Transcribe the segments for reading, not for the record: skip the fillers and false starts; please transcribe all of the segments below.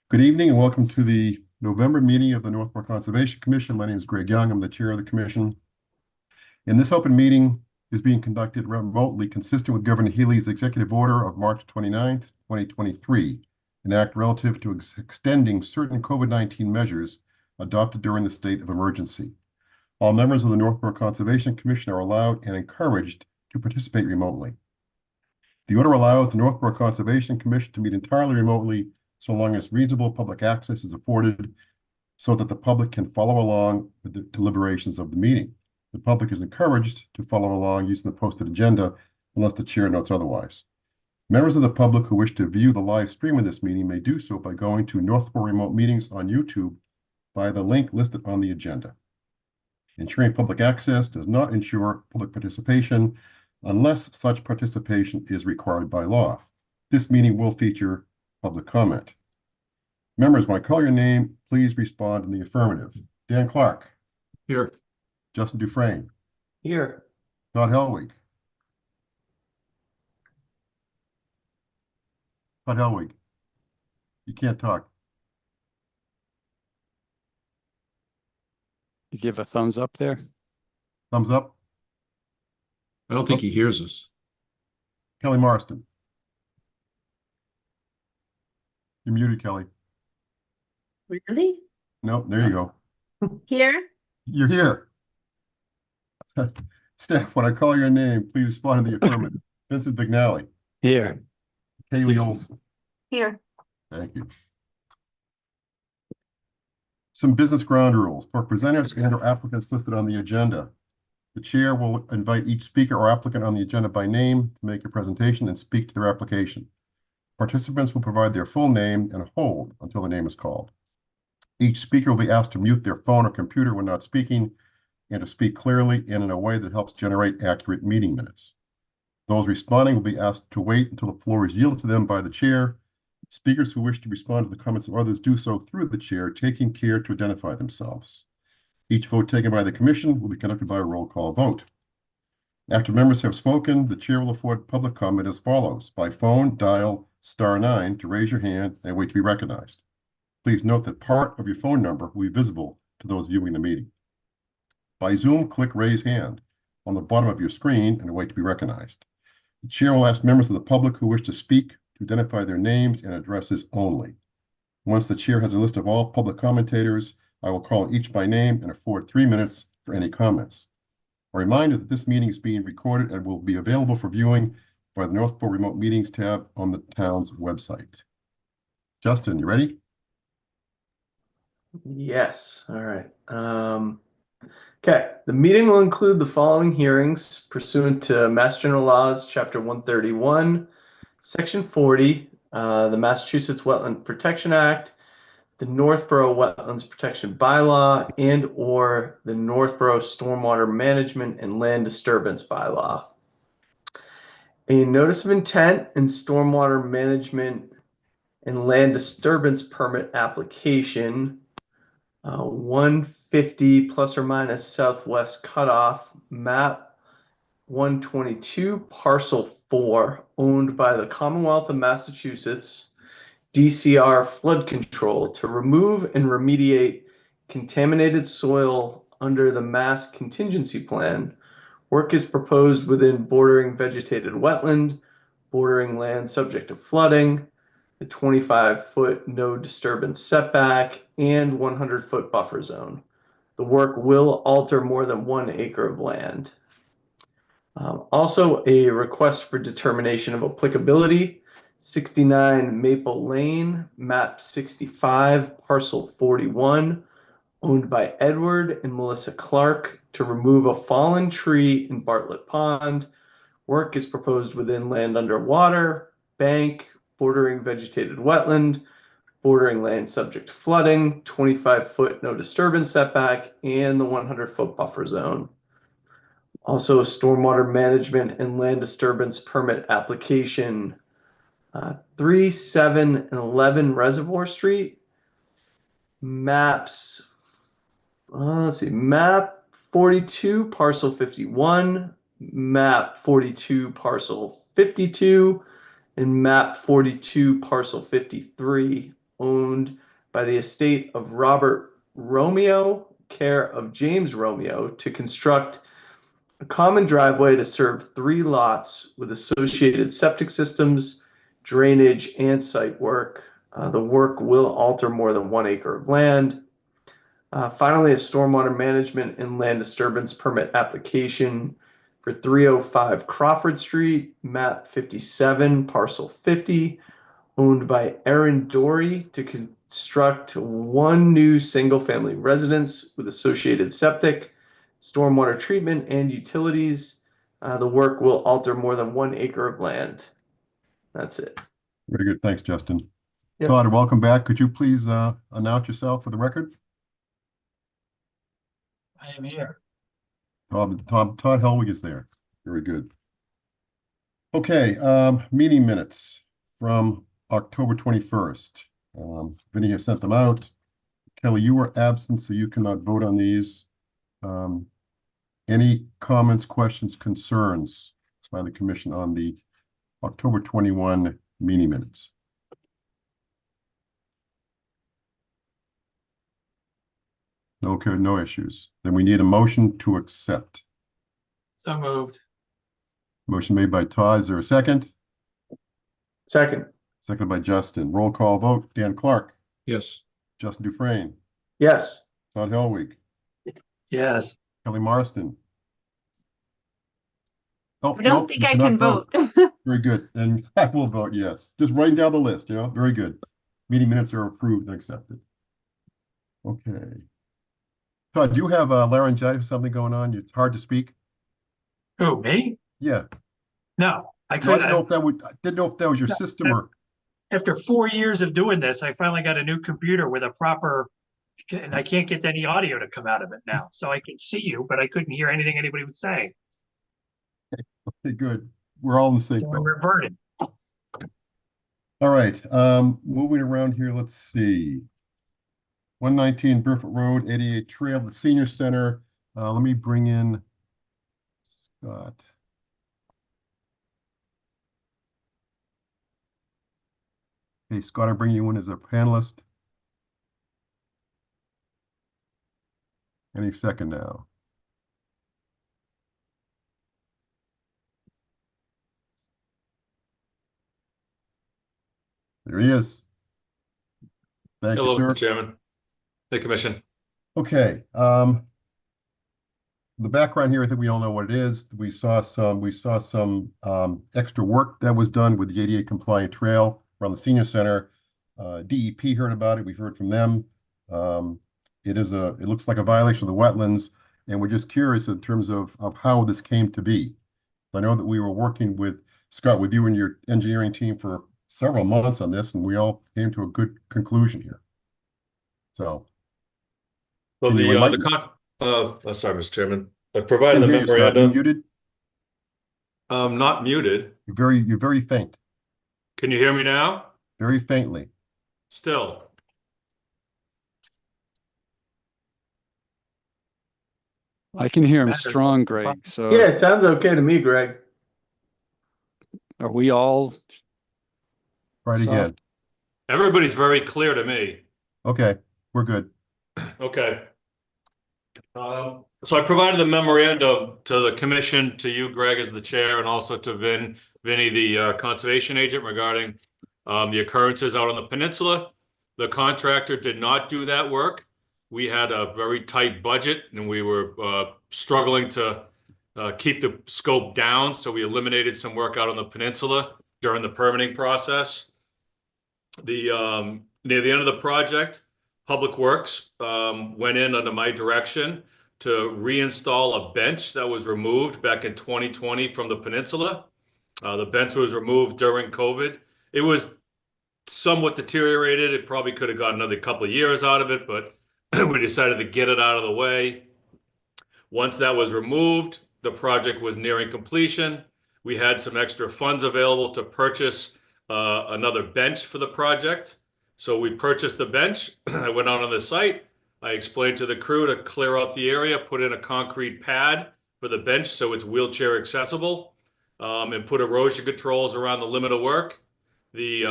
Good evening and welcome to the November meeting of the Northmore Conservation Commission. My name is Greg Young. I'm the chair of the commission. And this open meeting is being conducted remotely, consistent with Governor Healy's executive order of March 29th, 2023, an act relative to extending certain COVID-19 measures adopted during the state of emergency. All members of the Northmore Conservation Commission are allowed and encouraged to participate remotely. The order allows the Northmore Conservation Commission to meet entirely remotely so long as reasonable public access is afforded so that the public can follow along with the deliberations of the meeting. The public is encouraged to follow along using the posted agenda unless the chair notes otherwise. Members of the public who wish to view the live stream of this meeting may do so by going to Northmore Remote Meetings on YouTube via the link listed on the agenda. Ensuring public access does not ensure public participation unless such participation is required by law. This meeting will feature public comment. Members, when I call your name, please respond in the affirmative. Dan Clark. Here. Justin Dufresne. Here. Todd Helwig. Todd Helwig. You can't talk. You give a thumbs up there? Thumbs up. I don't think he hears us. Kelly Marston. You're muted, Kelly. Really? No, there you go. Here? You're here. Staff, when I call your name, please respond in the affirmative. Vincent Vignali. Here. Kaylee Olson. Here. Thank you. Some business ground rules. For presenters and/or applicants listed on the agenda, the chair will invite each speaker or applicant on the agenda by name to make a presentation and speak to their application. Participants will provide their full name and hold until the name is called. Each speaker will be asked to mute their phone or computer when not speaking and to speak clearly and in a way that helps generate accurate meeting minutes. Those responding will be asked to wait until the floor is yielded to them by the chair. Speakers who wish to respond to the comments of others do so through the chair, taking care to identify themselves. Each vote taken by the commission will be conducted by a roll call vote. After members have spoken, the chair will afford public comment as follows. By phone, dial *9 to raise your hand and wait to be recognized. Please note that part of your phone number will be visible to those viewing the meeting. By Zoom, click Raise Hand on the bottom of your screen and wait to be recognized. The chair will ask members of the public who wish to speak to identify their names and addresses only. Once the chair has a list of all public commentators, I will call each by name and afford 3 minutes for any comments. A reminder that this meeting is being recorded and will be available for viewing by the Northmore Remote Meetings tab on the town's website. Justin, you ready? Yes. All right. Okay. The meeting will include the following hearings pursuant to Mass General Laws, Chapter 131, Section 40, the Massachusetts Wetland Protection Act, the Northborough Wetlands Protection Bylaw, and or the Northborough Stormwater Management and Land Disturbance Bylaw. A notice of intent and stormwater management and land disturbance permit application, 150 plus or minus southwest cutoff, map 122, parcel 4, owned by the Commonwealth of Massachusetts, DCR Flood Control, to remove and remediate contaminated soil under the Mass Contingency Plan. Work is proposed within bordering vegetated wetland, bordering land subject to flooding, the 25-foot no disturbance setback, and 100-foot buffer zone. The work will alter more than 1 acre of land. Also, a request for determination of applicability, 69 Maple Lane, map 65, parcel 41, owned by Edward and Melissa Clark, to remove a fallen tree in Bartlett Pond. Work is proposed within land underwater, bank, bordering vegetated wetland, bordering land subject to flooding, 25-foot no disturbance setback, and the 100-foot buffer zone. Also, a stormwater management and land disturbance permit application, 3, 7, and 11 Reservoir Street, maps, let's see, map 42, parcel 51, map 42, parcel 52, and map 42, parcel 53, owned by the estate of Robert Romeo, care of James Romeo, to construct a common driveway to serve 3 lots with associated septic systems, drainage, and site work. The work will alter more than 1 acre of land. Finally, a stormwater management and land disturbance permit application for 305 Crawford Street, map 57, parcel 50, owned by Aaron Dory, to construct 1 new single-family residence with associated septic, stormwater treatment, and utilities. The work will alter more than 1 acre of land. That's it. Very good. Thanks, Justin. Yep. Todd, welcome back. Could you please announce yourself for the record? I am here. Todd Helwig is there. Very good. Okay, meeting minutes from October 21st. Vinny has sent them out. Kelly, you were absent, so you cannot vote on these. Any comments, questions, concerns by the commission on the October 21 meeting minutes? Okay, no issues. Then we need a motion to accept. So moved. Motion made by Todd. Is there a second? Second. Seconded by Justin. Roll call vote. Dan Clark, Yes. Justin Dufresne, Yes. Todd Helwig, Yes. Kelly Marston. Oh, I don't nope, think you I cannot can vote. Very good. And I will vote yes. Just writing down the list, very good. Meeting minutes are approved and accepted. Okay. Todd, do you have laryngitis, something going on? It's hard to speak? Who, me? Yeah. No, I No, I couldn't. didn't know if that was your system or, After 4 years of doing this, I finally got a new computer with a proper, and I can't get any audio to come out of it now. So I can see you, but I couldn't hear anything anybody was saying. okay, good. We're all in the same So I boat. reverted. All right, moving around here, let's see. 119 Burfoot Road, 88 Trail, the Senior Center. Let me bring in Scott. Hey, Scott, I bring you in as a panelist. Any second now. There he is. Thank Hello, you, sir. Mr. Chairman. The commission. Okay, the background here, I think we all know what it is. We saw some extra work that was done with the ADA compliant trail around the senior center. DEP heard about it. We've heard from them. It looks like a violation of the wetlands, and we're just curious in terms of how this came to be. I know that we were working with Scott, with you and your engineering team for several months on this, and we all came to a good conclusion here. So. Well, Can you the enlighten sorry, Mr. Chairman. I provided the Can't hear you, Scott. You memorandum. muted? Not muted. You're very faint, Can you hear me now? very faintly. Still. I can hear him Better. strong, Greg. So Yeah, it sounds okay to me, Greg. are we all Right Soft. again. Everybody's very clear to me. Okay, we're good. Okay. So I provided the memorandum to the commission, to you, Greg, as the chair, and also to Vinny, the conservation agent, regarding the occurrences out on the peninsula. The contractor did not do that work. We had a very tight budget, and we were struggling to keep the scope down. So we eliminated some work out on the peninsula during the permitting process. Near the end of the project, Public Works went in under my direction to reinstall a bench that was removed back in 2020 from the peninsula. The bench was removed during COVID. It was somewhat deteriorated. It probably could have got another couple of years out of it, but we decided to get it out of the way. Once that was removed, the project was nearing completion. We had some extra funds available to purchase another bench for the project. So we purchased the bench. I went out on the site. I explained to the crew to clear out the area, put in a concrete pad for the bench so it's wheelchair accessible, and put erosion controls around the limit of work. The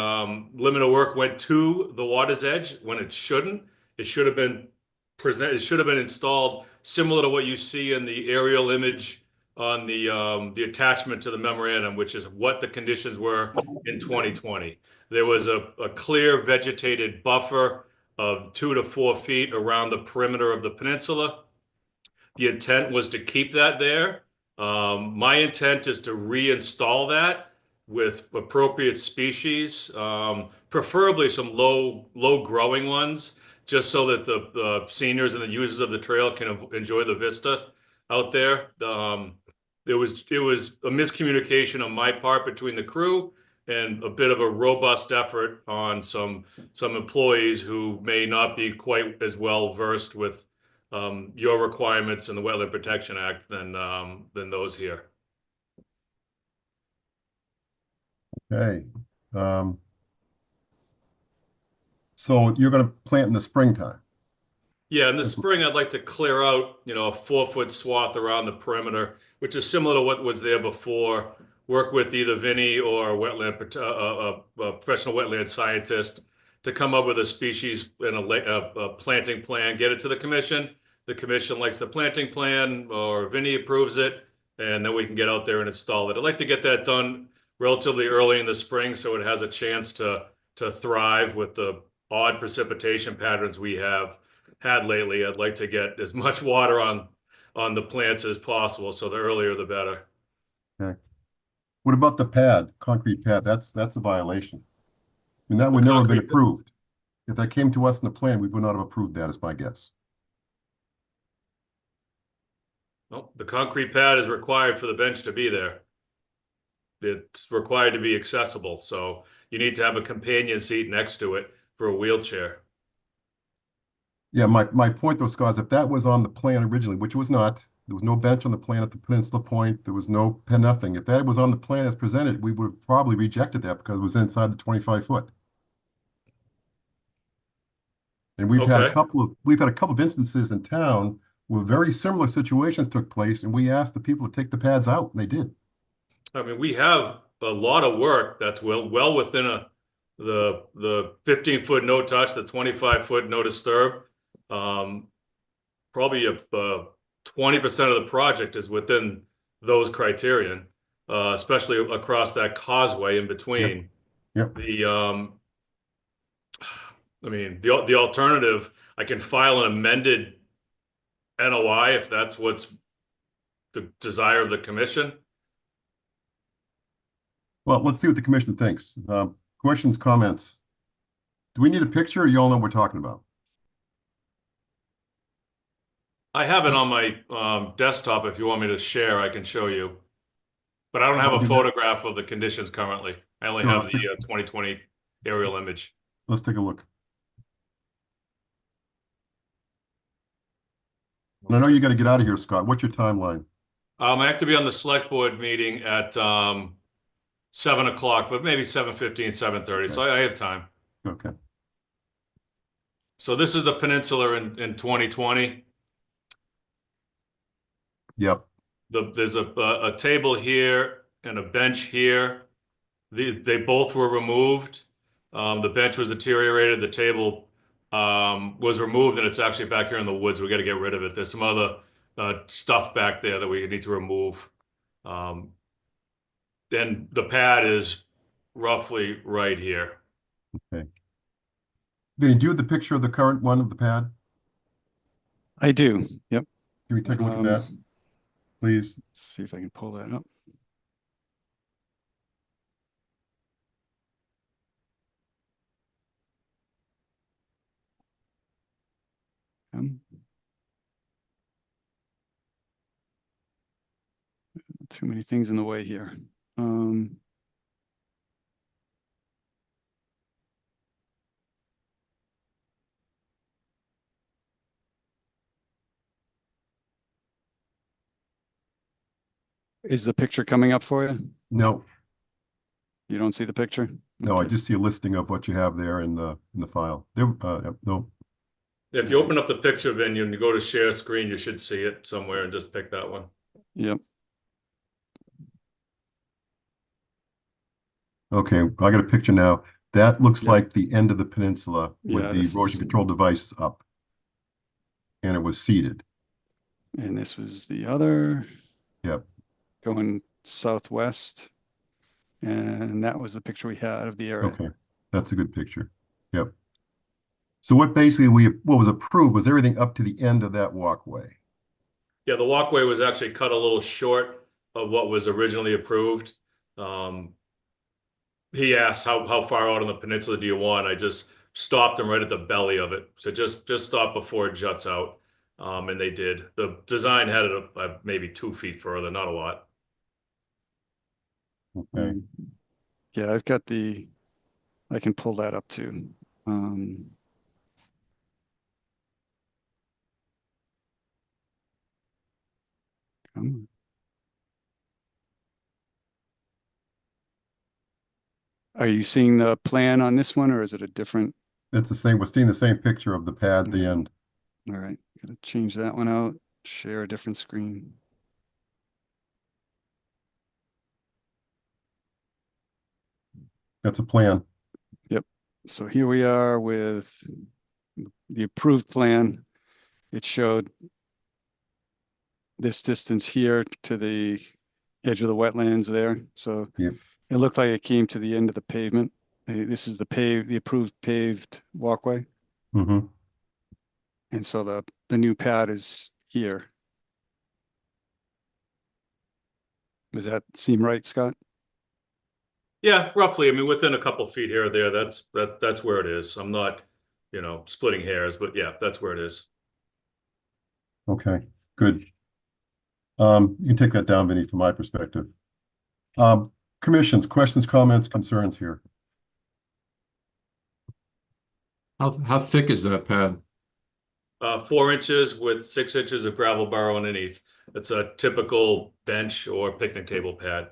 limit of work went to the water's edge when it shouldn't. It should have been it should have been installed similar to what you see in the aerial image on the attachment to the memorandum, which is what the conditions were in 2020. There was a clear vegetated buffer of 2 to 4 feet around the perimeter of the peninsula. The intent was to keep that there. My intent is to reinstall that with appropriate species, preferably some low growing ones, just so that the seniors and the users of the trail can enjoy the vista out there. It was a miscommunication on my part between the crew and a bit of a robust effort on some employees who may not be quite as well versed with your requirements in the Wetland Protection Act than those here. Okay. So you're going to plant in the springtime? Yeah, in the spring, I'd like to clear out, a 4-foot swath around the perimeter, which is similar to what was there before. Work with either Vinnie or a professional wetland scientist to come up with a species and a planting plan, get it to the commission. The commission likes the planting plan, or Vinnie approves it, and then we can get out there and install it. I'd like to get that done relatively early in the spring so it has a chance to thrive with the odd precipitation patterns we have had lately. I'd like to get as much water on the plants as possible, so the earlier the better. Okay. What about the pad, concrete pad? That's a violation. And that would never have been approved. If that came to us in the plan, we would not have approved that, is my guess. Well, the concrete pad is required for the bench to be there. It's required to be accessible, so you need to have a companion seat next to it for a wheelchair. Yeah, my point though, Scott, is if that was on the plan originally, which it was not, there was no bench on the plan at the Peninsula Point, there was no nothing. If that was on the plan as presented, we would have probably rejected that because it was inside the 25 foot. And we've had a couple of instances in town where very similar situations took place, and we asked the people to take the pads out, and they did. I mean, we have a lot of work that's well within the 15-foot no touch, the 25-foot no disturb. Probably 20% of the project is within those criterion, especially across that causeway in between. Yep. I mean, the alternative, I can file an amended NOI if that's what's the desire of the commission. Well, let's see what the commission thinks. Questions, comments? Do we need a picture, or you all know what we're talking about? I have it on my desktop. If you want me to share, I can show you. But I don't have a photograph of the conditions currently. I only have the 2020 aerial image. Let's take a look. And I know you got to get out of here, Scott. What's your timeline? I have to be on the select board meeting at 7 o'clock, but maybe 7:15, 7:30. So I have time. Okay. So this is the peninsula in 2020. Yep. There's a table here and a bench here. They both were removed. The bench was deteriorated. The table was removed, and it's actually back here in the woods. We got to get rid of it. There's some other stuff back there that we need to remove. Then the pad is roughly right here. Okay. Vinny, do you have the picture of the current one of the pad? I do. Yep. Can we take a look at that, please? Let's see if I can pull that up. Too many things in the way here. Is the picture coming up for you? No, You don't see the picture? no, I Okay. just see a listing of what you have there in the file. There, no. If you open up the picture venue and you go to share screen, you should see it somewhere, and just pick that one. Yep. Okay, I got a picture now. That looks Yeah. like the end of the peninsula Yeah, with the this erosion is- control devices up. And it was seeded. And this was the other. Yep. Going southwest. And that was the picture we had of the area. Okay, that's a good picture. Yep. So what basically what was approved was everything up to the end of that walkway. Yeah, the walkway was actually cut a little short of what was originally approved. He asked how far out on the peninsula do you want? I just stopped him right at the belly of it. So just stop before it juts out. And they did. The design had it maybe 2 feet further, not a lot. Okay. Yeah, I've got I can pull that up too. Come on. Are you seeing the plan on this one, or is it a different? It's the same, we're seeing the same picture of the pad at the end. All right, gotta change that one out, share a different screen. That's a plan. So here we are with the approved plan. It showed this distance here to the edge of the wetlands there. So Yep. it looked like it came to the end of the pavement. This is the approved paved walkway. Mm-hmm. And so the new pad is here. Does that seem right, Scott? Yeah, roughly. I mean, within a couple feet here or there, that's where it is. I'm not, splitting hairs, but yeah, that's where it is. Okay, good. You can take that down, Vinny, from my perspective. Commissions, questions, comments, concerns here. How thick is that pad? 4 inches with 6 inches of gravel burrow underneath. It's a typical bench or picnic table pad.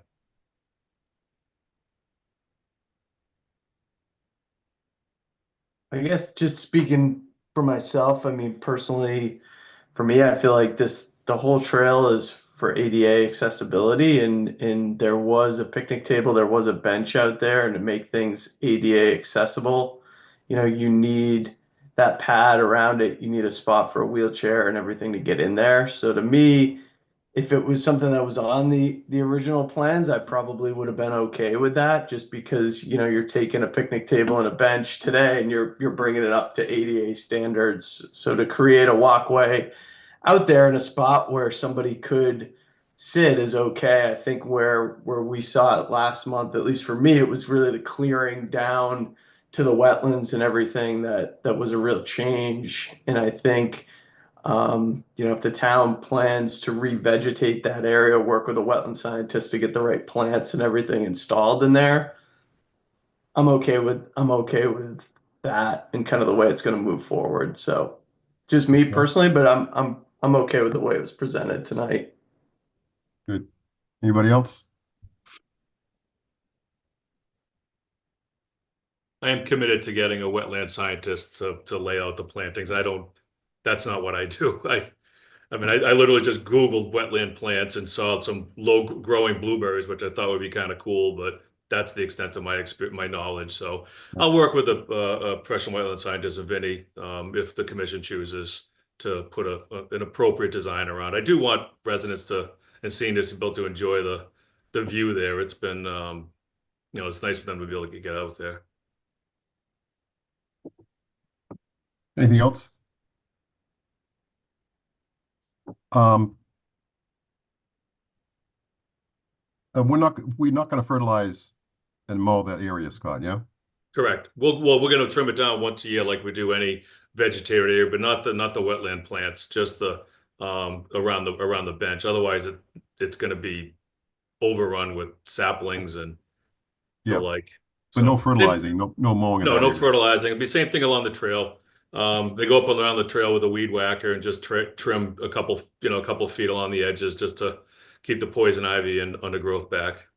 I guess just speaking for myself, I mean, personally, for me, I feel like the whole trail is for ADA accessibility, and there was a picnic table, there was a bench out there, and to make things ADA accessible, you need that pad around it, you need a spot for a wheelchair and everything to get in there. So to me, if it was something that was on the original plans, I probably would have been okay with that, just because you're taking a picnic table and a bench today and you're bringing it up to ADA standards. So to create a walkway out there in a spot where somebody could sit is okay. I think where we saw it last month, at least for me, it was really the clearing down to the wetlands and everything that was a real change. And I think if the town plans to revegetate that area, work with a wetland scientist to get the right plants and everything installed in there, I'm okay with that and kind of the way it's going to move forward. So just me personally, but I'm okay with the way it was presented tonight. Good. Anybody else? I am committed to getting a wetland scientist to lay out the plantings. That's not what I do. I mean, I literally just Googled wetland plants and saw some low growing blueberries, which I thought would be kind of cool, but that's the extent of my knowledge. So I'll work with a professional wetland scientist, Vinny, if the commission chooses to put an appropriate design around. I do want residents and seniors to be able to enjoy the view there. It's been, it's nice for them to be able to get out there. Anything else? We're not going to fertilize and mow that area, Scott, yeah? Correct. We're going to trim it down once a year like we do any vegetated area, but not the wetland plants, just the around the bench. Otherwise it's going to be overrun with saplings and the like. But no fertilizing, no mowing. No fertilizing. It'd be same thing along the trail. They go up and around the trail with a weed whacker and just trim a couple feet along the edges just to keep the poison ivy and undergrowth back.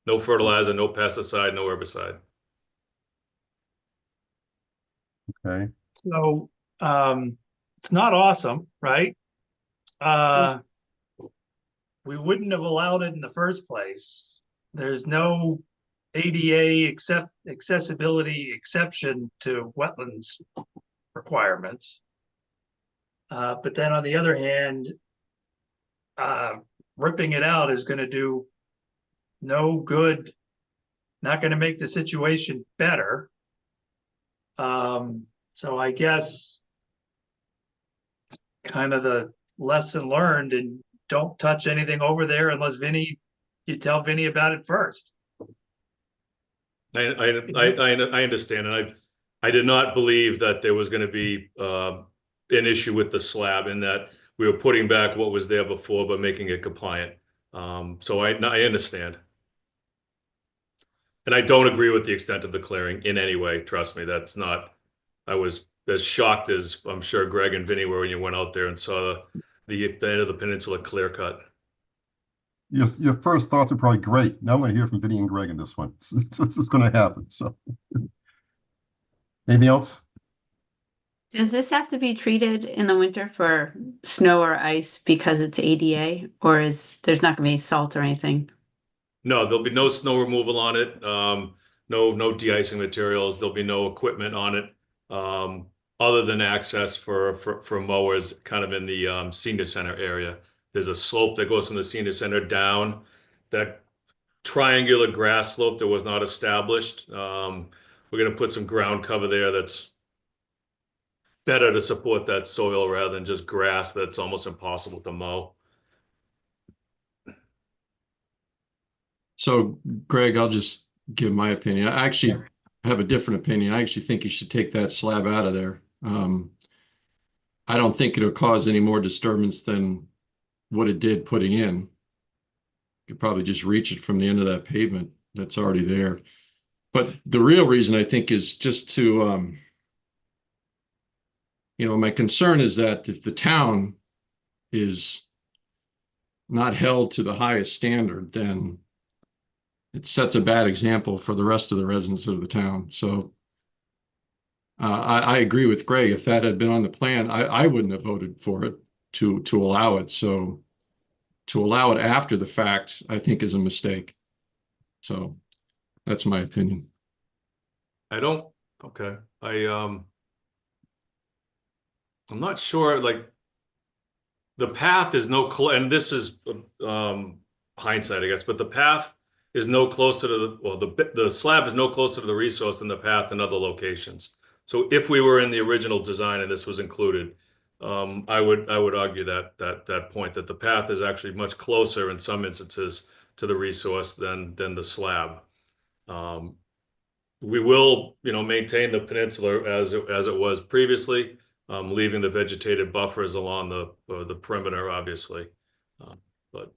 No fertilizer, no pesticide, no herbicide. Okay. So, it's not awesome, right? We wouldn't have allowed it in the first place. There's no ADA accessibility exception to wetlands requirements. But then on the other hand, ripping it out is gonna do no good, not gonna make the situation better. So I guess kind of the lesson learned, and don't touch anything over there unless you tell Vinny about it first. I understand, and I did not believe that there was going to be an issue with the slab, and that we were putting back what was there before, but making it compliant. So I understand, and I don't agree with the extent of the clearing in any way. Trust me, that's not. I was as shocked as I'm sure Greg and Vinny were when you went out there and saw the end of the peninsula clear cut. Your first thoughts are probably great. Now I'm going to hear from Vinny and Greg in this one. What's going to happen? So, anything else? Does this have to be treated in the winter for snow or ice because it's ADA, or there's not gonna be salt or anything? No, there'll be no snow removal on it. No de-icing materials. There'll be no equipment on it, other than access for mowers, kind of in the senior center area. There's a slope that goes from the senior center down. That triangular grass slope that was not established. We're going to put some ground cover there that's better to support that soil rather than just grass that's almost impossible to mow. So Greg, I'll just give my opinion. I actually have a different opinion. I actually think you should take that slab out of there. I don't think it'll cause any more disturbance than what it did putting in. You could probably just reach it from the end of that pavement that's already there. But the real reason I think is just to, my concern is that if the town is not held to the highest standard, then it sets a bad example for the rest of the residents of the town. So I agree with Greg. If that had been on the plan, I wouldn't have voted for it to allow it. So to allow it after the fact, I think is a mistake. So that's my opinion. Okay. I'm not sure, like the path is and this is hindsight, I guess, but the path is no closer to the slab is no closer to the resource than the path in other locations. So if we were in the original design and this was included, I would argue that point, that the path is actually much closer in some instances to the resource than the slab. We will, maintain the peninsula as it was previously, leaving the vegetated buffers along the perimeter, obviously. But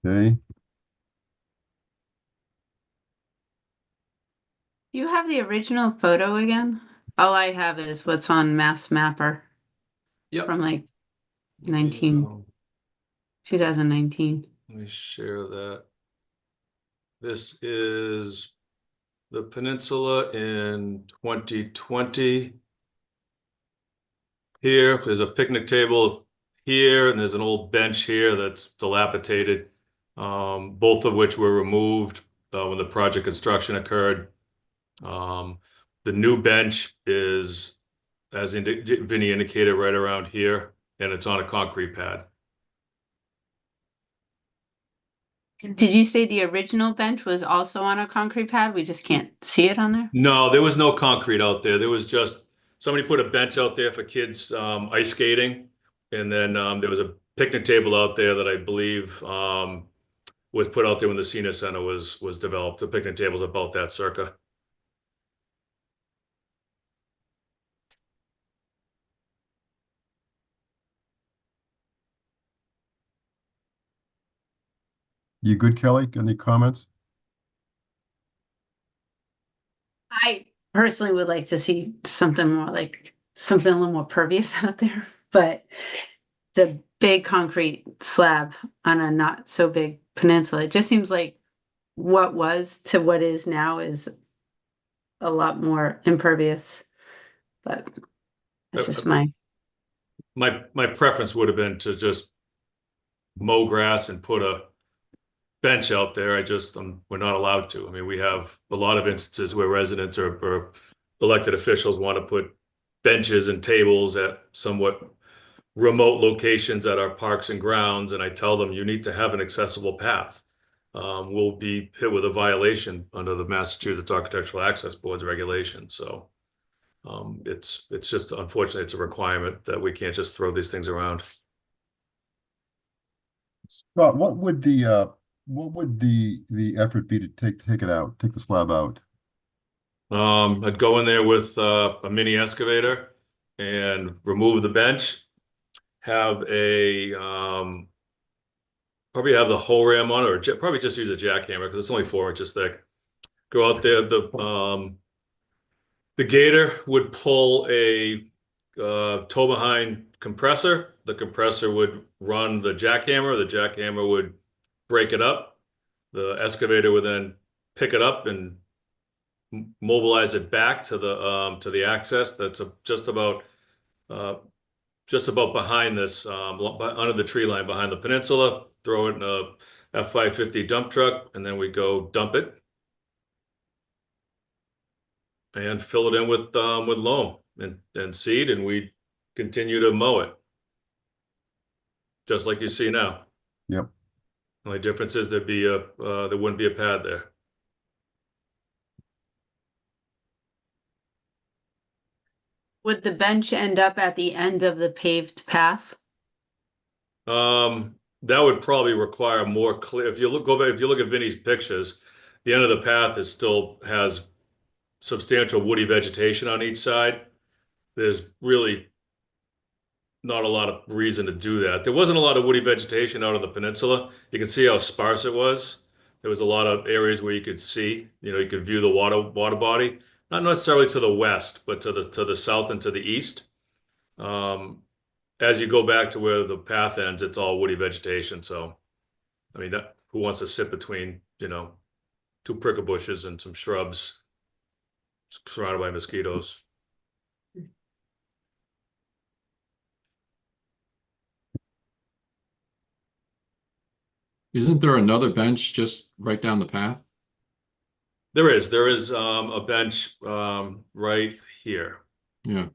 Okay. Do you have the original photo again? All I have is what's on Mass Mapper yep. from like 2019. Let me share that. This is the peninsula in 2020. Here, there's a picnic table here, and there's an old bench here that's dilapidated, both of which were removed when the project construction occurred. The new bench is, as Vinny indicated, right around here, and it's on a concrete pad. Did you say the original bench was also on a concrete pad? We just can't see it on there? No, there was no concrete out there. There was just somebody put a bench out there for kids ice skating, and then there was a picnic table out there that I believe was put out there when the senior center was developed. The picnic table's about that circa. You good, Kelly? Any comments? I personally would like to see something more like something a little more pervious out there, but the big concrete slab on a not so big peninsula, it just seems like what was to what is now is a lot more impervious, but that's just my preference would have been to just mow grass and put a bench out there. We're not allowed to. I mean, we have a lot of instances where residents or elected officials want to put benches and tables at somewhat remote locations at our parks and grounds, and I tell them you need to have an accessible path. We'll be hit with a violation under the Massachusetts Architectural Access Board's regulations. So it's just, unfortunately, it's a requirement that we can't just throw these things around. Scott, what would the effort be to take it out, take the slab out? I'd go in there with a mini excavator and remove the bench, have probably have the whole ram on it, or probably just use a jackhammer because it's only 4 inches thick. Go out there. The gator would pull a tow behind compressor. The compressor would run the jackhammer. The jackhammer would break it up. The excavator would then pick it up and mobilize it back to the access that's just about behind this, under the tree line behind the peninsula. Throw it in a F-550 dump truck, and then we go dump it and fill it in with loam and seed, and we continue to mow it, just like you see now. Yep. The only difference is there wouldn't be a pad there. Would the bench end up at the end of the paved path? That would probably require more clear. If you look at Vinny's pictures, the end of the path still has substantial woody vegetation on each side. There's really not a lot of reason to do that. There wasn't a lot of woody vegetation out on the peninsula. You can see how sparse it was. There was a lot of areas where you could see, you could view the water body, not necessarily to the west, but to the south and to the east. As you go back to where the path ends, it's all woody vegetation. So, I mean, who wants to sit between, 2 prickle bushes and some shrubs surrounded by mosquitoes? Isn't there another bench just right down the path? There is a bench right here. Yeah.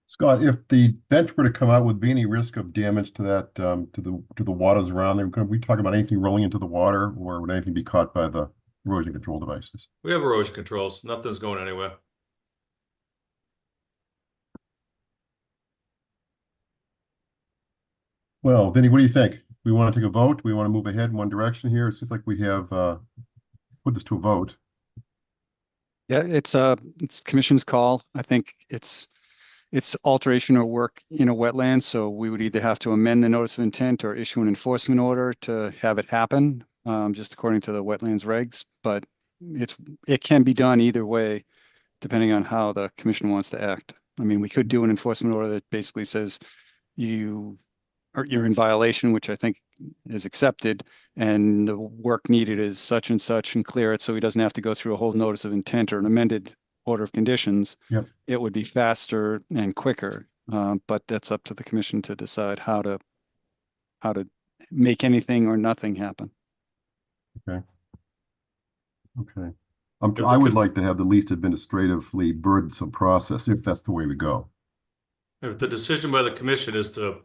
Scott, if the bench were to come out, would be any risk of damage to that, to the waters around there? Could we talk about anything rolling into the water, or would anything be caught by the erosion control devices? We have erosion controls. Nothing's going anywhere. Well, Vinny, what do you think? We want to take a vote? We want to move ahead in one direction here? It seems like we have put this to a vote. Yeah, it's commission's call. I think it's alteration or work in a wetland, so we would either have to amend the notice of intent or issue an enforcement order to have it happen, just according to the wetlands regs. But it can be done either way, depending on how the commission wants to act. I mean, we could do an enforcement order that basically says you're in violation, which I think is accepted, and the work needed is such and such, and clear it so he doesn't have to go through a whole notice of intent or an amended order of conditions. Yep. It would be faster and quicker, but that's up to the commission to decide how to make anything or nothing happen. Okay. I would like to have the least administratively burdensome process, if that's the way we go. If the decision by the commission is to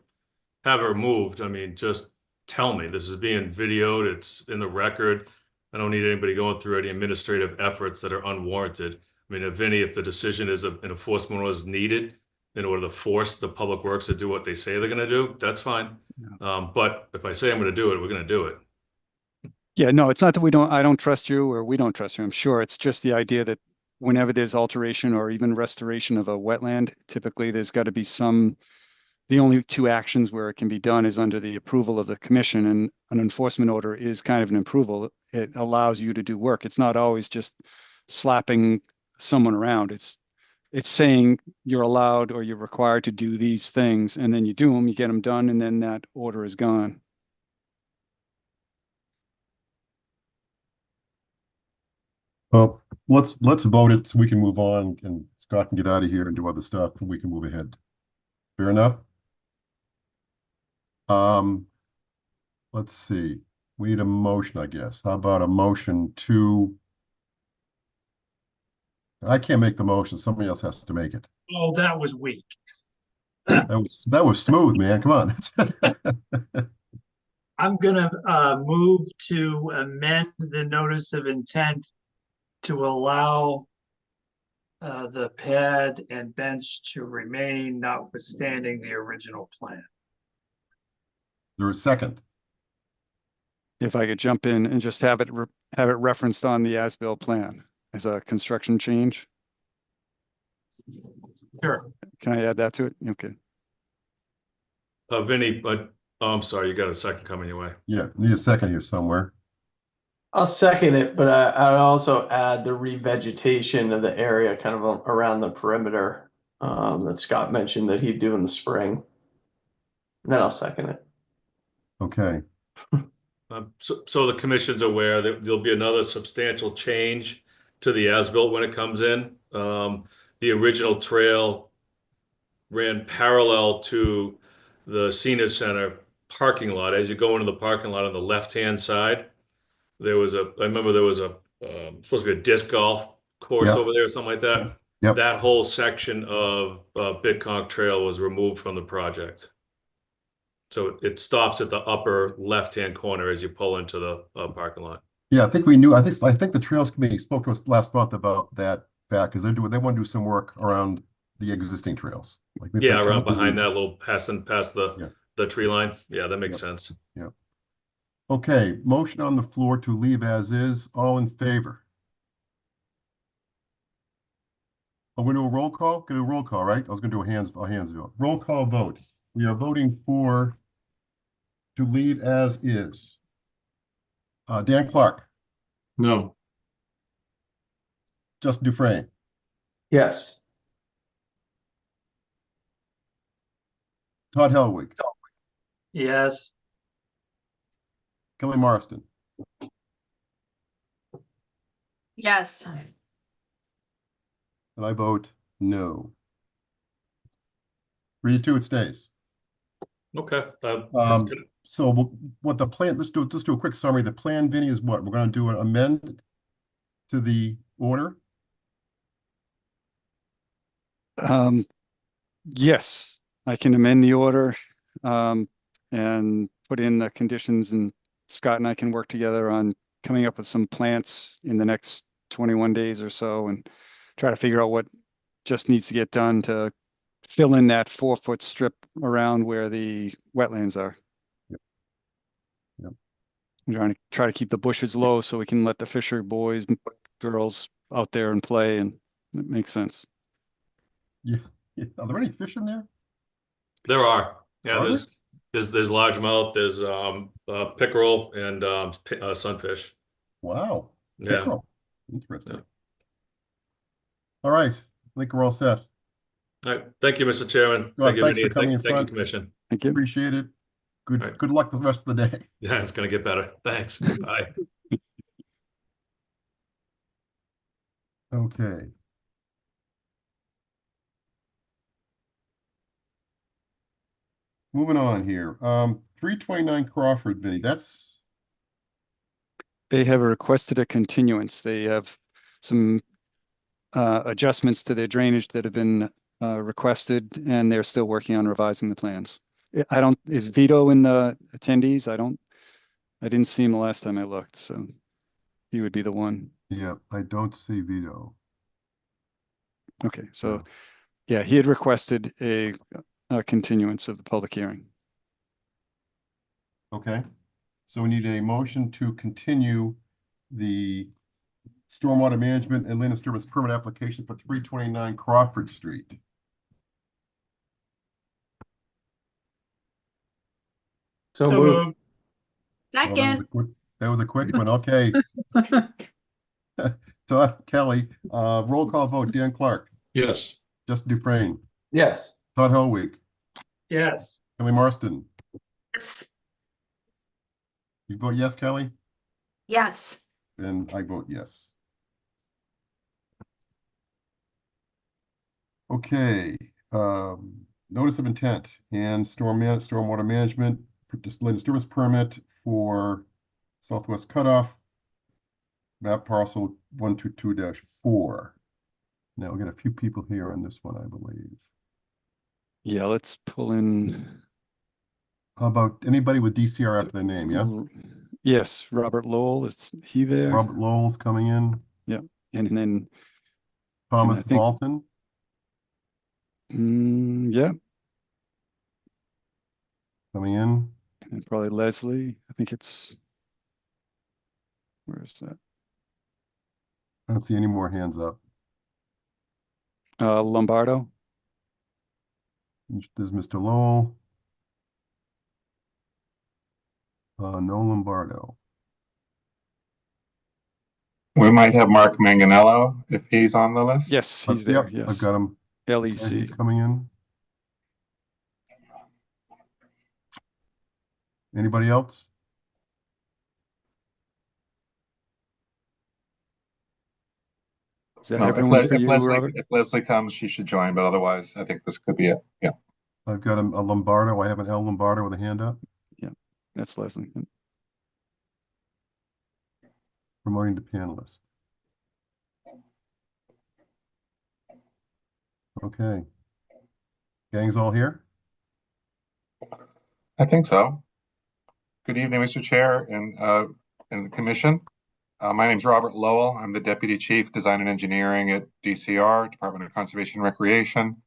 have it removed, I mean, just tell me. This is being videoed. It's in the record. I don't need anybody going through any administrative efforts that are unwarranted. I mean, if the decision is an enforcement order is needed in order to force the public works to do what they say they're going to do, that's fine. Yeah. But if I say I'm going to do it, we're going to do it. Yeah, no, it's not that I don't trust you or we don't trust you. I'm sure it's just the idea that whenever there's alteration or even restoration of a wetland, typically there's got to be the only 2 actions where it can be done is under the approval of the commission, and an enforcement order is kind of an approval. It allows you to do work. It's not always just slapping someone around. It's saying you're allowed or you're required to do these things, and then you do them, you get them done, and then that order is gone. Well, let's vote it so we can move on and Scott can get out of here and do other stuff and we can move ahead. Fair enough? Let's see. We need a motion, I guess. How about a motion to? I can't make the motion. Somebody else has to make it. Oh, that was weak. That was smooth, man. Come on. I'm gonna move to amend the notice of intent to allow the pad and bench to remain notwithstanding the original plan. There's a second. If I could jump in and just have it referenced on the as-built plan as a construction change. Sure. Can I add that to it? Okay. Vinny, but I'm sorry, you got a second coming your way. Yeah, need a second here somewhere. I'll second it, but I'd also add the revegetation of the area kind of around the perimeter that Scott mentioned that he'd do in the spring. And then I'll second it. Okay. So the commission's aware that there'll be another substantial change to the as-built when it comes in. The original trail ran parallel to the senior center parking lot. As you go into the parking lot on the left-hand side, I remember there was supposed to be a disc golf course over there or something like that. Yep. That whole section of Bitconk Trail was removed from the project. So it stops at the upper left-hand corner as you pull into the parking lot. Yeah, I think we knew. I think the Trails Committee spoke to us last month about that fact because they want to do some work around the existing trails. Like Yeah, around behind that little past the tree line. Yeah, that makes sense. Yeah. Okay, motion on the floor to leave as is. All in favor? I'm going to do a roll call. Going to do a roll call, right? I was going to do a hands vote. Roll call vote. We are voting for to leave as is. Dan Clark, No. Justin Dufresne, Yes. Todd Helwig, Yes. Kelly Marston, Yes. and I vote no. 3-2, it stays. Okay. So what the plan, let's do a quick summary. The plan, Vinny, is what? We're going to do an amend to the order. Yes, I can amend the order and put in the conditions, and Scott and I can work together on coming up with some plants in the next 21 days or so and try to figure out what just needs to get done to fill in that 4-foot strip around where the wetlands are. Yep. I'm trying to keep the bushes low so we can let the fisher boys and girls out there and play, and it makes sense. Yeah. Are there any fish in there? There are. Yeah, Are there's largemouth, there's pickerel and sunfish. Wow. Yeah. Pickerel. Interesting. All right. I think we're all set. All right. Thank you, Mr. Chairman. Well, Thank you, thanks for Vinny. coming in Thank you, front. Commission. Thank you. Appreciate it. Good, All right. good luck the rest of the day. Yeah, it's gonna get better. Thanks. Bye. Okay. Moving on here. 329 Crawford, Vinny. That's They have requested a continuance. They have some adjustments to their drainage that have been requested, and they're still working on revising the plans. Is Vito in the attendees? I didn't see him the last time I looked, so he would be the one. yeah, I don't see Vito. Okay, so yeah, he had requested a continuance of the public hearing. Okay. So we need a motion to continue the stormwater management and land disturbance permit application for 329 Crawford Street. So So moved. moved. Well, Second. that was a quick one. Okay. Todd, Kelly, roll call vote. Dan Clark, Yes. Justin Dufresne, Yes. Todd Helwig, Yes. Kelly Marston. Yes. You vote yes, Kelly? Yes. And I vote yes. Okay, notice of intent and stormwater management, disturbance permit for Southwest Cutoff, map parcel 122-4. Now we got a few people here on this one, I believe. Yeah, let's pull in. How about anybody with DCR after their name, yeah? Yes, Robert Lowell, is he there? Robert Lowell's coming in, And then, Thomas I think- Walton, yeah, coming in. and probably Leslie. I think it's, where is that? I don't see any more hands up. Lombardo. There's Mr. Lowell. No Lombardo. We might have Mark Manganello if he's on the list. Yes, he's there. Yep, I've Yes, got him. LEC. Coming in. Anybody else? Is that No, everyone for you, Robert? if Leslie comes, she should join, but otherwise, I think this could be it. Yeah. I've got a Lombardo. I have an L Lombardo with a hand up. That's Leslie. Promoting to panelist. Okay. Gang's all here? I think so. Good evening, Mr. Chair and the commission. My name is Robert Lowell. I'm the Deputy Chief Design and Engineering at DCR, Department of Conservation and Recreation.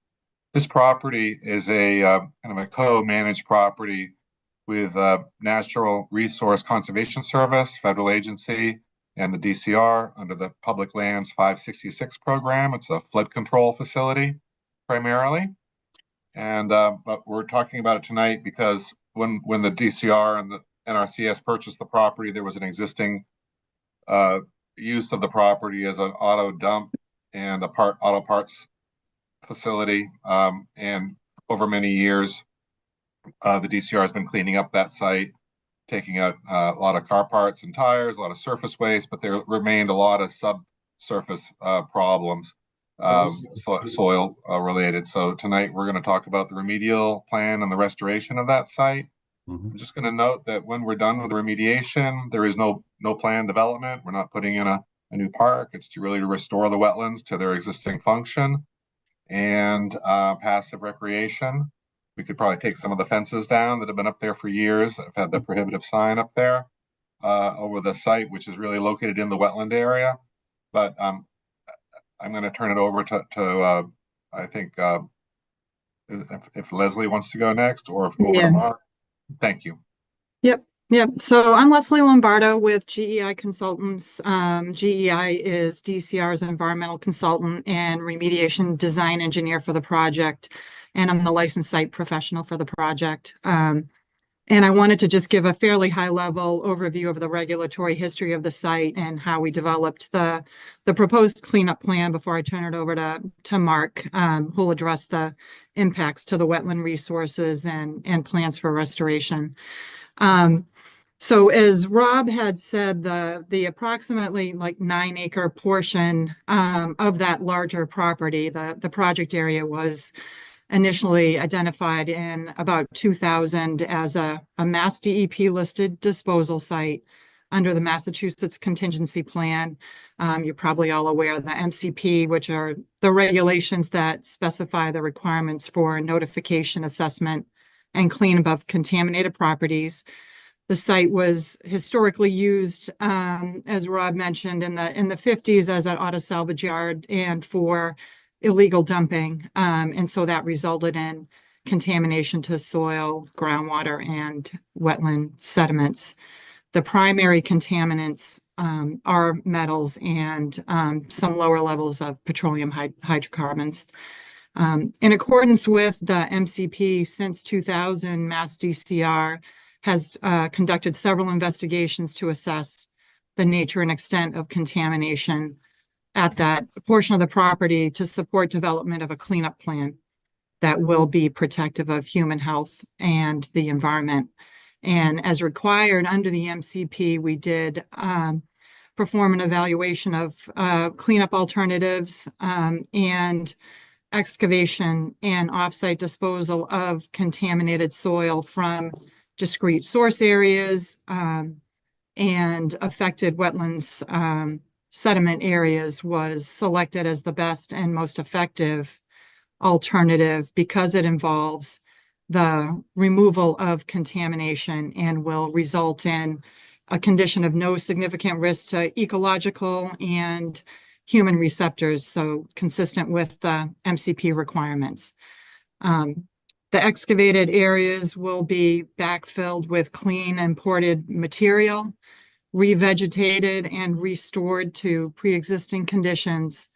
This property is a kind of a co-managed property with Natural Resource Conservation Service, federal agency, and the DCR under the Public Lands 566 program. It's a flood control facility primarily. And but we're talking about it tonight because when the DCR and the NRCS purchased the property, there was an existing use of the property as an auto dump and auto parts facility. And over many years, the DCR has been cleaning up that site, taking out a lot of car parts and tires, a lot of surface waste, but there remained a lot of subsurface problems, soil related. So tonight we're going to talk about the remedial plan and the restoration of that site. I'm just going to note that when we're done with the remediation, there is no planned development. We're not putting in a new park. It's to really restore the wetlands to their existing function and passive recreation. We could probably take some of the fences down that have been up there for years. I've had the prohibitive sign up there over the site, which is really located in the wetland area. But I'm going to turn it over to I think if Leslie wants to go next, or if over to Mark. Thank you. Yep. So I'm Leslie Lombardo with GEI Consultants. GEI is DCR's environmental consultant and remediation design engineer for the project. And I'm the licensed site professional for the project. And I wanted to just give a fairly high level overview of the regulatory history of the site and how we developed the proposed cleanup plan before I turn it over to Mark, who'll address the impacts to the wetland resources and plans for restoration. So as Rob had said, the approximately like 9-acre portion of that larger property, the project area was initially identified in about 2000 as a Mass DEP listed disposal site under the Massachusetts Contingency Plan. You're probably all aware of the MCP, which are the regulations that specify the requirements for notification, assessment, and cleanup of contaminated properties. The site was historically used, as Rob mentioned, in the 50s as an auto salvage yard and for illegal dumping. And so that resulted in contamination to soil, groundwater, and wetland sediments. The primary contaminants are metals and some lower levels of petroleum hydrocarbons. In accordance with the MCP, since 2000, Mass DCR has conducted several investigations to assess the nature and extent of contamination at that portion of the property to support development of a cleanup plan that will be protective of human health and the environment. And as required under the MCP, we did perform an evaluation of cleanup alternatives and excavation and offsite disposal of contaminated soil from discrete source areas, and affected wetlands, sediment areas was selected as the best and most effective alternative because it involves the removal of contamination and will result in a condition of no significant risk to ecological and human receptors, so consistent with the MCP requirements. The excavated areas will be backfilled with clean imported material, revegetated and restored to pre-existing conditions.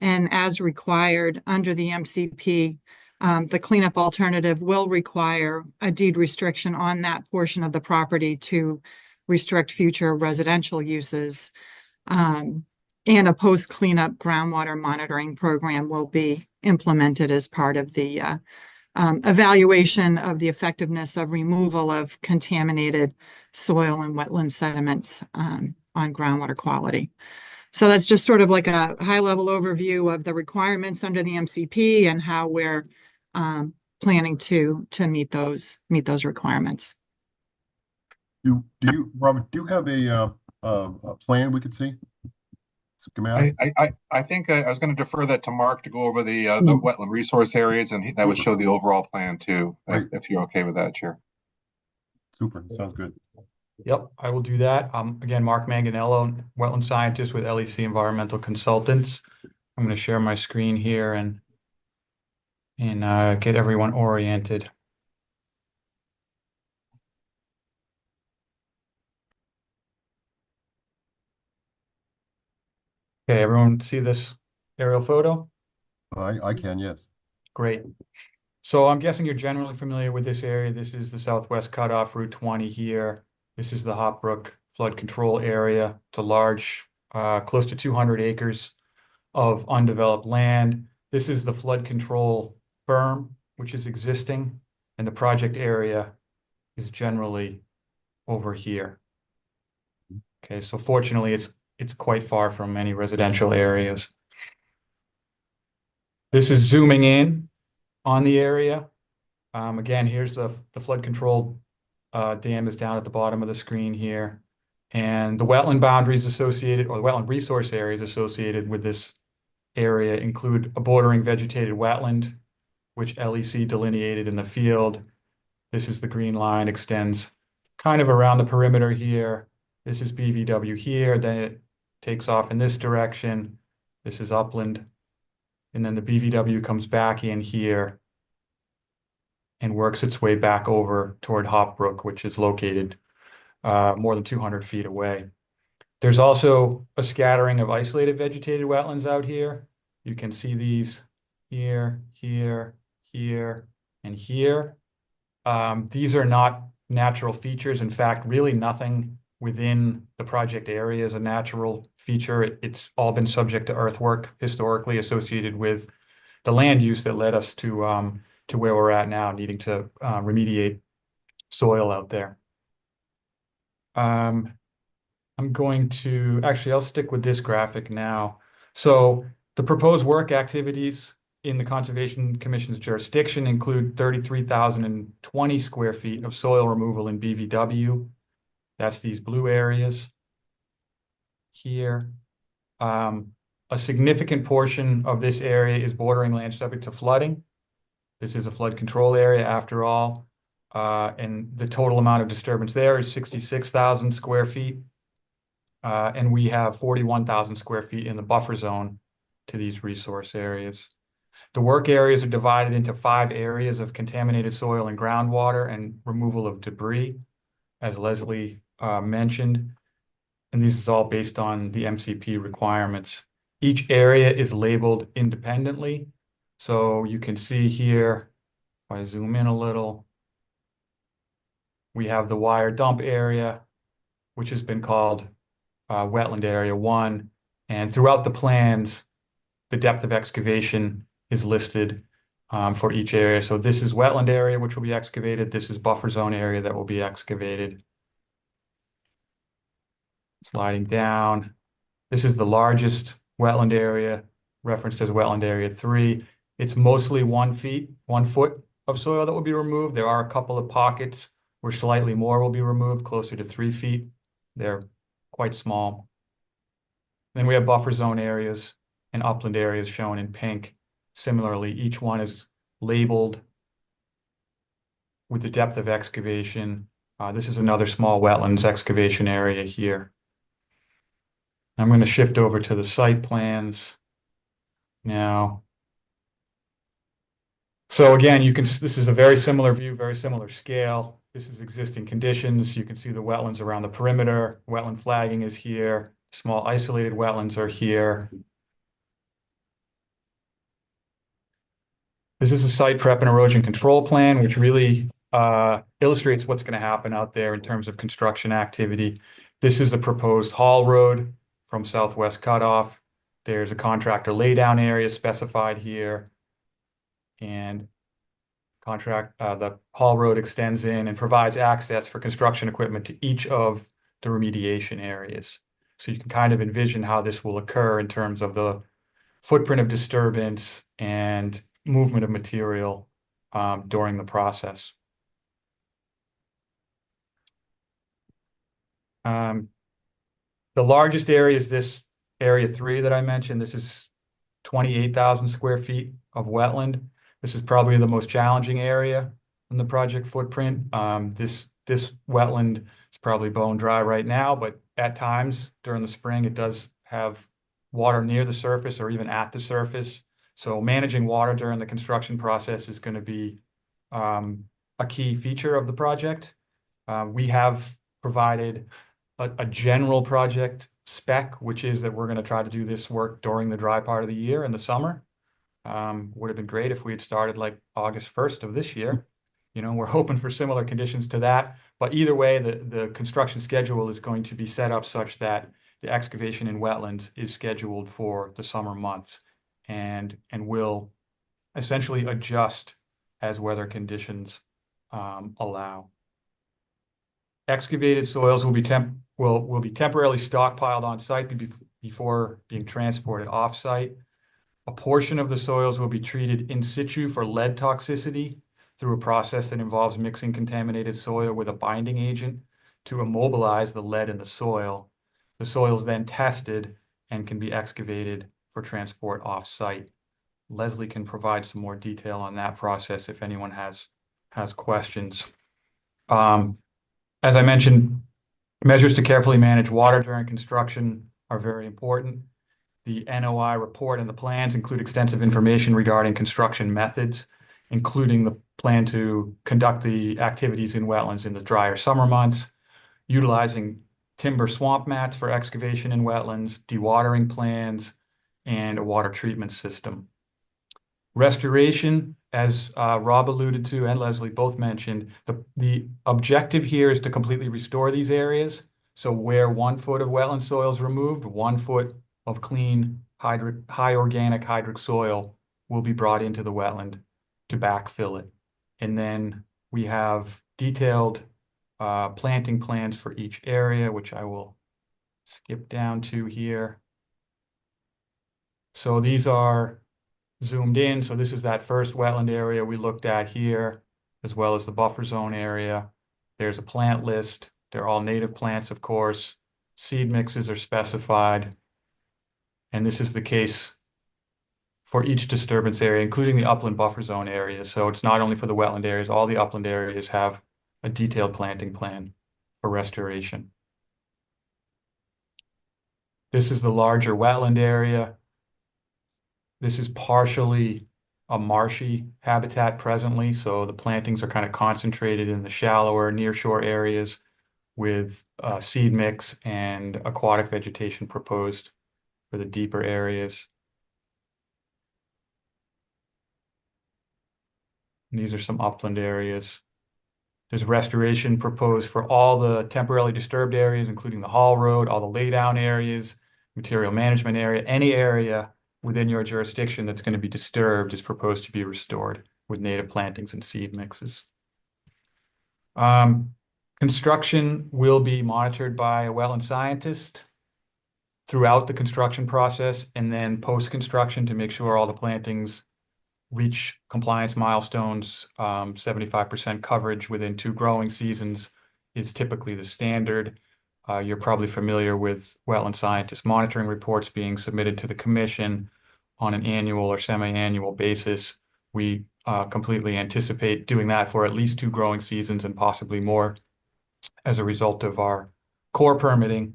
And as required under the MCP, the cleanup alternative will require a deed restriction on that portion of the property to restrict future residential uses. And a post-cleanup groundwater monitoring program will be implemented as part of the evaluation of the effectiveness of removal of contaminated soil and wetland sediments on groundwater quality. So that's just sort of like a high-level overview of the requirements under the MCP and how we're planning to meet those requirements. Robert, do you have a plan we could see? Schematic? I think I was going to defer that to Mark to go over the wetland resource areas, and that would show the overall plan too, Right. if you're okay with that, Chair. Super, sounds good. Yep, I will do that. Again, Mark Manganello, wetland scientist with LEC Environmental Consultants. I'm going to share my screen here and get everyone oriented. Okay, everyone see this aerial photo? I can, yes. Great. So I'm guessing you're generally familiar with this area. This is the southwest cutoff, Route 20 here. This is the Hop Brook flood control area. It's a large, close to 200 acres of undeveloped land. This is the flood control berm, which is existing, and the project area is generally over here. Okay, so fortunately, it's quite far from many residential areas. This is zooming in on the area. Again, here's the flood control dam is down at the bottom of the screen here. And the wetland boundaries associated, or the wetland resource areas associated with this area include a bordering vegetated wetland, which LEC delineated in the field. This is the green line, extends kind of around the perimeter here. This is BVW here, then it takes off in this direction. This is upland. And then the BVW comes back in here and works its way back over toward Hop Brook, which is located more than 200 feet away. There's also a scattering of isolated vegetated wetlands out here. You can see these here, here, here, and here. These are not natural features. In fact, really nothing within the project area is a natural feature. It's all been subject to earthwork historically associated with the land use that led us to where we're at now, needing to remediate soil out there. I'm going to, actually, I'll stick with this graphic now. So the proposed work activities in the Conservation Commission's jurisdiction include 33,020 square feet of soil removal in BVW. That's these blue areas here. A significant portion of this area is bordering land subject to flooding. This is a flood control area after all. And the total amount of disturbance there is 66,000 square feet. And we have 41,000 square feet in the buffer zone to these resource areas. The work areas are divided into 5 areas of contaminated soil and groundwater and removal of debris, as Leslie mentioned. And this is all based on the MCP requirements. Each area is labeled independently. So you can see here, if I zoom in a little, we have the wire dump area, which has been called wetland area 1. And throughout the plans, the depth of excavation is listed for each area. So this is wetland area, which will be excavated. This is buffer zone area that will be excavated. Sliding down. This is the largest wetland area, referenced as wetland area 3. It's mostly 1 foot of soil that will be removed. There are a couple of pockets where slightly more will be removed, closer to 3 feet. They're quite small. Then we have buffer zone areas and upland areas shown in pink. Similarly, each one is labeled with the depth of excavation. This is another small wetlands excavation area here. I'm going to shift over to the site plans now. So again, this is a very similar view, very similar scale. This is existing conditions. You can see the wetlands around the perimeter. Wetland flagging is here. Small isolated wetlands are here. This is a site prep and erosion control plan, which really illustrates what's going to happen out there in terms of construction activity. This is a proposed haul road from Southwest Cutoff. There's a contractor laydown area specified here. And the haul road extends in and provides access for construction equipment to each of the remediation areas. So you can kind of envision how this will occur in terms of the footprint of disturbance and movement of material during the process. The largest area is this area 3 that I mentioned. This is 28,000 square feet of wetland. This is probably the most challenging area in the project footprint. This wetland is probably bone dry right now, but at times during the spring, it does have water near the surface or even at the surface. So managing water during the construction process is going to be a key feature of the project. We have provided a general project spec, which is that we're going to try to do this work during the dry part of the year in the summer. Would have been great if we had started like August 1st of this year. You know, we're hoping for similar conditions to that. But either way, the construction schedule is going to be set up such that the excavation in wetlands is scheduled for the summer months and will essentially adjust as weather conditions allow. Excavated soils will be temporarily stockpiled on site before being transported off site. A portion of the soils will be treated in situ for lead toxicity through a process that involves mixing contaminated soil with a binding agent to immobilize the lead in the soil. The soil is then tested and can be excavated for transport off site. Leslie can provide some more detail on that process if anyone has questions. As I mentioned, measures to carefully manage water during construction are very important. The NOI report and the plans include extensive information regarding construction methods, including the plan to conduct the activities in wetlands in the drier summer months, utilizing timber swamp mats for excavation in wetlands, dewatering plans, and a water treatment system. Restoration, as Rob alluded to and Leslie both mentioned, the objective here is to completely restore these areas. So where 1 foot of wetland soil is removed, 1 foot of clean, high organic hydric soil will be brought into the wetland to backfill it. And then we have detailed planting plans for each area, which I will skip down to here. So these are zoomed in. So this is that first wetland area we looked at here, as well as the buffer zone area. There's a plant list. They're all native plants, of course. Seed mixes are specified. And this is the case for each disturbance area, including the upland buffer zone area. So it's not only for the wetland areas, all the upland areas have a detailed planting plan for restoration. This is the larger wetland area. This is partially a marshy habitat presently, so the plantings are kind of concentrated in the shallower nearshore areas with seed mix and aquatic vegetation proposed for the deeper areas. And these are some upland areas. There's restoration proposed for all the temporarily disturbed areas, including the haul road, all the laydown areas, material management area, any area within your jurisdiction that's going to be disturbed is proposed to be restored with native plantings and seed mixes. Construction will be monitored by a wetland scientist throughout the construction process and then post-construction to make sure all the plantings reach compliance milestones. 75% coverage within 2 growing seasons is typically the standard. You're probably familiar with wetland scientist monitoring reports being submitted to the commission on an annual or semi-annual basis. We completely anticipate doing that for at least 2 growing seasons and possibly more as a result of our core permitting,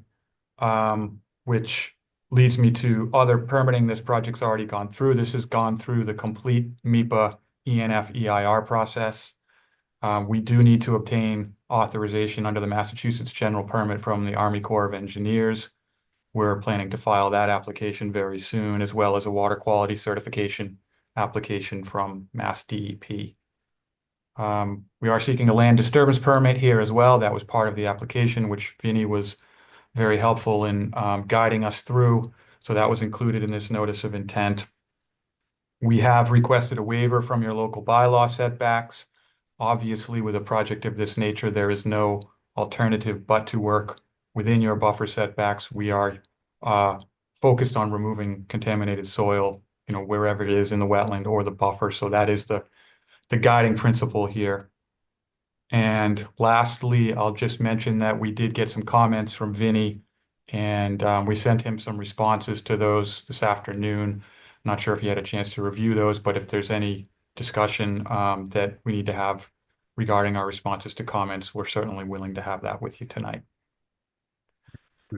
which leads me to other permitting this project's already gone through. This has gone through the complete MEPA ENF EIR process. We do need to obtain authorization under the Massachusetts General Permit from the Army Corps of Engineers. We're planning to file that application very soon, as well as a water quality certification application from Mass DEP. We are seeking a land disturbance permit here as well. That was part of the application, which Vinny was very helpful in guiding us through. So that was included in this notice of intent. We have requested a waiver from your local bylaw setbacks. Obviously, with a project of this nature, there is no alternative but to work within your buffer setbacks. We are focused on removing contaminated soil, wherever it is in the wetland or the buffer. So that is the guiding principle here. And lastly, I'll just mention that we did get some comments from Vinny, and we sent him some responses to those this afternoon. Not sure if he had a chance to review those, but if there's any discussion that we need to have regarding our responses to comments, we're certainly willing to have that with you tonight.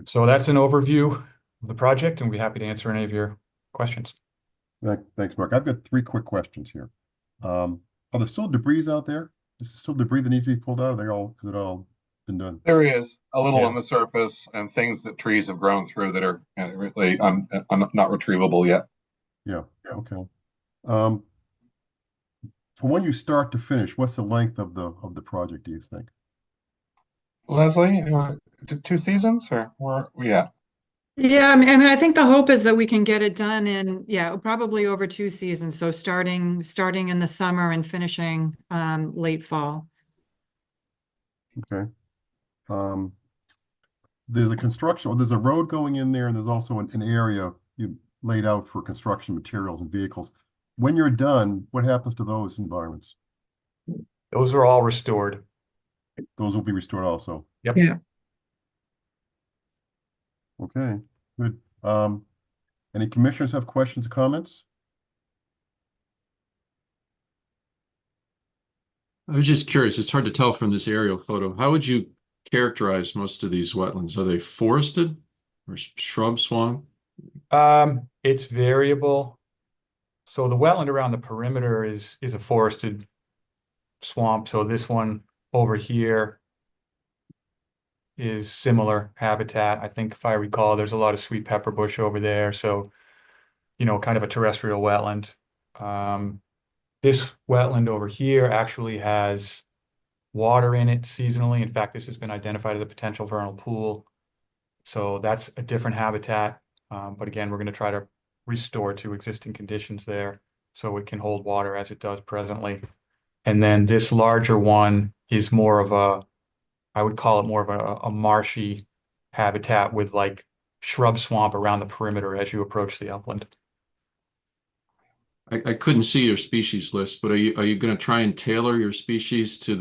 So that's an overview of the project, and we'll be happy to answer any of your questions. Thanks, Mark. I've got 3 quick questions here. Are there still debris out there? Is there still debris that needs to be pulled out? Has it all been done? There is a little Yeah. on the surface and things that trees have grown through that are really not retrievable yet. Yeah, okay. From when you start to finish, what's the length of the project, do you think? Leslie, you want 2 seasons or where we at? Yeah, I mean, I think the hope is that we can get it done in, probably over 2 seasons. So starting in the summer and finishing late fall. Okay. There's a road going in there, and there's also an area you laid out for construction materials and vehicles. When you're done, what happens to those environments? Those are all restored. Those will be restored also. Yep. Yeah. Okay, good. Any commissioners have questions or comments? I was just curious, it's hard to tell from this aerial photo. How would you characterize most of these wetlands? Are they forested or shrub swamp? It's variable. So the wetland around the perimeter is a forested swamp. So this one over here is similar habitat. I think if I recall, there's a lot of sweet pepper bush over there. So, kind of a terrestrial wetland. This wetland over here actually has water in it seasonally. In fact, this has been identified as a potential vernal pool. So that's a different habitat. But again, we're going to try to restore to existing conditions there so it can hold water as it does presently. And then this larger one is more of I would call it more of a marshy habitat with like shrub swamp around the perimeter as you approach the upland. I couldn't see your species list, but are you going to try and tailor your species to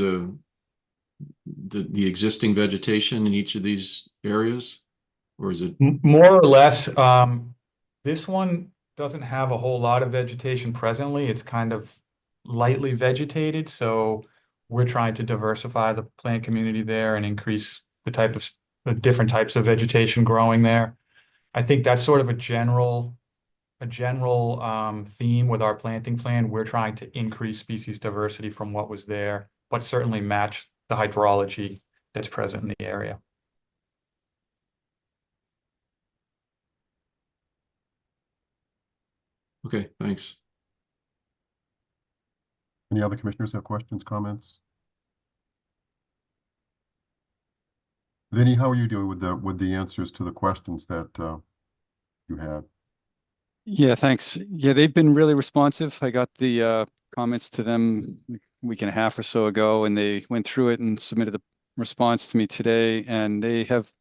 the existing vegetation in each of these areas? Or is it more or less? This one doesn't have a whole lot of vegetation presently. It's kind of lightly vegetated, so we're trying to diversify the plant community there and increase the different types of vegetation growing there. I think that's sort of a general theme with our planting plan. We're trying to increase species diversity from what was there, but certainly match the hydrology that's present in the area. Okay, thanks. Any other commissioners have questions, comments? Vinny, how are you doing with the answers to the questions that you had? Yeah, thanks. Yeah, they've been really responsive. I got the comments to them a week and a half or so ago, and they went through it and submitted the response to me today. And they have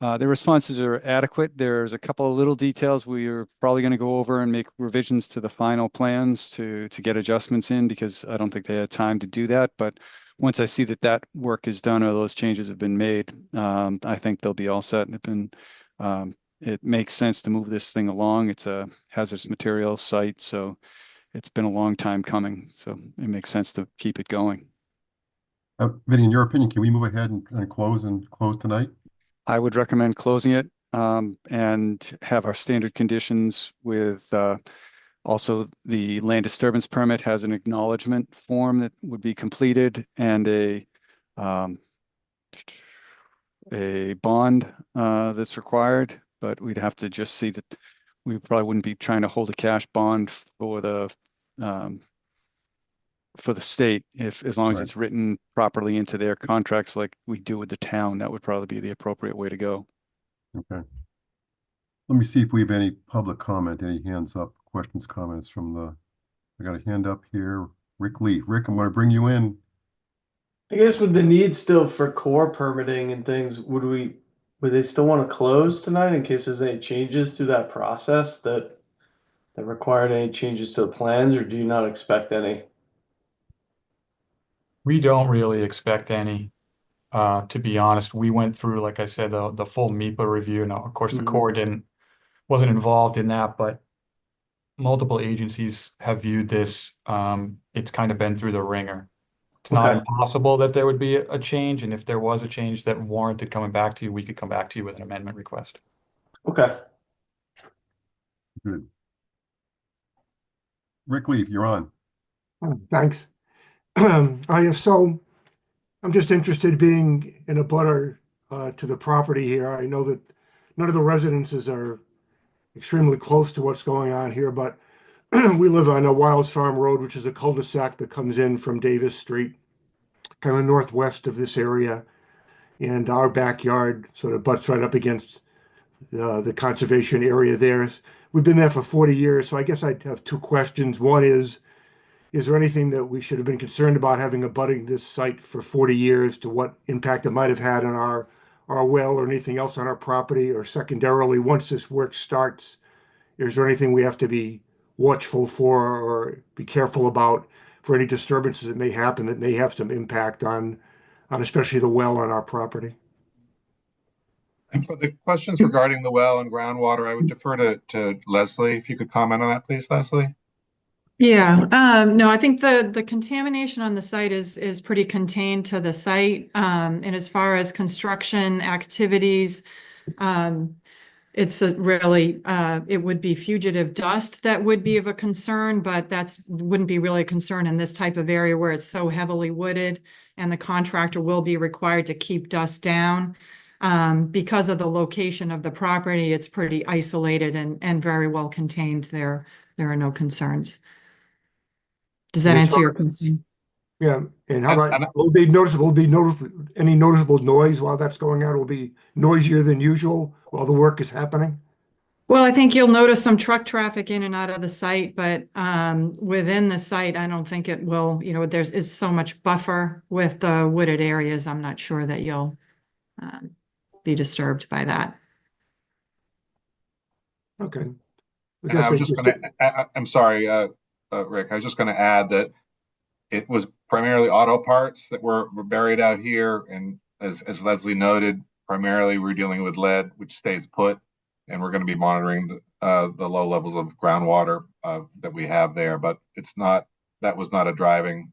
The responses are adequate. There's a couple of little details we are probably going to go over and make revisions to the final plans to get adjustments in, because I don't think they had time to do that. But once I see that that work is done or those changes have been made, I think they'll be all set. It makes sense to move this thing along. It's a hazardous materials site, so it's been a long time coming. So it makes sense to keep it going. Vinny, in your opinion, can we move ahead and close tonight? I would recommend closing it and have our standard conditions with also the land disturbance permit has an acknowledgement form that would be completed and a bond that's required, but we'd have to just see that we probably wouldn't be trying to hold a cash bond for the state, if as long as Right. it's written properly into their contracts like we do with the town. That would probably be the appropriate way to go. Okay. Let me see if we have any public comment, any hands up, questions, comments I got a hand up here. Rick Lee. Rick, I'm going to bring you in. I guess with the need still for core permitting and things, would they still want to close tonight in case there's any changes to that process that required any changes to the plans, or do you not expect any? We don't really expect any. To be honest, we went through, like I said, the full MEPA review. Now, of course, the Corps wasn't involved in that, but multiple agencies have viewed this. It's kind of been through the ringer. It's not Okay. impossible that there would be a change, and if there was a change that warranted coming back to you, we could come back to you with an amendment request. Okay. Good. Rick Lee, you're on. Thanks. So I'm just interested being in a butter to the property here. I know that none of the residences are extremely close to what's going on here, but we live on a Wiles Farm Road, which is a cul-de-sac that comes in from Davis Street, kind of northwest of this area. And our backyard sort of butts right up against the conservation area there. We've been there for 40 years, so I guess I'd have two questions. One is there anything that we should have been concerned about having abutting this site for 40 years to what impact it might have had on our well or anything else on our property? Or secondarily, once this work starts, is there anything we have to be watchful for or be careful about for any disturbances that may happen that may have some impact on especially the well on our property? And for the questions regarding the well and groundwater, I would defer to Leslie. If you could comment on that, please, Leslie. Yeah, no, I think the contamination on the site is pretty contained to the site. And as far as construction activities, it's really it would be fugitive dust that would be of a concern, but wouldn't be really a concern in this type of area where it's so heavily wooded, and the contractor will be required to keep dust down. Because of the location of the property, it's pretty isolated and very well contained. There are no concerns. Does that answer your question? Yeah, and how about, will be any noticeable noise while that's going on? Will be noisier than usual while the work is happening? Well, I think you'll notice some truck traffic in and out of the site, but within the site, I don't think it will, there is so much buffer with the wooded areas. I'm not sure that you'll be disturbed by that. Okay. And I was just going to, I'm sorry, Rick, I was just going to add that it was primarily auto parts that were buried out here. And as Leslie noted, primarily we're dealing with lead, which stays put. And we're going to be monitoring the low levels of groundwater that we have there. But that was not a driving,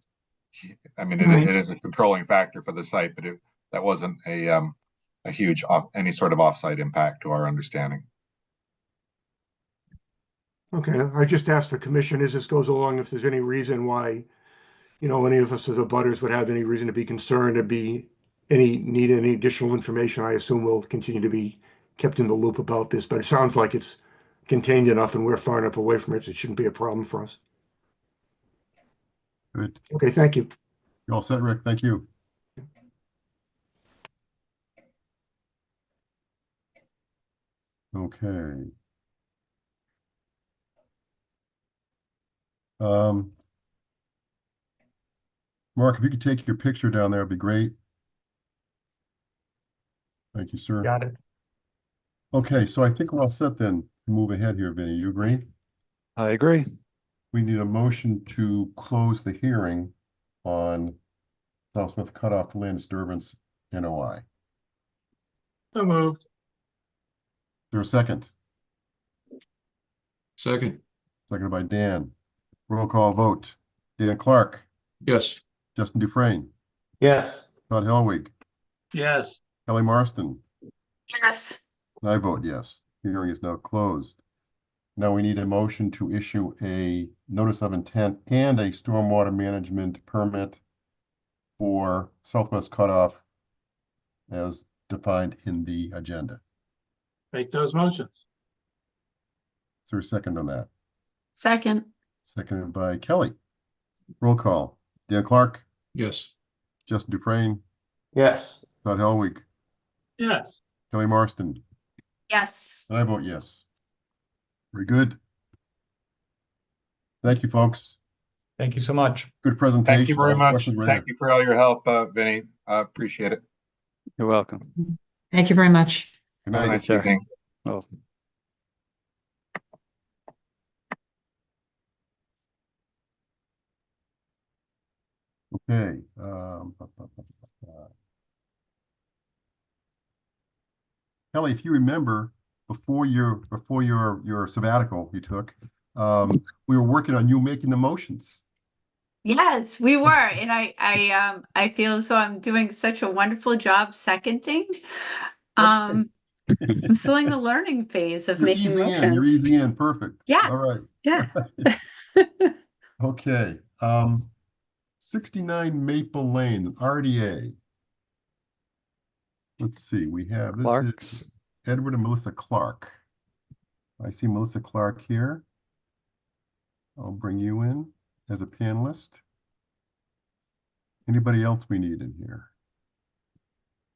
I mean, it is a controlling factor for the site, but that wasn't a huge, any sort of offsite impact to our understanding. Okay, I just asked the commission as this goes along if there's any reason why, any of us as abutters would have any reason to be concerned or need any additional information. I assume we'll continue to be kept in the loop about this, but it sounds like it's contained enough and we're far enough away from it, so it shouldn't be a problem for us. Good. Okay, thank you. You're all set, Rick. Thank you. Okay. Mark, if you could take your picture down there, it'd be great. Thank you, sir. Got it. Okay, so I think we're all set then. Move ahead here, Vinny. You agree? I agree. We need a motion to close the hearing on South Smith Cutoff Land Disturbance NOI. So moved. Is there a second? Second, Seconded by Dan. Roll call vote. Dan Clark, yes. Justin Dufresne, Yes. Todd Helwig, Yes. Kelly Marston. Yes. I vote yes. Hearing is now closed. Now we need a motion to issue a notice of intent and a stormwater management permit for Southwest Cutoff as defined in the agenda. Make those motions. Is there a second on that? Second. Seconded by Kelly. Roll call. Dan Clark, Yes. Justin Dufresne, Yes. Todd Helwig, Yes. Kelly Marston. Yes. And I vote yes. Very good. Thank you, folks. Thank you so much. Good presentation. Thank you very All the much. questions were there. Thank you for all your help, Vinny. Appreciate it. You're welcome. Thank you very much. Good Have a night. nice care. evening. Oh, Okay. Kelly, if you remember, before your sabbatical you took, we were working on you making the motions. Yes, we were, and I feel as though I'm doing such a wonderful job seconding. I'm still in the learning phase of You're making easing in. You're motions. easing in. Perfect. Yeah. All right. Yeah. Okay. 69 Maple Lane, RDA. Let's see. We have this Clark's. is Edward and Melissa Clark. I see Melissa Clark here. I'll bring you in as a panelist. Anybody else we need in here?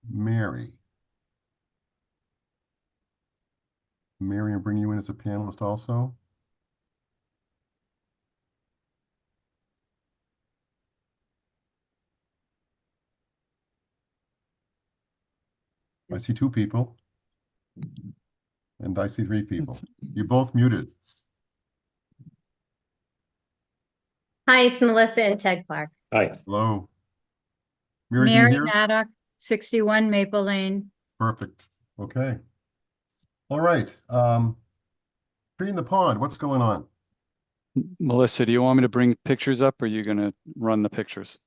Mary. Mary, I'll bring you in as a panelist also. I see two people. And I see three people. You're both muted. Hi, it's Melissa and Ted Clark. Hi. Hello. Mary, can you Mary hear? Maddock, 61 Maple Lane. Perfect. Okay. All right. Tree in the pond, what's going on? Melissa, do you want me to bring pictures up or are you going to run the pictures?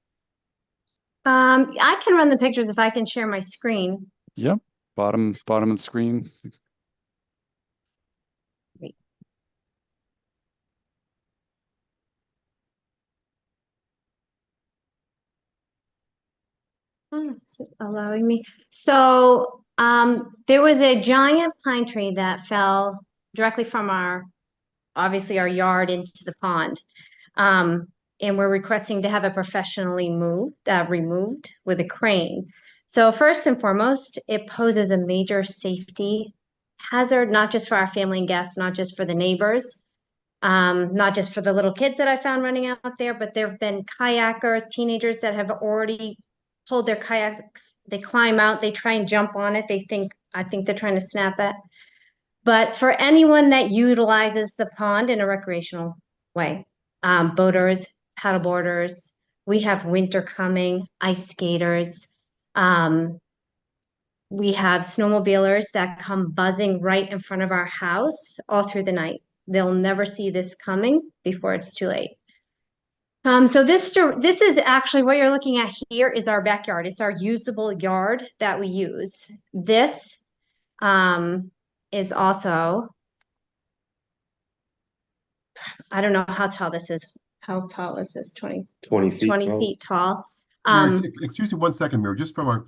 I can run the pictures if I can share my screen. Yep. Bottom of the screen. Oh, is it allowing me? So there was a giant pine tree that fell directly from obviously our yard into the pond. And we're requesting to have it professionally removed with a crane. So first and foremost, it poses a major safety hazard, not just for our family and guests, not just for the neighbors, not just for the little kids that I found running out there, but there have been kayakers, teenagers that have already pulled their kayaks. They climb out, they try and jump on it. I think they're trying to snap it. But for anyone that utilizes the pond in a recreational way, boaters, paddleboarders, we have winter coming, ice skaters. We have snowmobilers that come buzzing right in front of our house all through the night. They'll never see this coming before it's too late. So this is actually what you're looking at here is our backyard. It's our usable yard that we use. This is also, I don't know how tall this is. How tall is this? 20 feet tall. Mary, excuse me 1 second, Mary, just to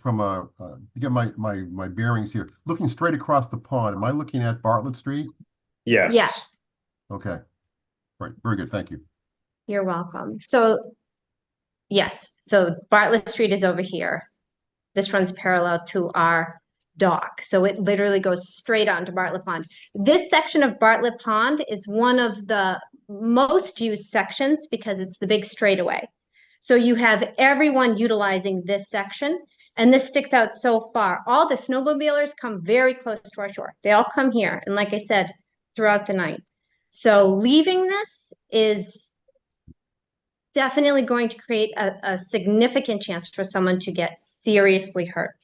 get my bearings here. Looking straight across the pond, am I looking at Bartlett Street? Yes. Yes. Okay. Right. Very good. Thank you. You're welcome. So yes, so Bartlett Street is over here. This runs parallel to our dock. So it literally goes straight onto Bartlett Pond. This section of Bartlett Pond is one of the most used sections because it's the big straightaway. So you have everyone utilizing this section. And this sticks out so far. All the snowmobilers come very close to our shore. They all come here. And like I said, throughout the night. So leaving this is definitely going to create a significant chance for someone to get seriously hurt.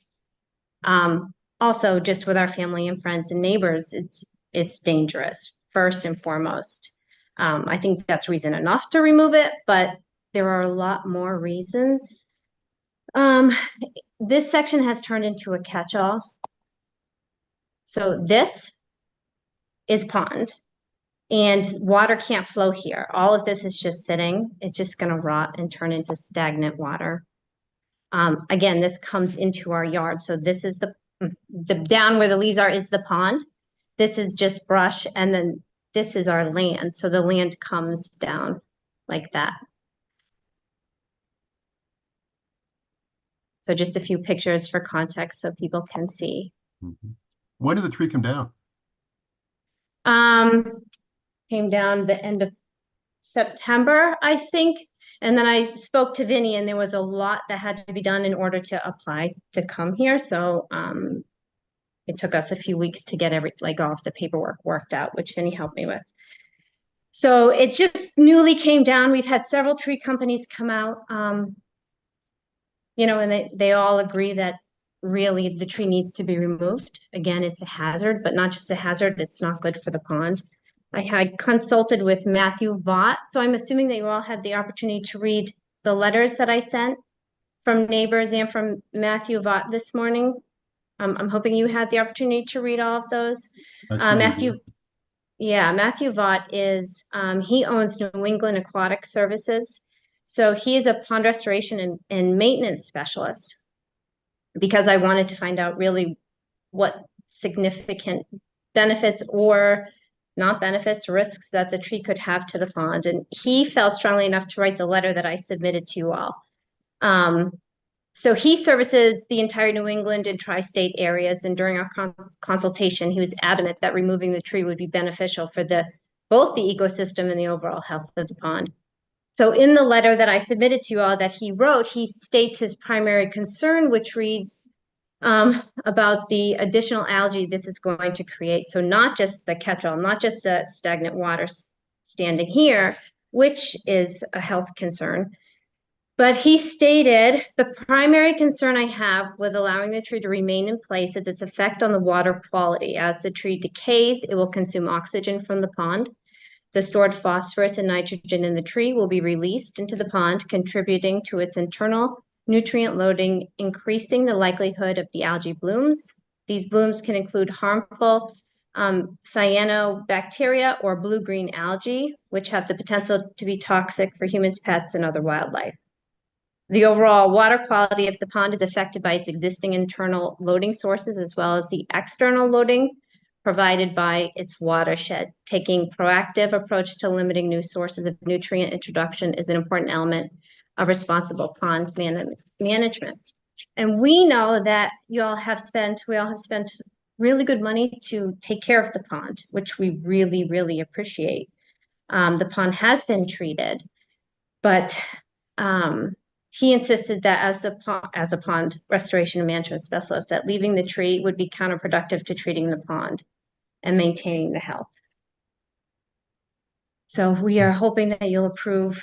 Also, just with our family and friends and neighbors, it's dangerous, first and foremost. I think that's reason enough to remove it, but there are a lot more reasons. This section has turned into a catch-all. So this is pond, and water can't flow here. All of this is just sitting. It's just going to rot and turn into stagnant water. Again, this comes into our yard. So this is the down where the leaves are is the pond. This is just brush, and then this is our land. So the land comes down like that. So just a few pictures for context so people can see. When did the tree come down? Came down the end of September, I think. And then I spoke to Vinny, and there was a lot that had to be done in order to apply to come here. So it took us a few weeks to get all of the paperwork worked out, which Vinny helped me with. So it just newly came down. We've had several tree companies come out, you know, and they all agree that really the tree needs to be removed. Again, it's a hazard, but not just a hazard, it's not good for the pond. I had consulted with Matthew Vaught, so I'm assuming that you all had the opportunity to read the letters that I sent from neighbors and from Matthew Vaught this morning. I'm hoping you had the opportunity to read all of those. Matthew Vaught is, he owns New England Aquatic Services. So he is a pond restoration and maintenance specialist, because I wanted to find out really what significant benefits or not benefits, risks that the tree could have to the pond. And he felt strongly enough to write the letter that I submitted to you all. So he services the entire New England and tri-state areas. And during our consultation, he was adamant that removing the tree would be beneficial for both the ecosystem and the overall health of the pond. So in the letter that I submitted to you all that he wrote, he states his primary concern, which reads about the additional algae this is going to create. So not just the catch-all, not just the stagnant water standing here, which is a health concern. But he stated, the primary concern I have with allowing the tree to remain in place is its effect on the water quality. As the tree decays, it will consume oxygen from the pond. The stored phosphorus and nitrogen in the tree will be released into the pond, contributing to its internal nutrient loading, increasing the likelihood of the algae blooms. These blooms can include harmful cyanobacteria or blue-green algae, which have the potential to be toxic for humans, pets, and other wildlife. The overall water quality of the pond is affected by its existing internal loading sources, as well as the external loading provided by its watershed. Taking proactive approach to limiting new sources of nutrient introduction is an important element of responsible pond management. And we know that we all have spent really good money to take care of the pond, which we really, really appreciate. The pond has been treated, but he insisted that as a pond restoration and management specialist, that leaving the tree would be counterproductive to treating the pond and maintaining the health. So we are hoping that you'll approve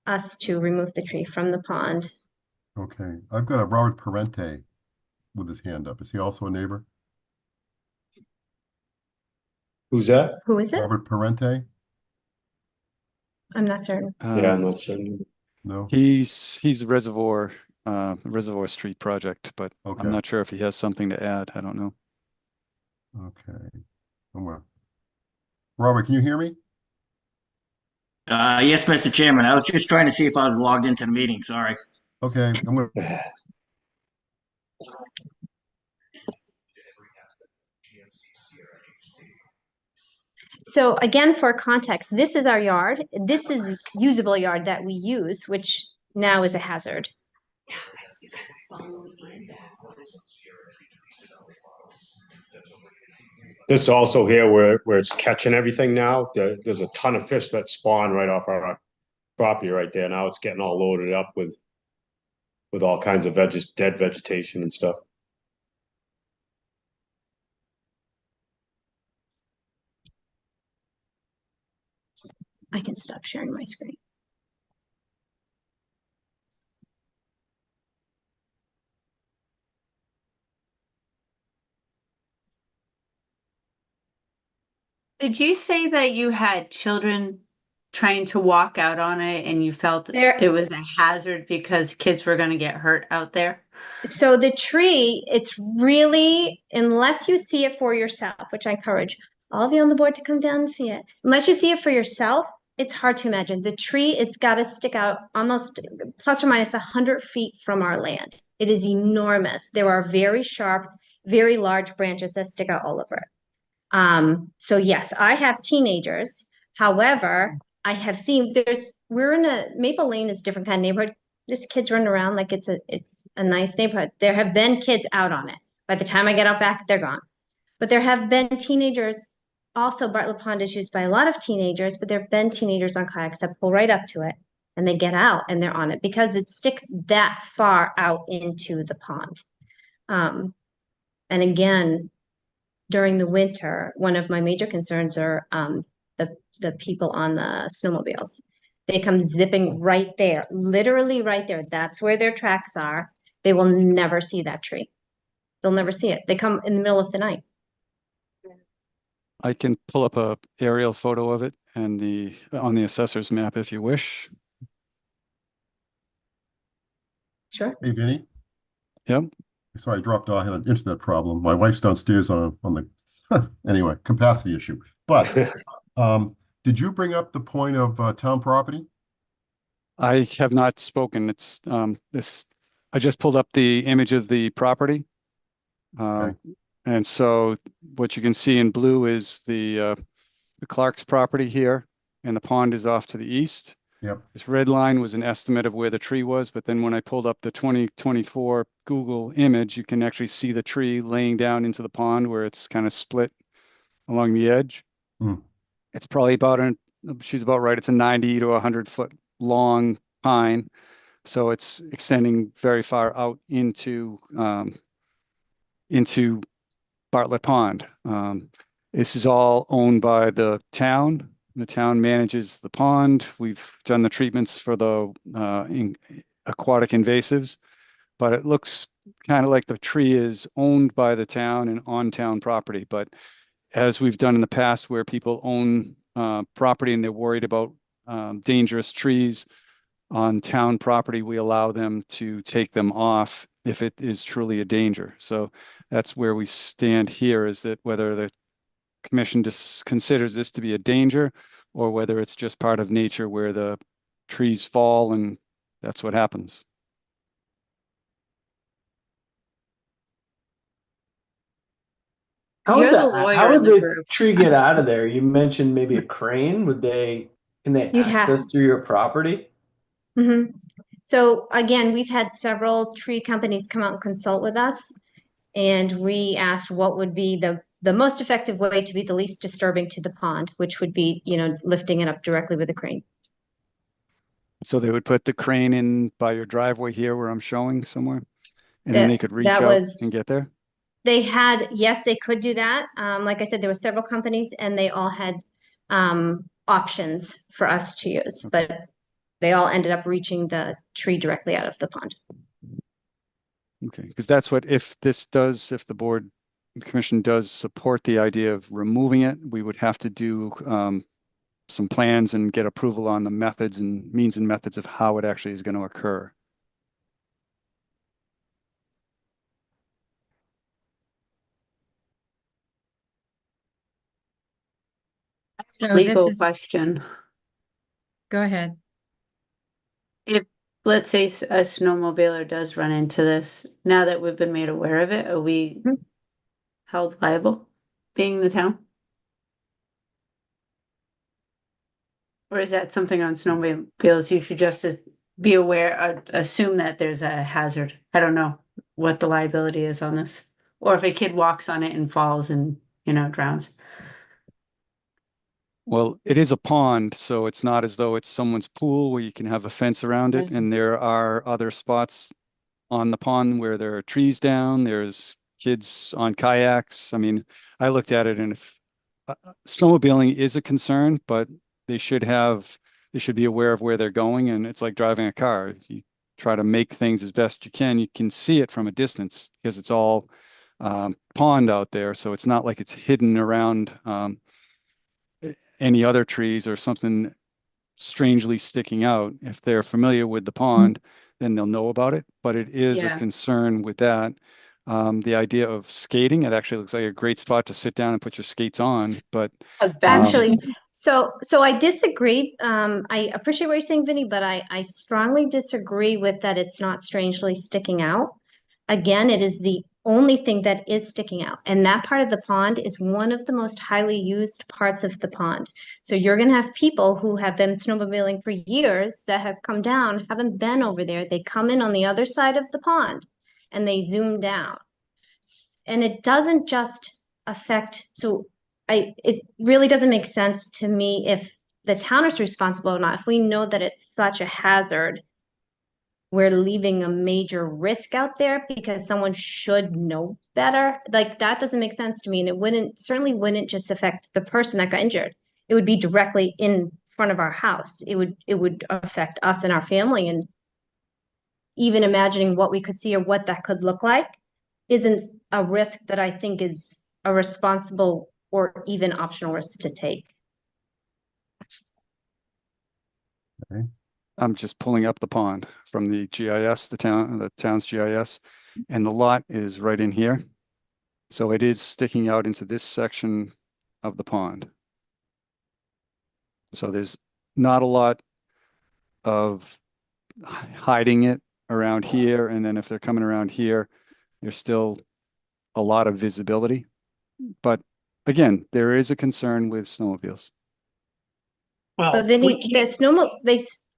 us to remove the tree from the pond. Okay, I've got a Robert Parente with his hand up. Is he also a neighbor? Who's that? Who is it? Robert Parente? I'm not certain. Yeah, I'm not certain. No? He's the Reservoir Street project, but Okay. I'm not sure if he has something to add. I don't know. Okay. Robert, can you hear me? Yes, Mr. Chairman. I was just trying to see if I was logged into the meeting. Sorry. Okay, I'm gonna. So again, for context, this is our yard. This is usable yard that we use, which now is a hazard. This also here where it's catching everything now. There's a ton of fish that spawn right off our property right there. Now it's getting all loaded up with with all kinds of dead vegetation and stuff. I can stop sharing my screen. Did you say that you had children trying to walk out on it and you felt There- it was a hazard because kids were going to get hurt out there? So the tree, it's really, unless you see it for yourself, which I encourage all of you on the board to come down and see it. Unless you see it for yourself, it's hard to imagine. The tree is got to stick out almost plus or minus 100 feet from our land. It is enormous. There are very sharp, very large branches that stick out all over it. So yes, I have teenagers. However, I have seen we're in a Maple Lane is a different kind of neighborhood. There's kids running around like it's a nice neighborhood. There have been kids out on it. By the time I get out back, they're gone. But there have been teenagers. Also, Bartlett Pond is used by a lot of teenagers, but there have been teenagers on kayaks that pull right up to it and they get out and they're on it because it sticks that far out into the pond. And again, during the winter, one of my major concerns are the people on the snowmobiles. They come zipping right there, literally right there. That's where their tracks are. They will never see that tree. They'll never see it. They come in the middle of the night. I can pull up a aerial photo of it and on the assessor's map if you wish. Sure. Hey, Vinny. Yep. Sorry, I dropped off. I had an internet problem. My wife's downstairs on the anyway, capacity issue. But did you bring up the point of town property? I have not spoken. It's I just pulled up the image of the property. Okay. And so what you can see in blue is the Clark's property here, and the pond is off to the east. Yep. This red line was an estimate of where the tree was, but then when I pulled up the 2024 Google image, you can actually see the tree laying down into the pond where it's kind of split along the edge. Mm. It's probably she's about right. It's a 90 to 100-foot long pine. So it's extending very far out into Bartlett Pond. This is all owned by the town. The town manages the pond. We've done the treatments for the aquatic invasives, but it looks kind of like the tree is owned by the town and on town property. But as we've done in the past where people own property and they're worried about dangerous trees on town property, we allow them to take them off if it is truly a danger. So that's where we stand here, is that whether the commission just considers this to be a danger or whether it's just part of nature where the trees fall and that's what happens. How You're would the the, lawyer how in would the the group. tree get out of there? You mentioned maybe a crane. Can they You'd have- access through your property? Mm-hmm. So again, we've had several tree companies come out and consult with us. And we asked what would be the most effective way to be the least disturbing to the pond, which would be, lifting it up directly with a crane. So they would put the crane in by your driveway here where I'm showing somewhere, and then That- they could reach that out was- and get there? Yes, they could do that. Like I said, there were several companies and they all had options for us to use, but they all ended up reaching the tree directly out of the pond. Okay, because that's what, if the board commission does support the idea of removing it, we would have to do some plans and get approval on the methods and means and methods of how it actually is going to occur. So this Legal is, question. go ahead. If, let's say a snowmobiler does run into this, now that we've been made aware of it, are we held liable, being the town? Or is that something on snowmobiles you should just be aware, assume that there's a hazard? I don't know what the liability is on this. Or if a kid walks on it and falls and, drowns. Well, it is a pond, so it's not as though it's someone's pool where you can have a fence around it. Okay. And there are other spots on the pond where there are trees down, there's kids on kayaks. I mean, I looked at it, and if snowmobiling is a concern, but they should be aware of where they're going, and it's like driving a car. You try to make things as best you can see it from a distance because it's all pond out there, so it's not like it's hidden around any other trees or something strangely sticking out. If they're familiar with the pond, then they'll know about it, but it is a Yeah. concern with that. The idea of skating, it actually looks like a great spot to sit down and put your skates on, but Actually, so I disagree. I appreciate what you're saying, Vinny, but I strongly disagree with that it's not strangely sticking out. Again, it is the only thing that is sticking out. And that part of the pond is one of the most highly used parts of the pond. So you're going to have people who have been snowmobiling for years that have come down, haven't been over there. They come in on the other side of the pond and they zoom down. And it doesn't just affect, so it really doesn't make sense to me if the town is responsible or not. If we know that it's such a hazard, we're leaving a major risk out there because someone should know better. Like, that doesn't make sense to me. And it certainly wouldn't just affect the person that got injured. It would be directly in front of our house. It would affect us and our family. And even imagining what we could see or what that could look like isn't a risk that I think is a responsible or even optional risk to take. Okay. I'm just pulling up the pond from the GIS, the town's GIS, and the lot is right in here. So it is sticking out into this section of the pond. So there's not a lot of hiding it around here. And then if they're coming around here, there's still a lot of visibility. But again, there is a concern with snowmobiles. Well, But Vinny,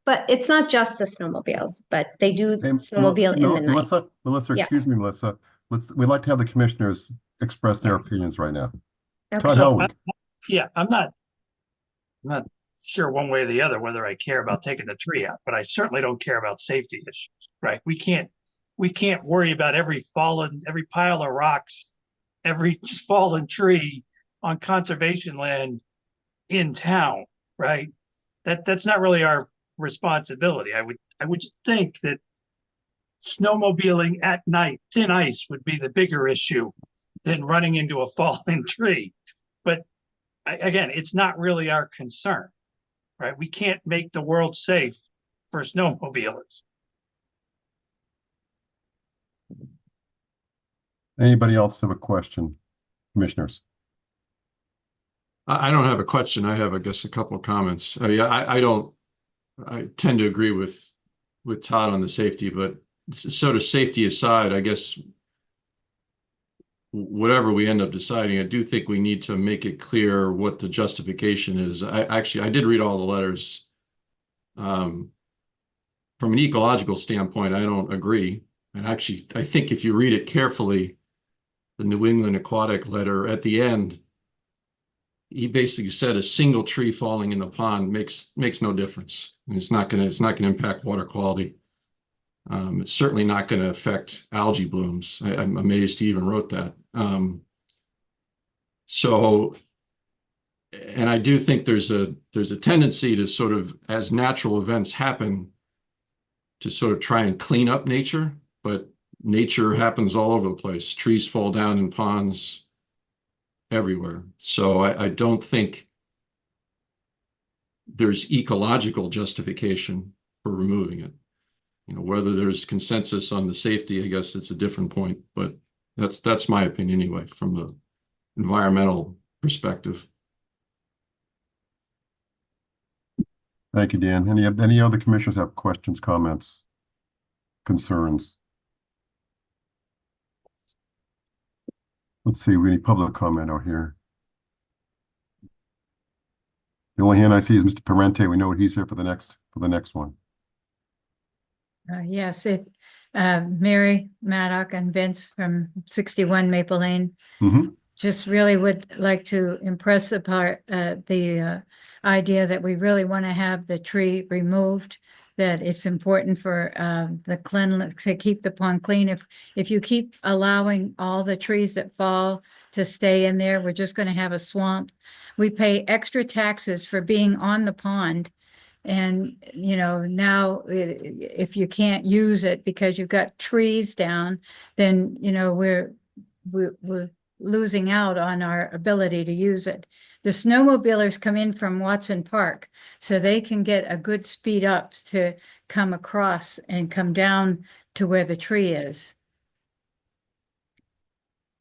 but it's not just the snowmobiles, but they do Hey, snowmobile in the night. Melissa, Yeah. excuse me, Melissa. We'd like to have the commissioners express their Yes. opinions right now. Okay. Todd Helwig. yeah, I'm not sure one way or the other whether I care about taking the tree out, but I certainly don't care about safety issues, right? We can't worry about every pile of rocks, every fallen tree on conservation land in town, right? That's not really our responsibility. I would think that snowmobiling at night, thin ice, would be the bigger issue than running into a fallen tree. But again, it's not really our concern, right? We can't make the world safe for snowmobilers. Anybody else have a question? Commissioners? I don't have a question. I have, I guess, a couple of comments. I mean, I tend to agree with Todd on the safety, but sort of safety aside, I guess whatever we end up deciding, I do think we need to make it clear what the justification is. I did read all the letters. From an ecological standpoint, I don't agree. And actually, I think if you read it carefully, the New England Aquatic letter at the end, he basically said a single tree falling in the pond makes no difference. And it's not gonna impact water quality. It's certainly not gonna affect algae blooms. I'm amazed he even wrote that. And I do think there's a tendency to sort of, as natural events happen, to sort of try and clean up nature, but nature happens all over the place. Trees fall down in ponds everywhere. So I don't think there's ecological justification for removing it. You know, whether there's consensus on the safety, I guess it's a different point, but that's my opinion anyway, from the environmental perspective. Thank you, Dan. Any other commissioners have questions, comments, concerns? Let's see, we need public comment out here. The only hand I see is Mr. Parente. We know he's here for the next one. Yes, Mary Maddock and Vince from 61 Maple Lane. Mm-hmm. Just really would like to impress the idea that we really want to have the tree removed that it's important for the cleanliness, to keep the pond clean. If you keep allowing all the trees that fall to stay in there, we're just going to have a swamp. We pay extra taxes for being on the pond. And, you know, now if you can't use it because you've got trees down, then, you know, we're losing out on our ability to use it. The snowmobilers come in from Watson Park, so they can get a good speed up to come across and come down to where the tree is.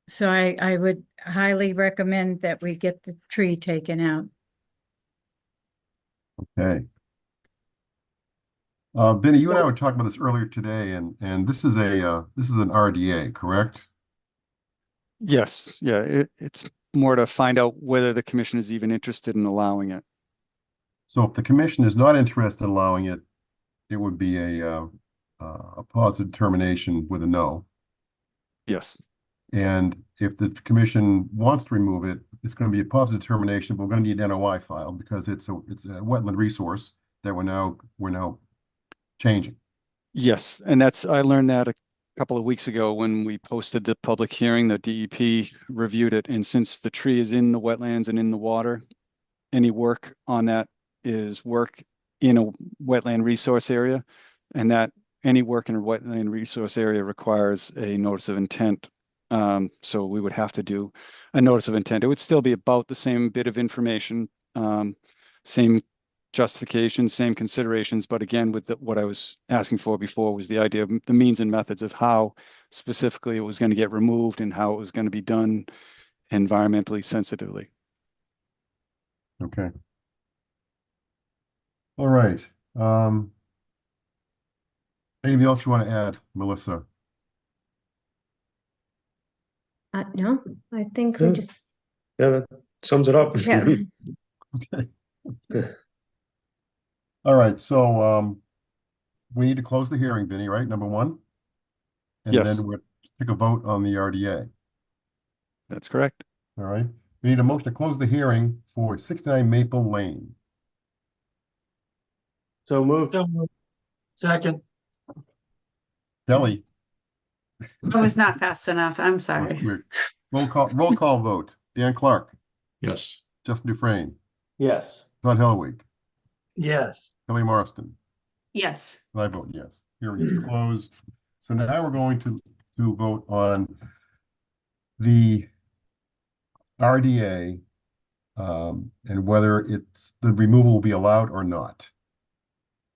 So I would highly recommend that we get the tree taken out. Okay. Vinny, you and I were talking about this earlier today, and this is an RDA, correct? Yes, yeah, it's more to find out whether the commission is even interested in allowing it. So if the commission is not interested in allowing it, it would be a positive determination with a no. Yes. And if the commission wants to remove it, it's going to be a positive determination, but we're going to need an NOI filed because it's a wetland resource that we're now changing. Yes, and I learned that a couple of weeks ago when we posted the public hearing. The DEP reviewed it, and since the tree is in the wetlands and in the water, any work on that is work in a wetland resource area, and that any work in a wetland resource area requires a notice of intent. So we would have to do a notice of intent. It would still be about the same bit of information, same justification, same considerations, but again, with what I was asking for before was the idea of the means and methods of how specifically it was going to get removed and how it was going to be done environmentally sensitively. Okay. All right. Anything else you want to add, Melissa? No, I think we just, Yeah, that sums it up. yeah. Okay. All right, so we need to close the hearing, Vinny, right? Number one? And Yes. then we'll take a vote on the RDA. That's correct. All right. We need a motion to close the hearing for 69 Maple Lane. So moved. Second, Kelly, I was not fast enough. I'm sorry. roll call vote. Dan Clark, Yes. Justin Dufresne, Yes. Todd Helwig, yes. Kelly Marston. Yes. And I vote yes. Hearing is closed. So now we're going to vote on the RDA and whether the removal will be allowed or not.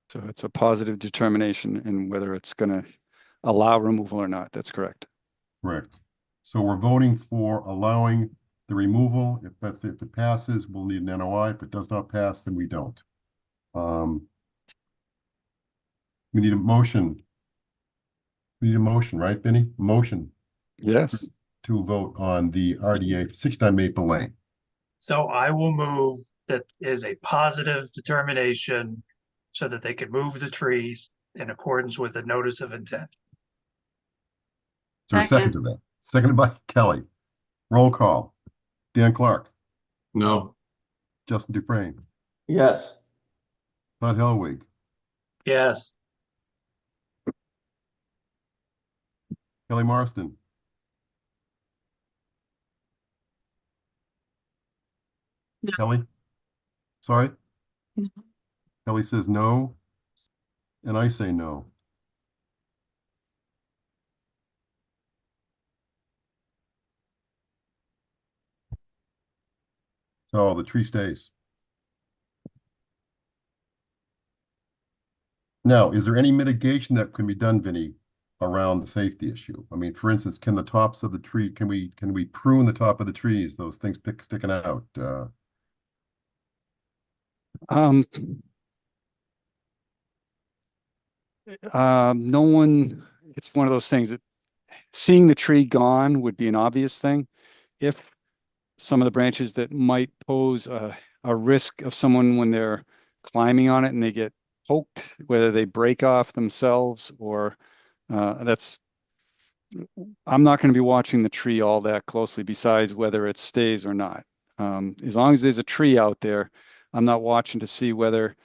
So it's a positive determination in whether it's going to allow removal or not. That's correct. Correct. So we're voting for allowing the removal. If it passes, we'll need an NOI. If it does not pass, then we don't. We need a motion. We need a motion, right, Benny? Motion Yes. to vote on the RDA 69 Maple Lane. So I will move that is a positive determination so that they can move the trees in accordance with the notice of intent. Is there a second to that? Seconded by Kelly. Roll call. Dan Clark, No. Justin Dufresne, Yes. Todd Helwig, Yes. Kelly Marston. No. Kelly? Sorry? No. Kelly says no, and I say no. So the tree stays. Now, is there any mitigation that can be done, Vinny, around the safety issue? I mean, for instance, can the tops of the tree, can we prune the top of the trees, those things sticking out? No one, it's one of those things that seeing the tree gone would be an obvious thing. If some of the branches that might pose a risk of someone when they're climbing on it and they get poked, whether they break off themselves or I'm not going to be watching the tree all that closely besides whether it stays or not. As long as there's a tree out there, I'm not watching to see whether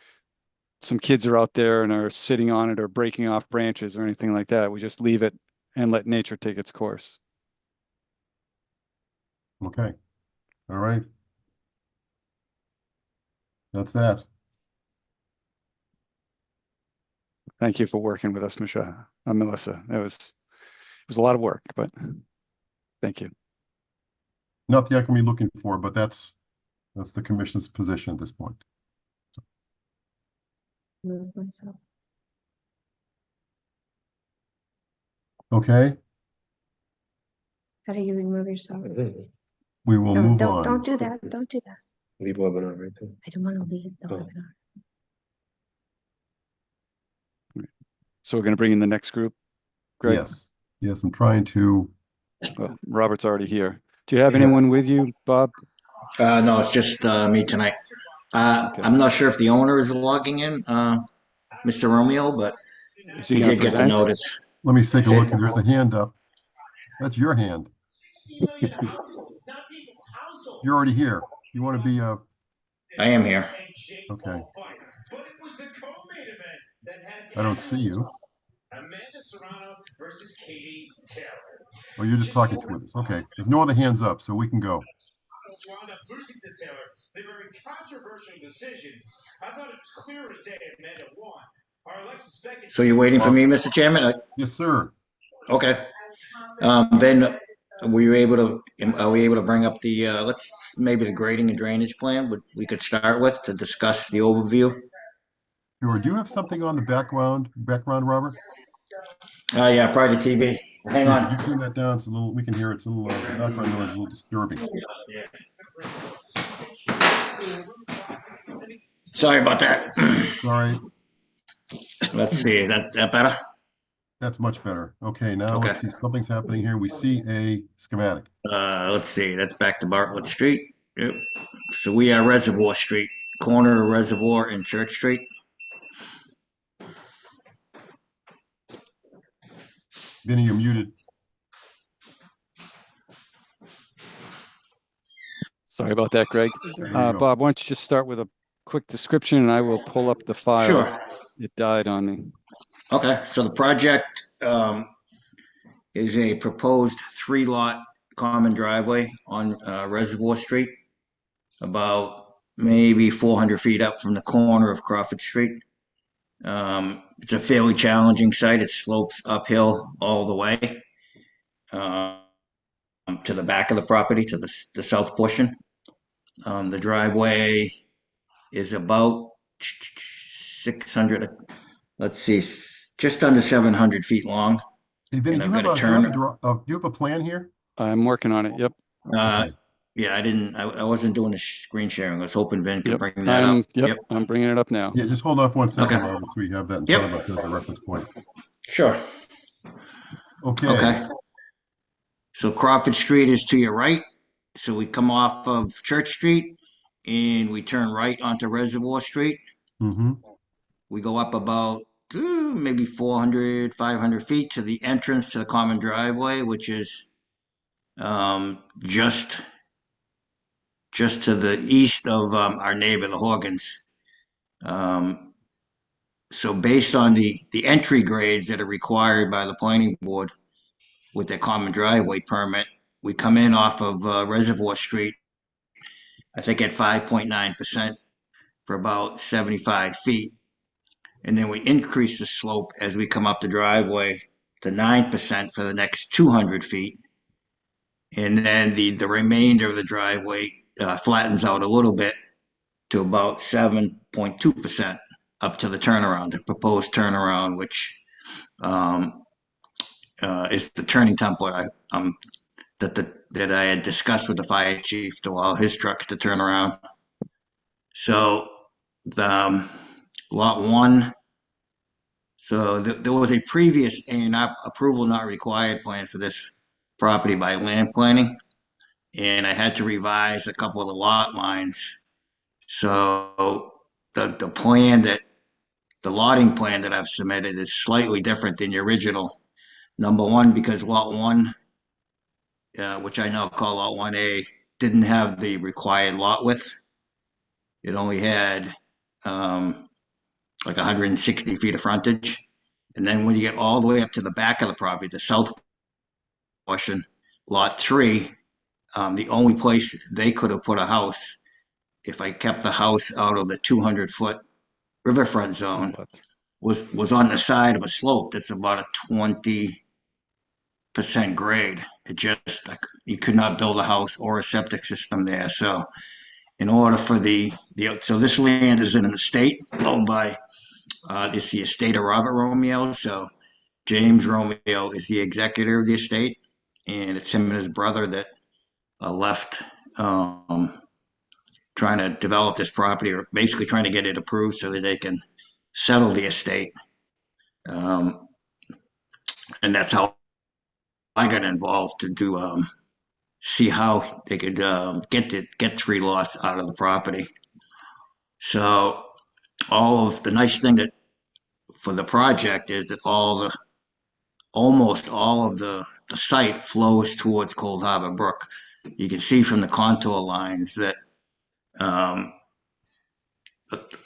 some kids are out there and are sitting on it or breaking off branches or anything like that. We just leave it and let nature take its course. Okay. All right. That's that. Thank you for working with us, Melissa. It was a lot of work, but thank you. Not the outcome you're looking for, but that's the commission's position at this point. Move myself. Okay, How do you remove yourself? we will No, move don't, on. don't do that. Don't do that. Leave webinar right there. I don't want to leave the Oh. webinar. So we're going to bring in the next group. Greg? Yes, yes, I'm trying to. Well, Robert's already here. Do you have anyone with you, Bob? No, it's just me tonight. Okay. I'm not sure if the owner is logging in, Mr. Romeo, but Is he he going did to get the present? notice. Let me take a look. There's a hand up. That's your hand. You're already here. You want to be I am here. okay. I don't see you. Oh, you're just talking to us. Okay. There's no other hands up, so we can go. So you're waiting for me, Mr. Chairman? Yes, sir. Okay. Ben, are we able to bring up the, maybe the grading and drainage plan we could start with to discuss the overview? Sure. Do you have something on the background, Robert? Yeah, private TV. Hang Yeah, on. could you turn that down? It's a little, we can hear it. It's a little, the background noise is a little disturbing. Sorry about that. Sorry. Let's see, is that better? That's much better. Okay, now Okay. let's see. Something's happening here. We see a schematic. Let's see, that's back to Bartlett Street. Yep. So we are Reservoir Street, corner of Reservoir and Church Street. Vinny, you're muted. Sorry about that, Greg. There you go. Bob, why don't you just start with a quick description and I will pull up the file. Sure. It died on me. Okay, so the project is a proposed 3-lot common driveway on Reservoir Street, about maybe 400 feet up from the corner of Crawford Street. It's a fairly challenging site. It slopes uphill all the way to the back of the property, to the south portion. The driveway is about 600, let's see, just under 700 feet long. Hey, Vinny, And do I've you got have a do you have a plan here? I'm working on it. Yep. Yeah, I wasn't doing the screen sharing. I was hoping Vin could Yep. bring that up. Yep. I'm bringing it up now. Yeah, just hold off 1 second, Okay. Robert, so we have that in Yep. front of us as a reference point. Sure. Okay. Okay. So Crawford Street is to your right. So we come off of Church Street and we turn right onto Reservoir Street. Mm-hmm. We go up about maybe 400, 500 feet to the entrance to the common driveway, which is just to the east of our neighbor, the Horgans. So based on the entry grades that are required by the planning board with their common driveway permit, we come in off of Reservoir Street, I think at 5.9% for about 75 feet. And then we increase the slope as we come up the driveway to 9% for the next 200 feet. And then the remainder of the driveway flattens out a little bit to about 7.2% up to the turnaround, the proposed turnaround, which is the turning template that I had discussed with the fire chief to allow his trucks to turn around. So the lot 1. So there was a previous A&R approval not required plan for this property by land planning, and I had to revise a couple of the lot lines. So the lotting plan that I've submitted is slightly different than the original. Number one, because lot 1, which I now call lot 1A, didn't have the required lot width. It only had like 160 feet of frontage. And then when you get all the way up to the back of the property, the south portion, lot 3, the only place they could have put a house, if I kept the house out of the 200-foot riverfront zone, was on the side of a slope that's about a 20% grade. It just, you could not build a house or a septic system there. So in order for so this land is in an estate owned by, it's the estate of Robert Romeo. So James Romeo is the executor of the estate, and it's him and his brother that left trying to develop this property, or basically trying to get it approved so that they can settle the estate. And that's how I got involved, to do see how they could get 3 lots out of the property. So the nice thing that for the project is that almost all of the site flows towards Cold Harbor Brook. You can see from the contour lines that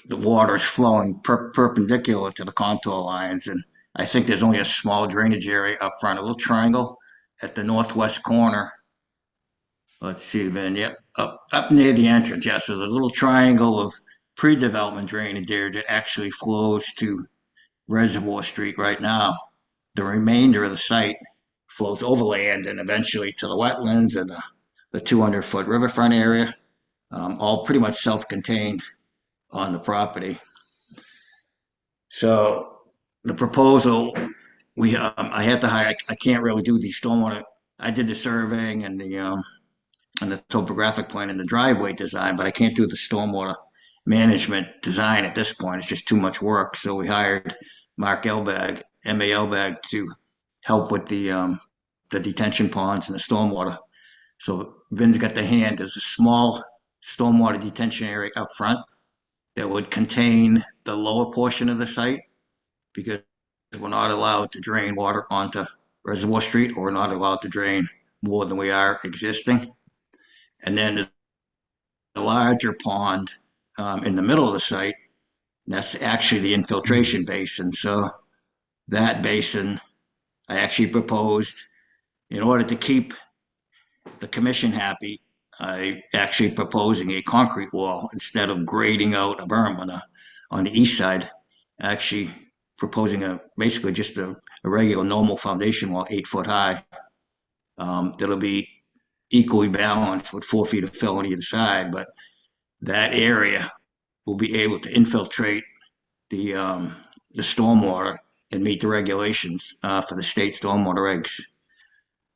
the water is flowing perpendicular to the contour lines, and I think there's only a small drainage area up front, a little triangle at the northwest corner. Let's see, Vin. Yep, up near the entrance. Yeah, so there's a little triangle of pre-development drainage there that actually flows to Reservoir Street right now. The remainder of the site flows overland and eventually to the wetlands and the 200-foot riverfront area, all pretty much self-contained on the property. So the proposal, I had to hire, I can't really do the stormwater. I did the surveying and the topographic plan and the driveway design, but I can't do the stormwater management design at this point. It's just too much work. So we hired Mark Elbag, M.A. Elbag, to help with the detention ponds and the stormwater. So Vin's got the hand. There's a small stormwater detention area up front that would contain the lower portion of the site, because we're not allowed to drain water onto Reservoir Street, or we're not allowed to drain more than we are existing. And then there's a larger pond in the middle of the site. That's actually the infiltration basin. So that basin, I actually proposed, in order to keep the commission happy, I actually proposing a concrete wall instead of grading out a berm on the east side. Actually proposing basically just a regular normal foundation wall, 8 foot high. That'll be equally balanced with 4 feet of fill on either side, but that area will be able to infiltrate the stormwater and meet the regulations for the state stormwater regs.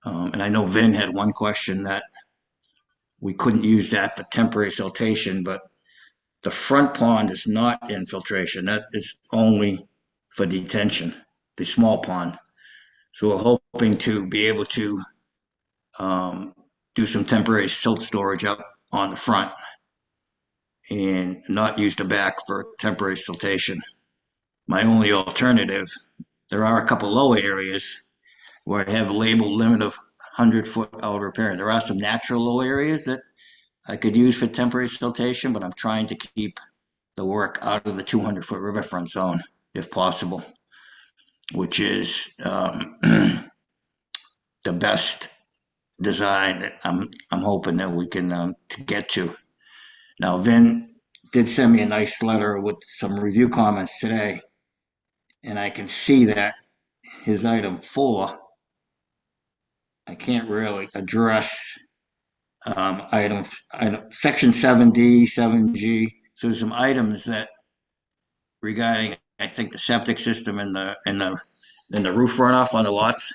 And I know Vin had one question that we couldn't use that for temporary siltation, but the front pond is not infiltration. That is only for detention, the small pond. So we're hoping to be able to do some temporary silt storage up on the front and not use the back for temporary siltation. My only alternative, there are a couple low areas where I have a labeled limit of 100-foot outer repair. There are some natural low areas that I could use for temporary siltation, but I'm trying to keep the work out of the 200-foot riverfront zone if possible, which is the best design that I'm hoping that we can to get to. Now, Vin did send me a nice letter with some review comments today, and I can see that his item 4, I can't really address section 7D, 7G. So there's some items that regarding, I think, the septic system and the roof runoff on the lots.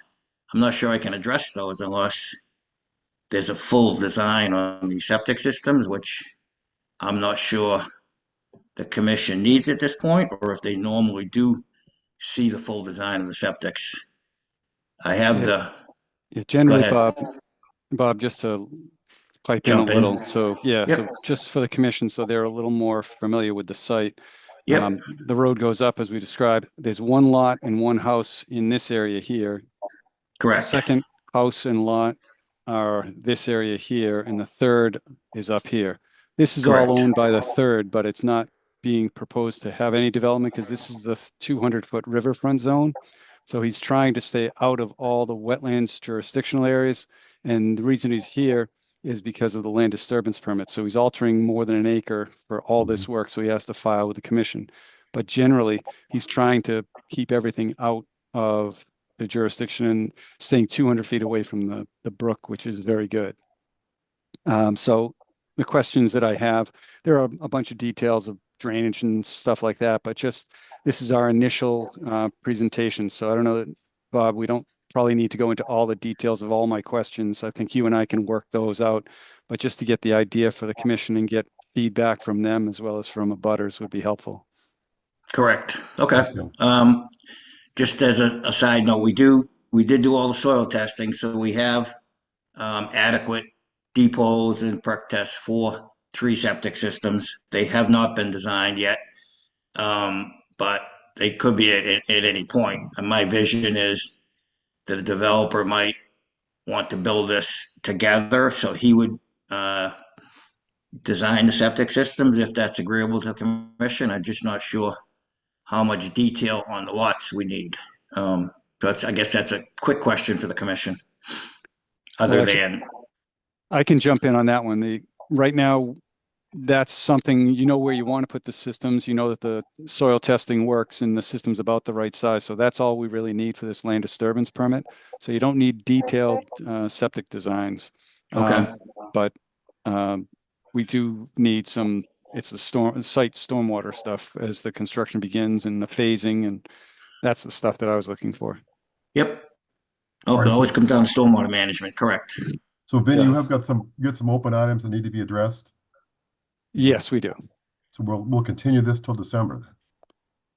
I'm not sure I can address those unless there's a full design on the septic systems, which I'm not sure the commission needs at this point, or if they normally do see the full design of the septics. I have generally, Bob, just to pipe in a little. So so just for the commission, so they're a little more familiar with the site. The road goes up as we described. There's one lot and one house in this area here. Correct. The second house and lot are this area here, and the third is up here. This is all owned by the third, but it's not being proposed to have any development because this is the 200-foot riverfront zone. So he's trying to stay out of all the wetlands jurisdictional areas. And the reason he's here is because of the land disturbance permit. So he's altering more than an acre for all this work. So he has to file with the commission. But generally, he's trying to keep everything out of the jurisdiction and staying 200 feet away from the brook, which is very good. So the questions that I have, there are a bunch of details of drainage and stuff like that, but just this is our initial presentation. So I don't know, Bob, we don't probably need to go into all the details of all my questions. I think you and I can work those out, but just to get the idea for the commission and get feedback from them as well as from abutters would be helpful. Correct. Okay. Just as a side note, we did do all the soil testing, so we have adequate depots and perk tests for 3 septic systems. They have not been designed yet, but they could be at any point. And my vision is that a developer might want to build this together, so he would design the septic systems if that's agreeable to the commission. I'm just not sure how much detail on the lots we need. I guess that's a quick question for the commission. Other than I can jump in on that one. Right now, that's something, you know where you want to put the systems, you know that the soil testing works and the system's about the right size. So that's all we really need for this land disturbance permit. So you don't need detailed septic designs. Okay. But we do need some, it's the site stormwater stuff as the construction begins and the phasing, and that's the stuff that I was looking for. Yep. Oh, it always comes down to stormwater management, correct. So Vinny, you have got some open items that need to be addressed? Yes, we do. So we'll continue this till December then.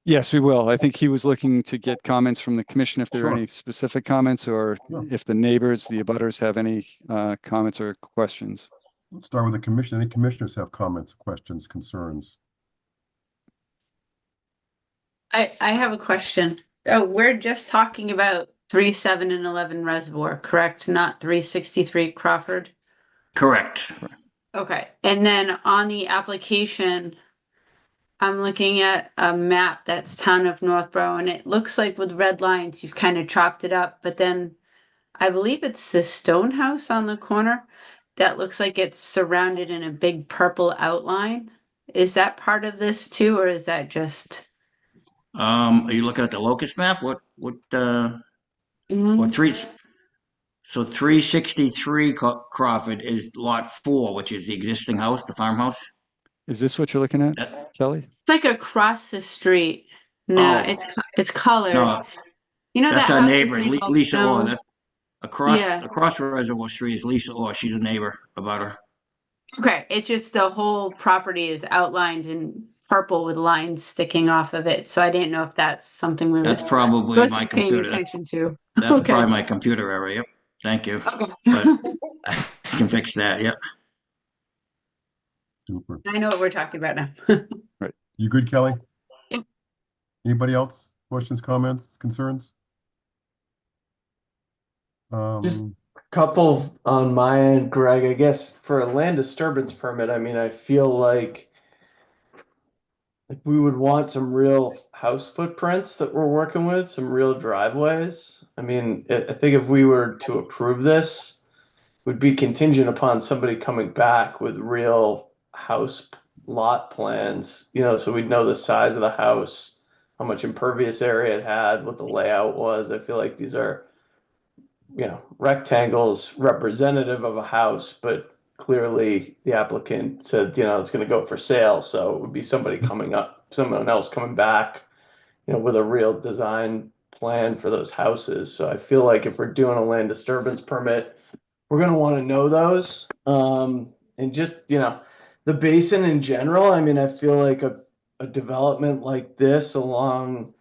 Yes, we will. I think he was looking to get comments from the commission if there are Sure. any specific comments, or if the neighbors, the abutters have any comments or questions. Let's start with the commission. Any commissioners have comments, questions, concerns? I have a question. Oh, we're just talking about 3, 7, and 11 Reservoir, correct? Not 363 Crawford? Correct. Okay, and then on the application, I'm looking at a map that's town of Northborough, and it looks like with red lines, you've kind of chopped it up, but then I believe it's the stone house on the corner that looks like it's surrounded in a big purple outline. Is that part of this too, or is that just? Are you looking at the locust map? What three? So 363 Crawford is lot 4, which is the existing house, the farmhouse. Is this what you're looking at, Kelly? It's like across the street. No, it's colored. No, you know that's that our house neighbor, is made all Lisa Orr. stone? That across Yeah. across Reservoir Street is Lisa Orr. She's a neighbor about her. Okay, it's just the whole property is outlined in purple with lines sticking off of it. So I didn't know if that's something we were That's probably supposed to my be paying computer. attention to. That's Okay. probably my computer error. Yep. Thank you. Okay. But I can fix that. Yep. Super. I know what we're talking about now. Right. You good, Kelly? Yep. Anybody else? Questions, comments, concerns? Just a couple on my end, Greg. I guess for a land disturbance permit, I mean, I feel like we would want some real house footprints that we're working with, some real driveways. I mean, I think if we were to approve this, it would be contingent upon somebody coming back with real house lot plans, so we'd know the size of the house, how much impervious area it had, what the layout was. I feel like these are, rectangles representative of a house, but clearly the applicant said, it's going to go for sale. So it would be someone else coming back, with a real design plan for those houses. So I feel like if we're doing a land disturbance permit, we're going to want to know those. And just, the basin in general, I mean, I feel like a development like this along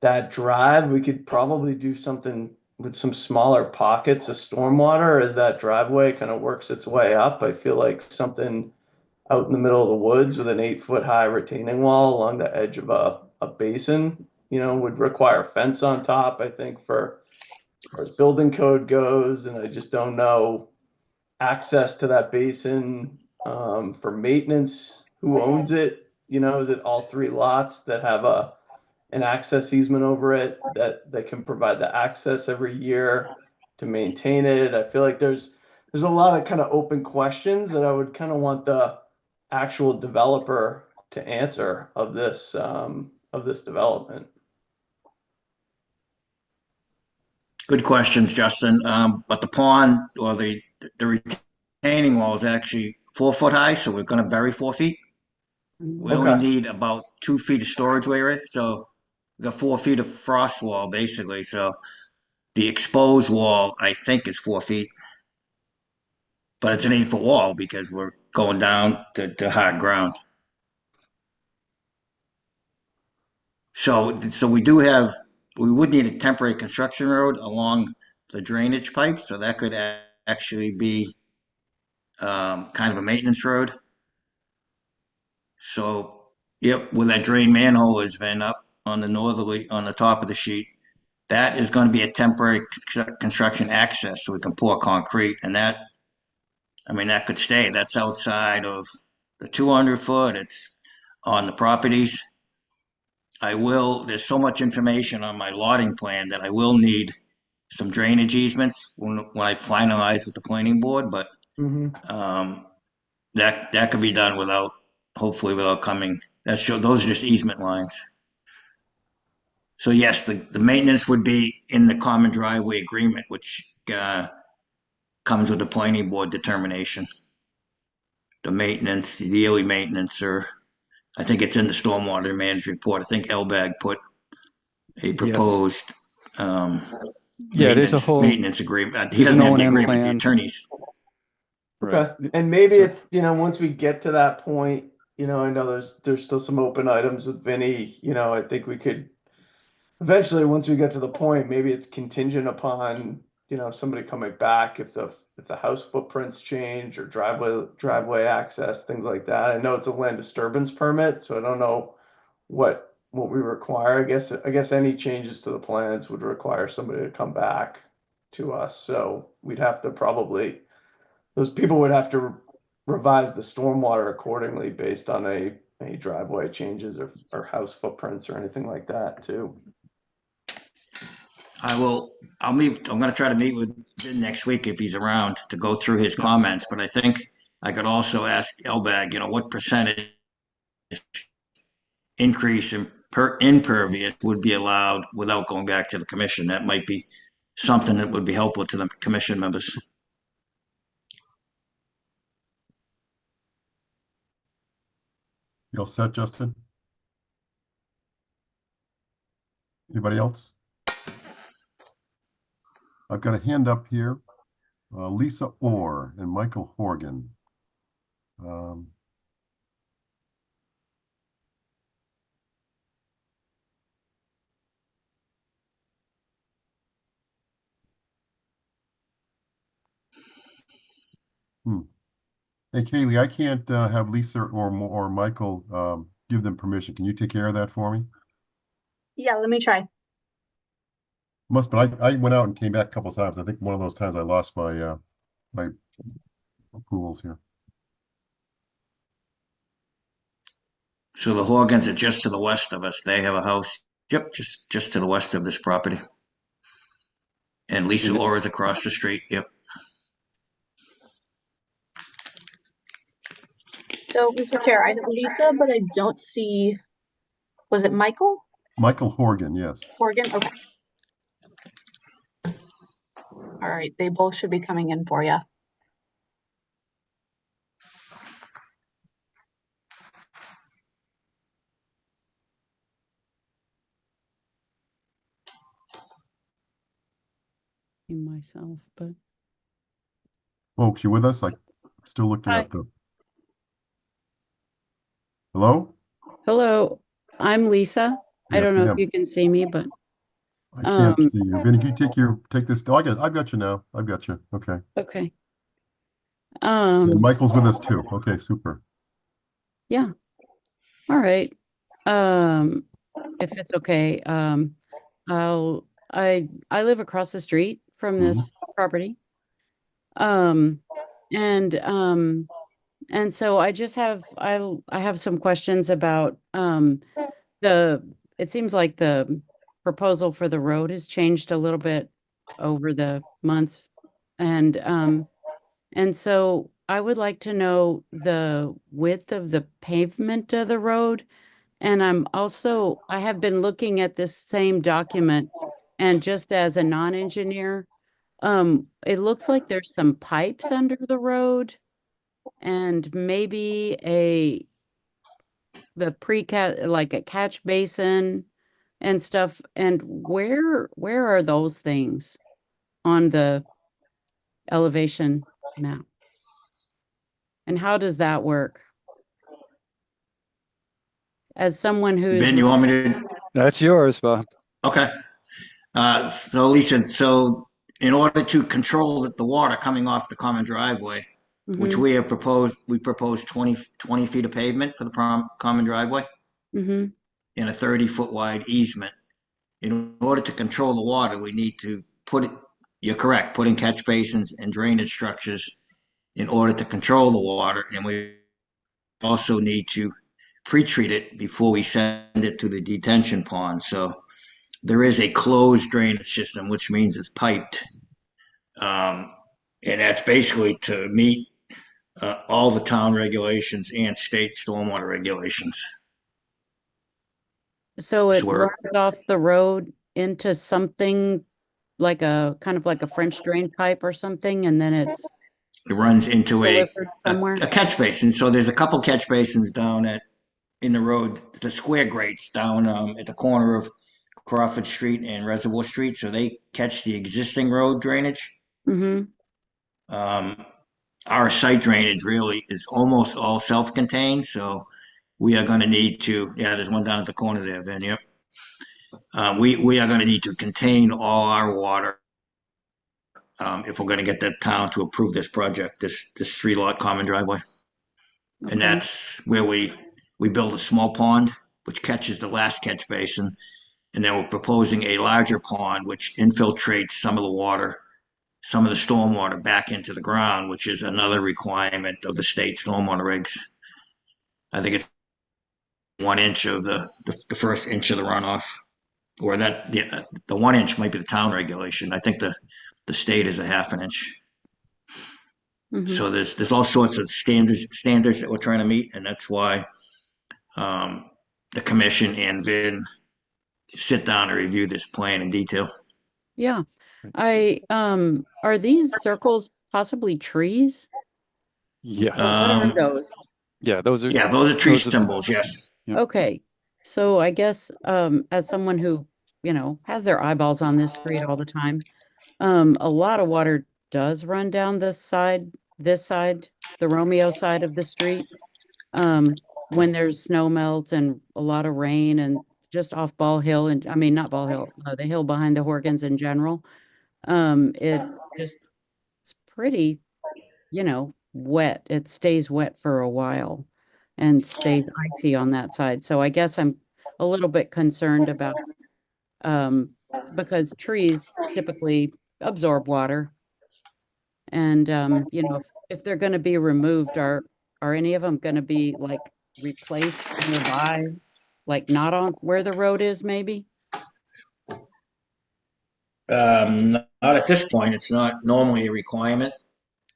that drive, we could probably do something with some smaller pockets of stormwater as that driveway kind of works its way up. I feel like something out in the middle of the woods with an 8-foot high retaining wall along the edge of a basin, would require a fence on top, I think, for as building code goes. And I just don't know access to that basin for maintenance, who owns it, You know, is it all 3 lots that have an access easement over it that can provide the access every year to maintain it? I feel like there's a lot of kind of open questions that I would kind of want the actual developer to answer of this development. Good questions, Justin. But the pond or the retaining wall is actually 4 foot high, so we're going to bury 4 feet. We only Okay. need about 2 feet of storage area, so we got 4 feet of frost wall basically. So the exposed wall, I think, is 4 feet, but it's an 8 foot wall because we're going down to hard ground. So we would need a temporary construction road along the drainage pipe, so that could actually be kind of a maintenance road. So, yep, where that drain manhole has been up on the top of the sheet, that is going to be a temporary construction access so we can pour concrete, and that could stay. That's outside of the 200 foot. It's on the properties. There's so much information on my lotting plan that I will need some drainage easements when I finalize with the planning board, but that could be done hopefully without coming. Those are just easement lines. So yes, the maintenance would be in the common driveway agreement, which comes with the planning board determination. The yearly maintenance, or I think it's in the stormwater management report. I think LBAG put a proposed there's a whole maintenance agreement. He there's doesn't an have the O&M agreement, the plan. attorneys. Okay. And maybe it's, once we get to that point, I know there's still some open items with Vinny. I think we could eventually, once we get to the point, maybe it's contingent upon, somebody coming back if the house footprints change or driveway access, things like that. I know it's a land disturbance permit, so I don't know what we require. I guess any changes to the plans would require somebody to come back to us. So we'd have to those people would have to revise the stormwater accordingly based on any driveway changes or house footprints or anything like that too. I'm going to try to meet with Vin next week if he's around to go through his comments, but I think I could also ask LBAG, what percentage increase in impervious would be allowed without going back to the commission. That might be something that would be helpful to the commission members. You all set, Justin? Anybody else? I've got a hand up here. Lisa Orr and Michael Horgan. Hey, Kaylee, I can't have Lisa or Michael give them permission. Can you take care of that for me? Yeah, let me try. But I went out and came back a couple of times. I think one of those times I lost my my approvals here. So the Horgans are just to the west of us. They have a house, yep, just to the west of this property. And Lisa Orr is across the street, yep. So, Mr. Chair, I have Lisa, but I don't see, was it Michael? Michael Horgan, yes. Horgan, okay. All right, they both should be coming in for you. Myself, but Folks, you with us? I'm still looking at the. Hello? hello, I'm Lisa. I Yes, don't know ma'am. if you can see me, but I can't see you. Vinny, can you take this? Oh, I've got you now. I've got you. Okay. okay. And Michael's with us too. Okay, super. Yeah. All right. If it's okay, I live across the street from this property. And And so I just have, I have some questions about, it seems like the proposal for the road has changed a little bit over the months. And so I would like to know the width of the pavement of the road. And I have been looking at this same document, and just as a non-engineer, it looks like there's some pipes under the road and maybe the pre-cat, like a catch basin and stuff. And where are those things on the elevation map? And how does that work? As someone who's Ben, you want me to? That's yours, Bob. Okay. So Lisa, so in order to control the water coming off the common driveway, which Mhm. we proposed 20 feet of pavement for the common driveway Mm-hmm. and a 30-foot wide easement. In order to control the water, we need to you're correct, put in catch basins and drainage structures in order to control the water. And we also need to pre-treat it before we send it to the detention pond. So there is a closed drainage system, which means it's piped. And that's basically to meet all the town regulations and state stormwater regulations. So it Swear. runs off the road into something like a kind of like a French drain pipe or something, and then it It runs into delivered somewhere. a catch basin. So there's a couple catch basins down in the road, the square grates down at the corner of Crawford Street and Reservoir Street. So they catch the existing road drainage. Mm-hmm. Our site drainage really is almost all self-contained. So we are going to need to, there's one down at the corner there, Ben, yep. We are going to need to contain all our water if we're going to get the town to approve this project, this 3-lot common driveway. Okay. And that's where we build a small pond, which catches the last catch basin. And then we're proposing a larger pond, which infiltrates some of the water, some of the stormwater back into the ground, which is another requirement of the state stormwater regs. I think it's 1 inch of the first inch of the runoff, or the 1 inch might be the town regulation. I think the state is a 1/2 inch. Mm-hmm. So there's all sorts of standards that we're trying to meet, and that's why the commission and Vin sit down and review this plan in detail. Yeah. Are these circles possibly trees? Yes. What are those? Yeah, those are tree those are the- symbols, yes. Yep. Okay. So I guess as someone who, has their eyeballs on this street all the time, a lot of water does run down this side, the Romeo side of the street. When there's snow melt and a lot of rain, and just off Ball Hill, and I mean, not Ball Hill, the hill behind the Horgans in general. It's pretty, wet. It stays wet for a while and stays icy on that side. So I guess I'm a little bit concerned about, because trees typically absorb water. And, if they're going to be removed, are any of them going to be like replaced nearby, like not on where the road is, maybe? Not at this point. It's not normally a requirement.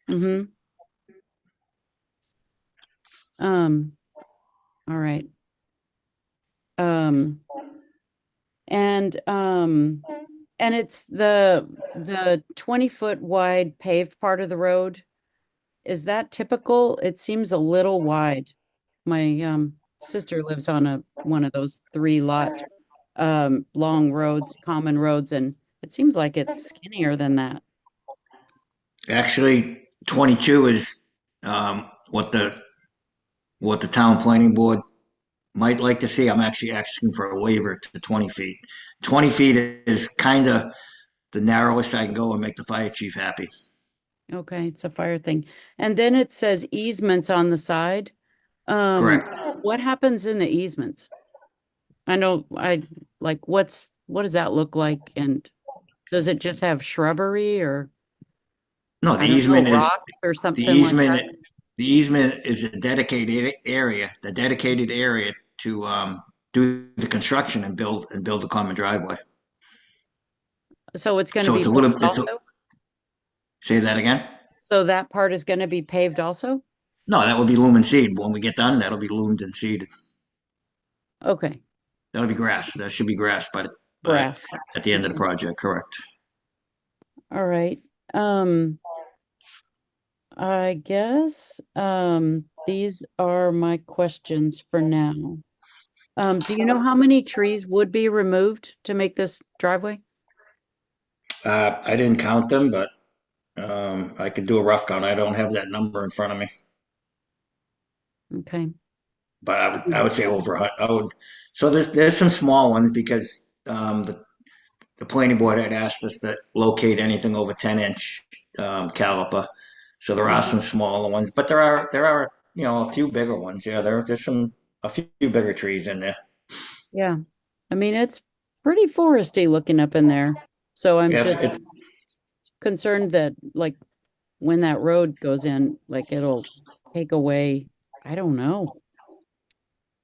Mm-hmm. All right. And it's the 20-foot wide paved part of the road. Is that typical? It seems a little wide. My sister lives on one of those 3-lot long roads, common roads, and it seems like it's skinnier than that. Actually, 22 is what the town planning board might like to see. I'm actually asking for a waiver to 20 feet. 20 feet is kind of the narrowest I can go and make the fire chief happy. Okay, it's a fire thing. And then it says easements on the side. Correct. What happens in the easements? I know what does that look like? And does it just have shrubbery or? No, the I don't know, easement is rock or something the easement. like that? the easement is a dedicated area, to do the construction and build the common driveway. So it's going to So be it's a little, paved it's a, also? say that again? So that part is going to be paved also? No, that would be lumen seed. When we get done, that'll be loomed and seeded. Okay, That'll be grass. That should be grass grass. at the end of the project, correct? All right. I guess these are my questions for now. Do you know how many trees would be removed to make this driveway? I didn't count them, but I could do a rough count. I don't have that number in front of me, Okay. but I would say over. So there's some small ones because the planning board had asked us to locate anything over 10-inch caliper. So there are some smaller ones, but there are a few bigger ones. Yeah, there's a few bigger trees in there. Yeah. I mean, it's pretty foresty looking up in there. So I'm Yeah, just concerned that like when that road goes in, like it'll take away, I don't know.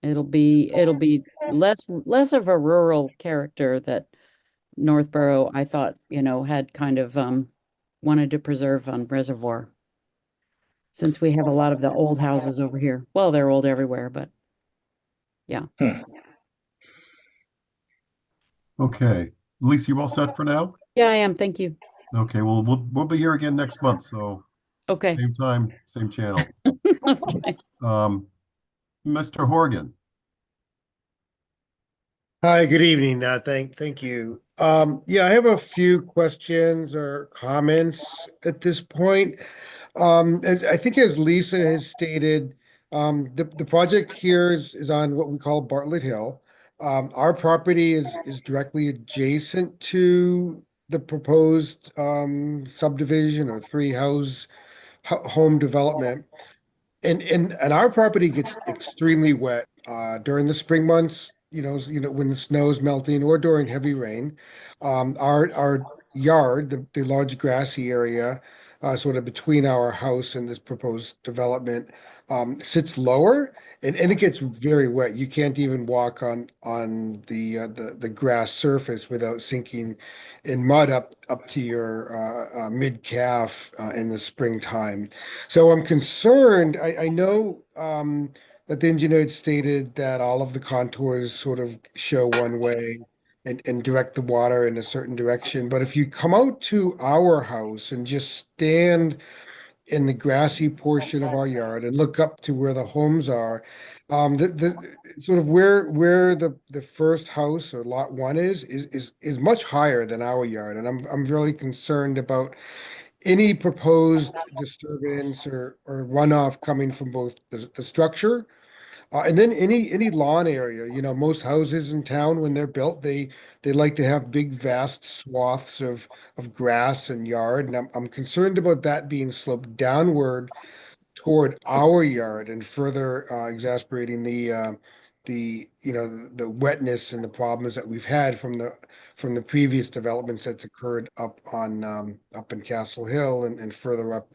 It'll be less of a rural character that Northborough, I thought, had kind of wanted to preserve on Reservoir. Since we have a lot of the old houses over here. Well, they're old everywhere, but yeah. Okay, Lisa, you all set for now? Yeah, I am. Thank you. Okay, well, we'll be here again next month, so Okay. same time, same channel. Okay. Mr. Horgan. Hi, good evening. Thank you. Yeah, I have a few questions or comments at this point. I think as Lisa has stated, the project here is on what we call Bartlett Hill. Our property is directly adjacent to the proposed subdivision or home development. And our property gets extremely wet during the spring months, when the snow is melting or during heavy rain. Our yard, the large grassy area, sort of between our house and this proposed development, sits lower and it gets very wet. You can't even walk on the grass surface without sinking in mud up to your mid calf in the springtime. So I'm concerned. I know that the engineer had stated that all of the contours sort of show one way and direct the water in a certain direction. But if you come out to our house and just stand in the grassy portion of our yard and look up to where the homes are, the sort of where the first house or lot one is much higher than our yard, and I'm really concerned about any proposed disturbance or runoff coming from both the structure and then any lawn area. Most houses in town, when they're built, they like to have big, vast swaths of grass and yard. And I'm concerned about that being sloped downward toward our yard and further exacerbating the wetness and the problems that we've had from the previous developments that's occurred up in Castle Hill and further up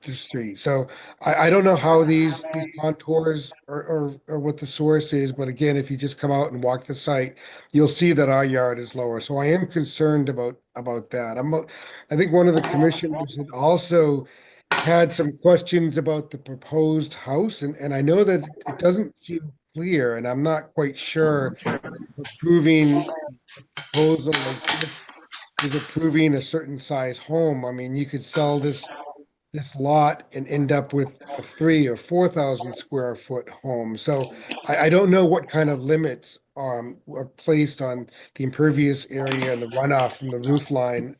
the street. So I don't know how these contours or what the source is, but again, if you just come out and walk the site, you'll see that our yard is lower. So I am concerned about that. I think one of the commissioners had also had some questions about the proposed house, and I know that it doesn't seem clear, and I'm not quite sure approving a proposal like this is approving a certain size home. I mean, you could sell this lot and end up with a 3,000 or 4,000 square foot home. So I don't know what kind of limits are placed on the impervious area and the runoff from the roof line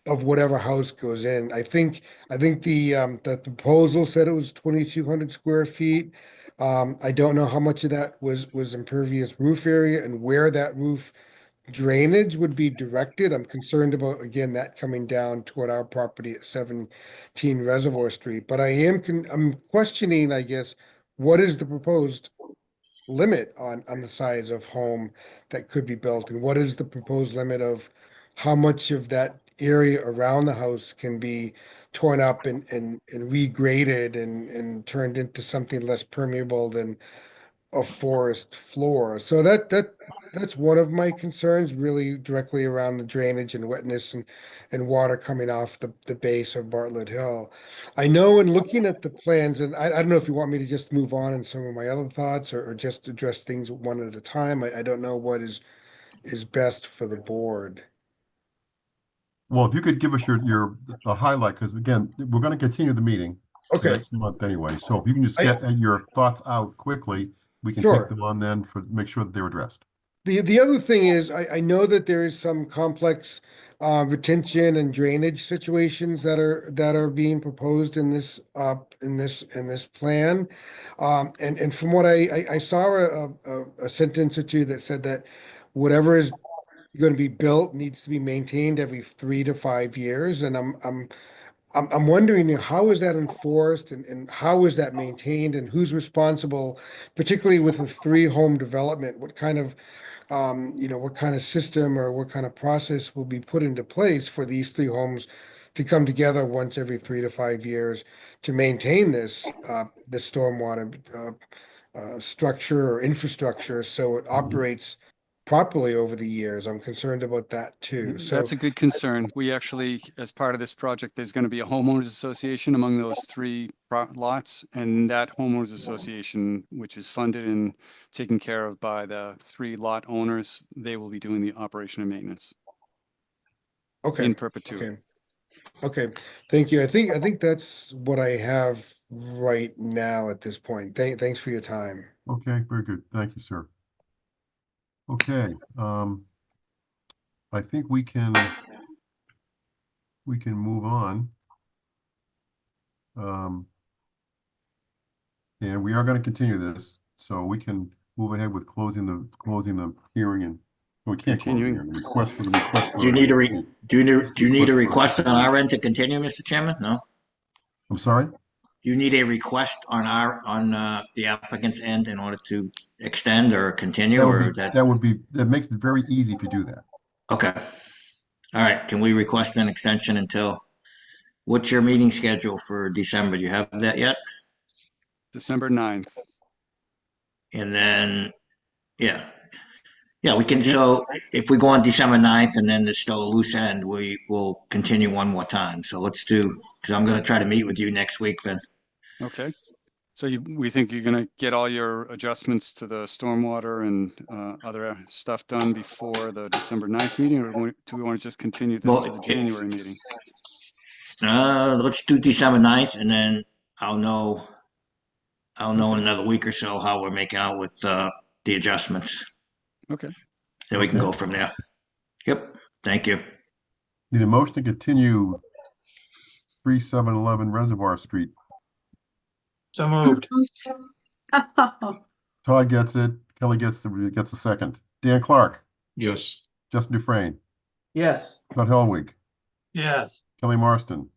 of whatever house goes in. I think the proposal said it was 2,200 square feet. I don't know how much of that was impervious roof area and where that roof drainage would be directed. I'm concerned about, again, that coming down toward our property at 17 Reservoir Street. But I'm questioning, I guess, what is the proposed limit on the size of home that could be built, and what is the proposed limit of how much of that area around the house can be torn up and regraded and turned into something less permeable than a forest floor. So that's one of my concerns, really directly around the drainage and wetness and water coming off the base of Bartlett Hill. I know in looking at the plans, and I don't know if you want me to just move on in some of my other thoughts or just address things one at a time. I don't know what is best for the board. Well, if you could give us the highlight, because again, we're going to continue the meeting Okay. next month anyway. So if you can just get your thoughts out quickly, we can Sure. take them on then make sure that they're addressed. The other thing is, I know that there is some complex retention and drainage situations that are being proposed in this plan. And from what I saw a sentence or two that said that whatever is going to be built needs to be maintained every 3 to 5 years. And I'm wondering, how is that enforced and how is that maintained and who's responsible, particularly with a 3-home development? What kind of what kind of system or what kind of process will be put into place for these 3 homes to come together once every 3 to 5 years to maintain this stormwater structure or infrastructure so it operates properly over the years? I'm concerned about that too. So That's a good concern. We actually, as part of this project, there's going to be a homeowners association among those 3 lots, and that homeowners association, which is funded and taken care of by the 3 lot owners, they will be doing the operation and maintenance in perpetuity. Okay. Thank you. I think that's what I have right now at this point. Thanks for your time. Okay, very good. Thank you, sir. Okay, I think we can move on. And we are going to continue this, so we can move ahead with closing the hearing, and we can't close the hearing. The request for the request. Do you need a request on our end to continue, Mr. Chairman? No? I'm sorry? Do you need a request on the applicant's end in order to extend or continue, that makes it very easy if you do that. Okay. All right. Can we request an extension until, what's your meeting schedule for December? Do you have that yet? December 9th. And then, yeah, we can. So if we go on December 9th and then there's still a loose end, we will continue one more time. So let's do, because I'm going to try to meet with you next week then. Okay. So we think you're going to get all your adjustments to the stormwater and other stuff done before the December 9th meeting, or do we want to just continue this to the January meeting? Let's do December 9th, and then I'll know in another week or so how we're making out with the adjustments. Okay. Then we can go from there. Yep. Thank you. Need a motion to continue 3711 Reservoir Street. So moved. Todd gets it. Kelly gets a second. Dan Clark. Yes. Justin Dufresne. Yes. Todd Helwig. Yes. Kelly Marston.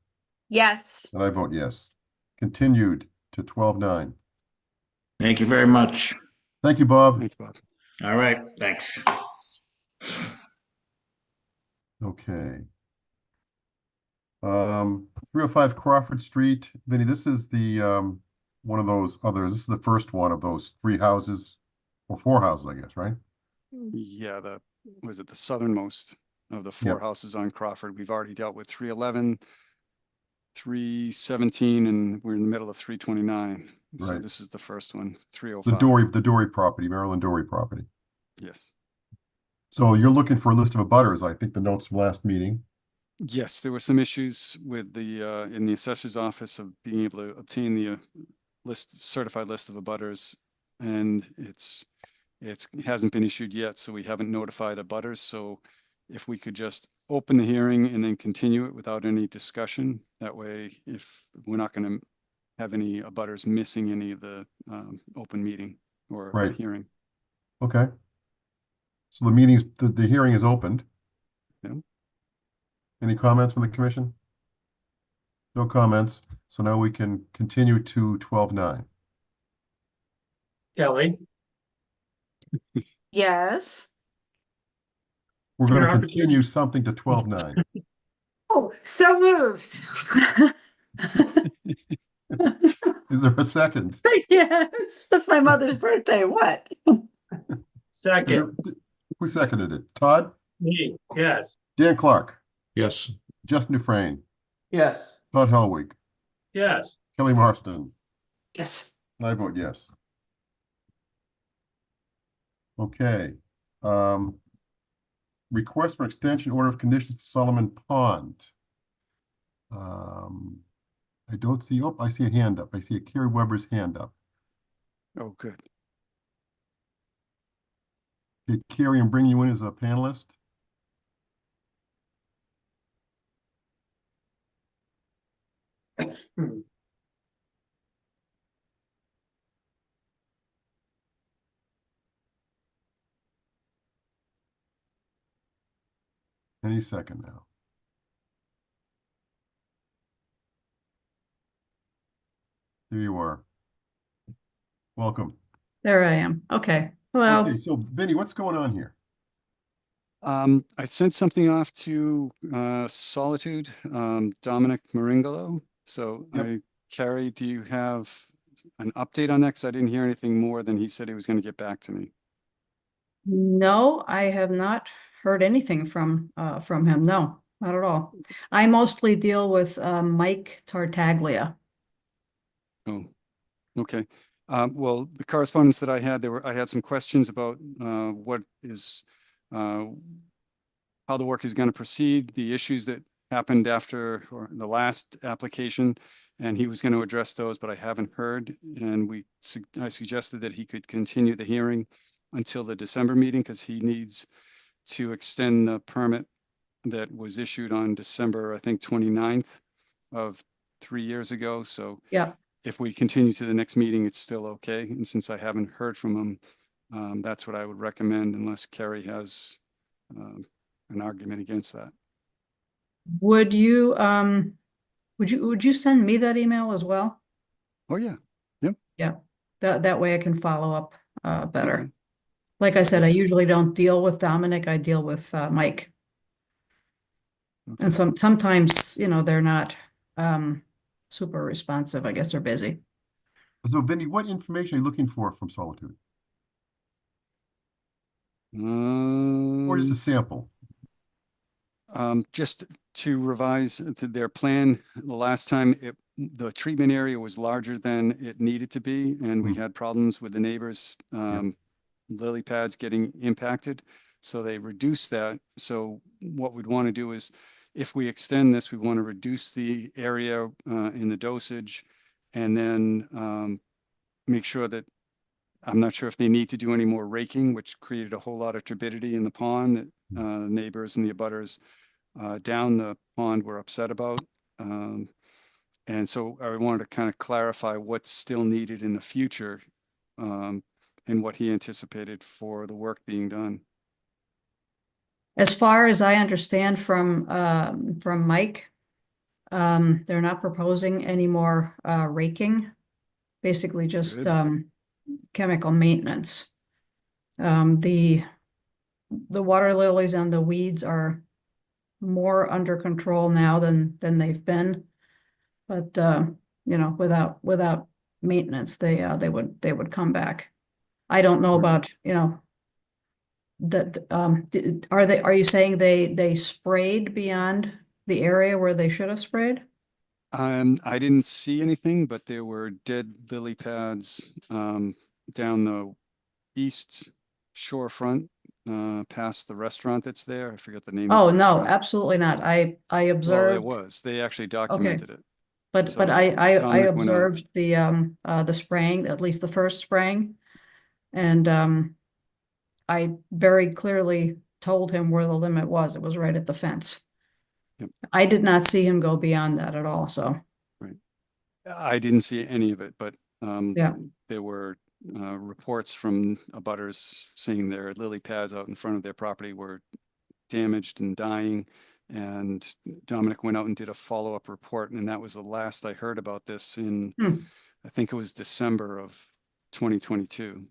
Yes. And I vote yes. Continued to 12/9. Thank you very much. Thank you, Bob. Thanks, Bob. All right. Thanks. Okay. 305 Crawford Street. Vinny, this is the one of those others. This is the first one of those 3 houses, or 4 houses, I guess, right? Yeah, was it the southernmost of the 4 houses on Crawford? We've already dealt with 311, 317, and we're in the middle of 329. So Right. this is the first one, 305. The Dory property, Maryland Dory property. Yes. So you're looking for a list of abutters, I think the notes from last meeting. Yes, there were some issues with in the assessor's office of being able to obtain the certified list of abutters, and it hasn't been issued yet, so we haven't notified abutters. So if we could just open the hearing and then continue it without any discussion, that way, if we're not going to have any abutters missing any of the open meeting or Right. hearing. Okay. So the hearing is opened. Yeah. Any comments from the commission? No comments. So now we can continue to 12/9. Kelly, Yes. We're going Your to continue something to 12/9. Oh, so moved. Is there a second? Yes, that's my mother's birthday. What? Second, Who seconded it? Todd? me, yes, Dan Clark? Yes. Justin Dufrain? Yes. Todd Helwig? yes. Kelly Marston? Yes. And I vote yes. Okay. Request for extension order of conditions for Solomon Pond. I don't see, oh, I see a hand up. I see a Carrie Weber's hand up. Oh, good. Okay, Carrie, I'm bringing you in as a panelist. Any second now. There you are. Welcome. There I am. Okay. Hello. Okay, so Vinny, what's going on here? I sent something off to Solitude, Dominic Maringolo. So Carrie, do you have an update on that? Because I didn't hear anything more than he said he was going to get back to me. No, I have not heard anything from him. No, not at all. I mostly deal with Mike Tartaglia. Oh, okay. Well, the correspondence that I had, I had some questions about what is how the work is going to proceed, the issues that happened after or the last application, and he was going to address those, but I haven't heard. And I suggested that he could continue the hearing until the December meeting because he needs to extend the permit that was issued on December, I think, 29th of 3 years ago. So yeah, if we continue to the next meeting, it's still okay. And since I haven't heard from him, that's what I would recommend unless Carrie has an argument against that. would you send me that email as well? Oh yeah. Yep. Yeah. That way I can follow up better. Okay. Like I So said, I this- usually don't deal with Dominic, I deal with Mike. Okay. And sometimes, they're not super responsive. I guess they're busy. So Vinny, what information are you looking for from Solitude? Or just a sample? Just to revise to their plan, the last time the treatment area was larger than it needed to be, and we had problems with the neighbors, lily pads getting impacted. So they reduced that. So what we'd want to do is, if we extend this, we want to reduce the area in the dosage, and then make sure that, I'm not sure if they need to do any more raking, which created a whole lot of turbidity in the pond that neighbors and the abutters down the pond were upset about. And so I wanted to kind of clarify what's still needed in the future and what he anticipated for the work being done. As far as I understand from Mike, they're not proposing any more raking, basically just chemical maintenance. The water lilies and the weeds are more under control now than they've been, but without maintenance, they would come back. I don't know about that. Are you saying they sprayed beyond the area where they should have sprayed? I didn't see anything, but there were dead lily pads down the east shorefront, past the restaurant that's there. I forget the name of Oh, the no, restaurant. absolutely not. I Well, observed. it was. They actually documented it. But So I Dominic went out. observed the spraying, at least the first spraying, and I very clearly told him where the limit was. It was right at the fence. Yep. I did not see him go beyond that at all. So Right. I didn't see any of it, but yeah, there were reports from abutters saying their lily pads out in front of their property were damaged and dying. And Dominic went out and did a follow-up report, and that was the last I heard about this in, I think it was December of 2022.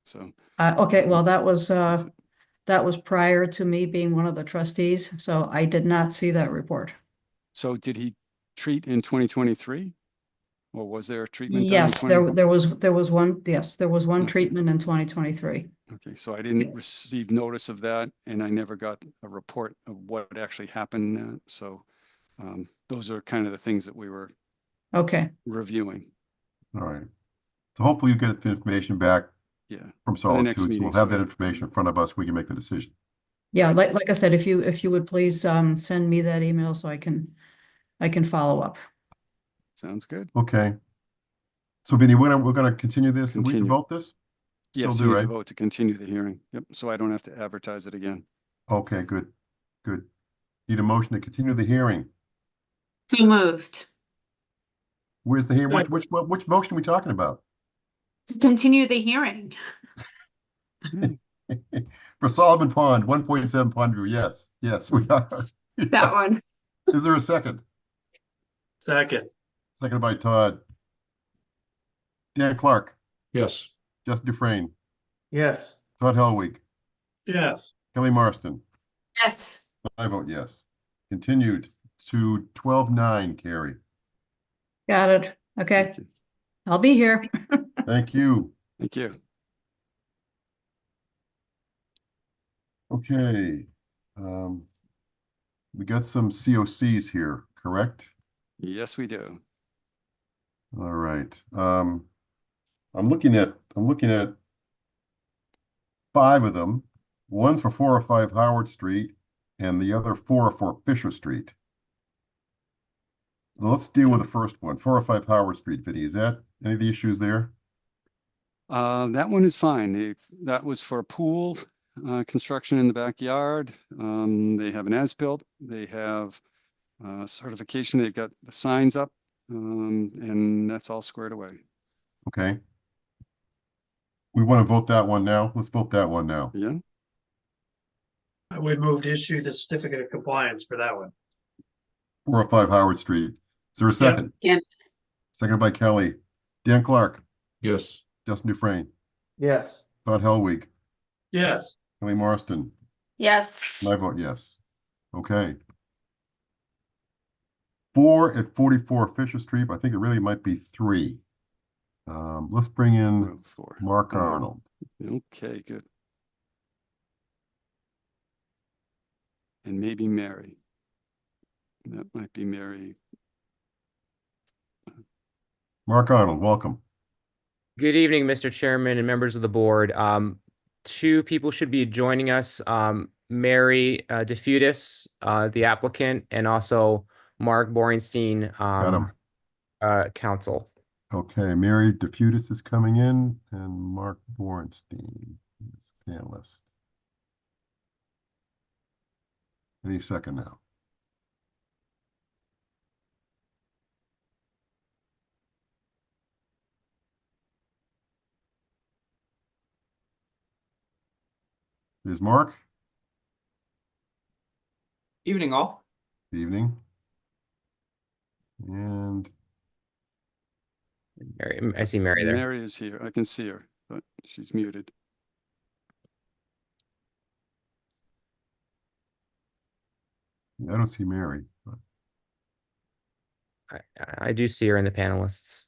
So okay, well, that was prior to me being one of the trustees, so I did not see that report. So did he treat in 2023? Or was there a treatment? done in Yes, 20 there was one, yes, there was one Okay. treatment in 2023. Okay, so I didn't receive notice of that, and I never got a report of what actually happened. So those are kind of the things that we were Okay, reviewing. All right. So hopefully you get the information back Yeah. from For the next Solitude. So meeting, we'll have so- that information in front of us. We can make the decision. yeah, like I said, if you would please send me that email so I can follow up. Sounds good. Okay. So Vinny, we're gonna continue this. We can Continue. vote this? Yes, Still you do, need to right? vote to continue the hearing. Yep, so I don't have to advertise it again. Okay, good. Good. Need a motion to continue the hearing. So moved. Where's the hearing? Which motion are we talking about? To continue the hearing. For Solomon Pond, 1.7 Pond View. Yes, we are. That one. Is there a second? Second. Seconded by Todd. Dan Clark, Yes. Justin Dufresne, Yes. Todd Helwig, Yes. Kelly Marston. Yes. I vote yes. Continued to 12/9, Carrie. Got it. Okay, I'll be here. Thank you. Thank you. Okay. We got some COCs here, correct? Yes, we do. All right. I'm looking at 5 of them. One's for 405 Howard Street and the other 4 are for Fisher Street. Let's deal with the first one, 405 Howard Street, Vinny. Is that any of the issues there? That one is fine. That was for a pool, construction in the backyard. They have an as-built. They have certification. They've got the signs up, and that's all squared away. Okay. We want to vote that one now. Let's vote that one now. Yeah. I would move to issue the certificate of compliance for that one. 405 Howard Street. Is there a second? Yeah. Seconded by Kelly. Dan Clark, Yes. Justin Dufresne, Yes. Todd Helwig, Yes. Kelly Marston. Yes. I vote yes. Okay. 4 at 44 Fisher Street. I think it really might be 3. Let's bring in 404. Mark Arnold. Okay, good. And maybe Mary. That might be Mary. Mark Arnold, welcome. Good evening, Mr. Chairman and members of the board. 2 people should be joining us. Mary DeFutis, the applicant, and also Mark Borenstein, counsel. Okay, Mary DeFutis is coming in and Mark Borenstein is panelist. Any second now. Is Mark? Evening, all. Evening. And Mary, I see Mary there. Mary is here. I can see her, but she's muted. I don't see Mary. But I do see her in the panelists.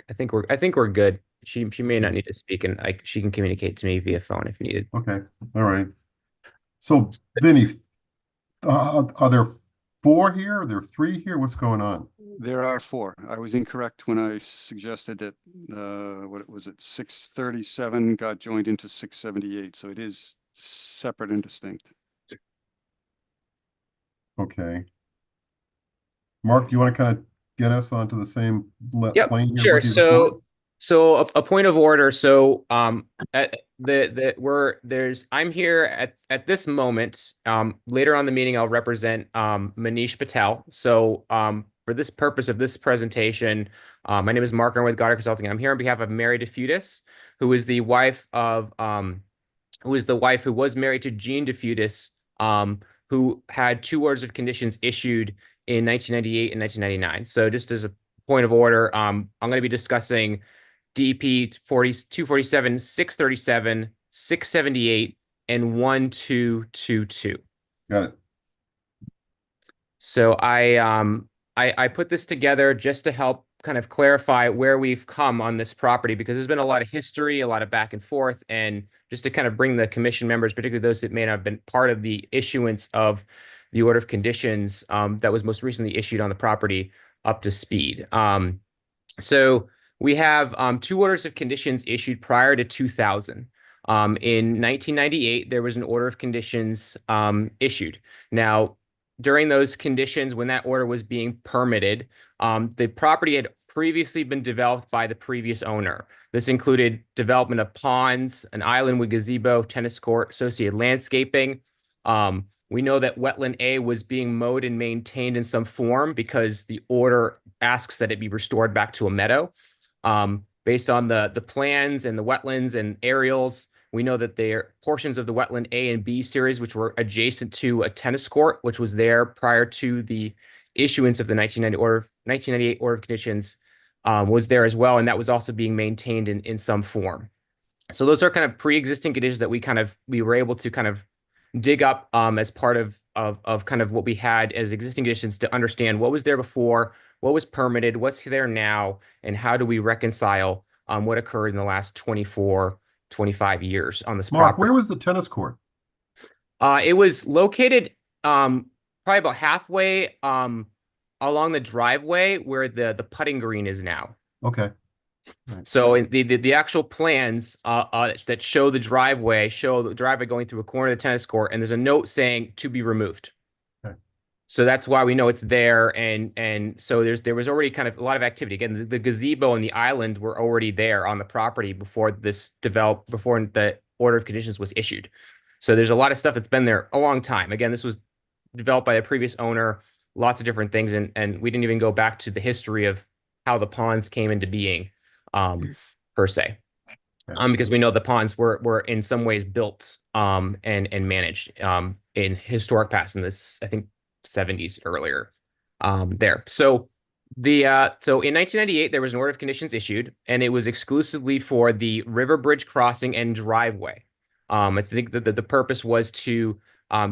I think we're good. She may not need to speak, and she can communicate to me via phone if needed. okay, all right. So Vinny, are there 4 here? Are there 3 here? What's going on? There are 4. I was incorrect when I suggested that, what was it, 637 got joined into 678, so it is separate and distinct. Okay. Mark, do you want to kind of get us onto the same Yep, plane here? sure. What do you- So a point of order. So I'm here at this moment. Later on in the meeting, I'll represent Manish Patel. So for this purpose of this presentation, my name is Mark Arnold with Goddard Consulting. I'm here on behalf of Mary DeFutis, who is the wife who was married to Jean DeFutis, who had 2 orders of conditions issued in 1998 and 1999. So just as a point of order, I'm going to be discussing DP 247, 637, 678, and 1222. Got it. So I put this together just to help kind of clarify where we've come on this property because there's been a lot of history, a lot of back and forth, and just to kind of bring the commission members, particularly those that may not have been part of the issuance of the order of conditions that was most recently issued on the property up to speed. So we have 2 orders of conditions issued prior to 2000. In 1998, there was an order of conditions issued. Now, during those conditions, when that order was being permitted, the property had previously been developed by the previous owner. This included development of ponds, an island with gazebo, tennis court, associated landscaping. We know that wetland A was being mowed and maintained in some form because the order asks that it be restored back to a meadow. Based on the plans and the wetlands and aerials, we know that there are portions of the wetland A and B series, which were adjacent to a tennis court, which was there prior to the issuance of the 1998 order of conditions, was there as well. And that was also being maintained in some form. So those are kind of pre-existing conditions that we were able to kind of dig up as part of kind of what we had as existing conditions to understand what was there before, what was permitted, what's there now, and how do we reconcile what occurred in the last 24, 25 years on this Mark, property. where was the tennis court? It was located probably about halfway along the driveway where the putting green is now. Okay. So in the actual plans that show the driveway going through a corner of the tennis court, and there's a note saying to be removed. Okay. So that's why we know it's there, and so there was already kind of a lot of activity. Again, the gazebo and the island were already there on the property before the order of conditions was issued. So there's a lot of stuff that's been there a long time. Again, this was developed by the previous owner, lots of different things, and we didn't even go back to the history of how the ponds came into being. Per se, because we know the ponds were in some ways built and managed in historic past in this, I think, 70s earlier there. So so in 1998 there was an order of conditions issued, and it was exclusively for the river bridge crossing and driveway. I think that the purpose was to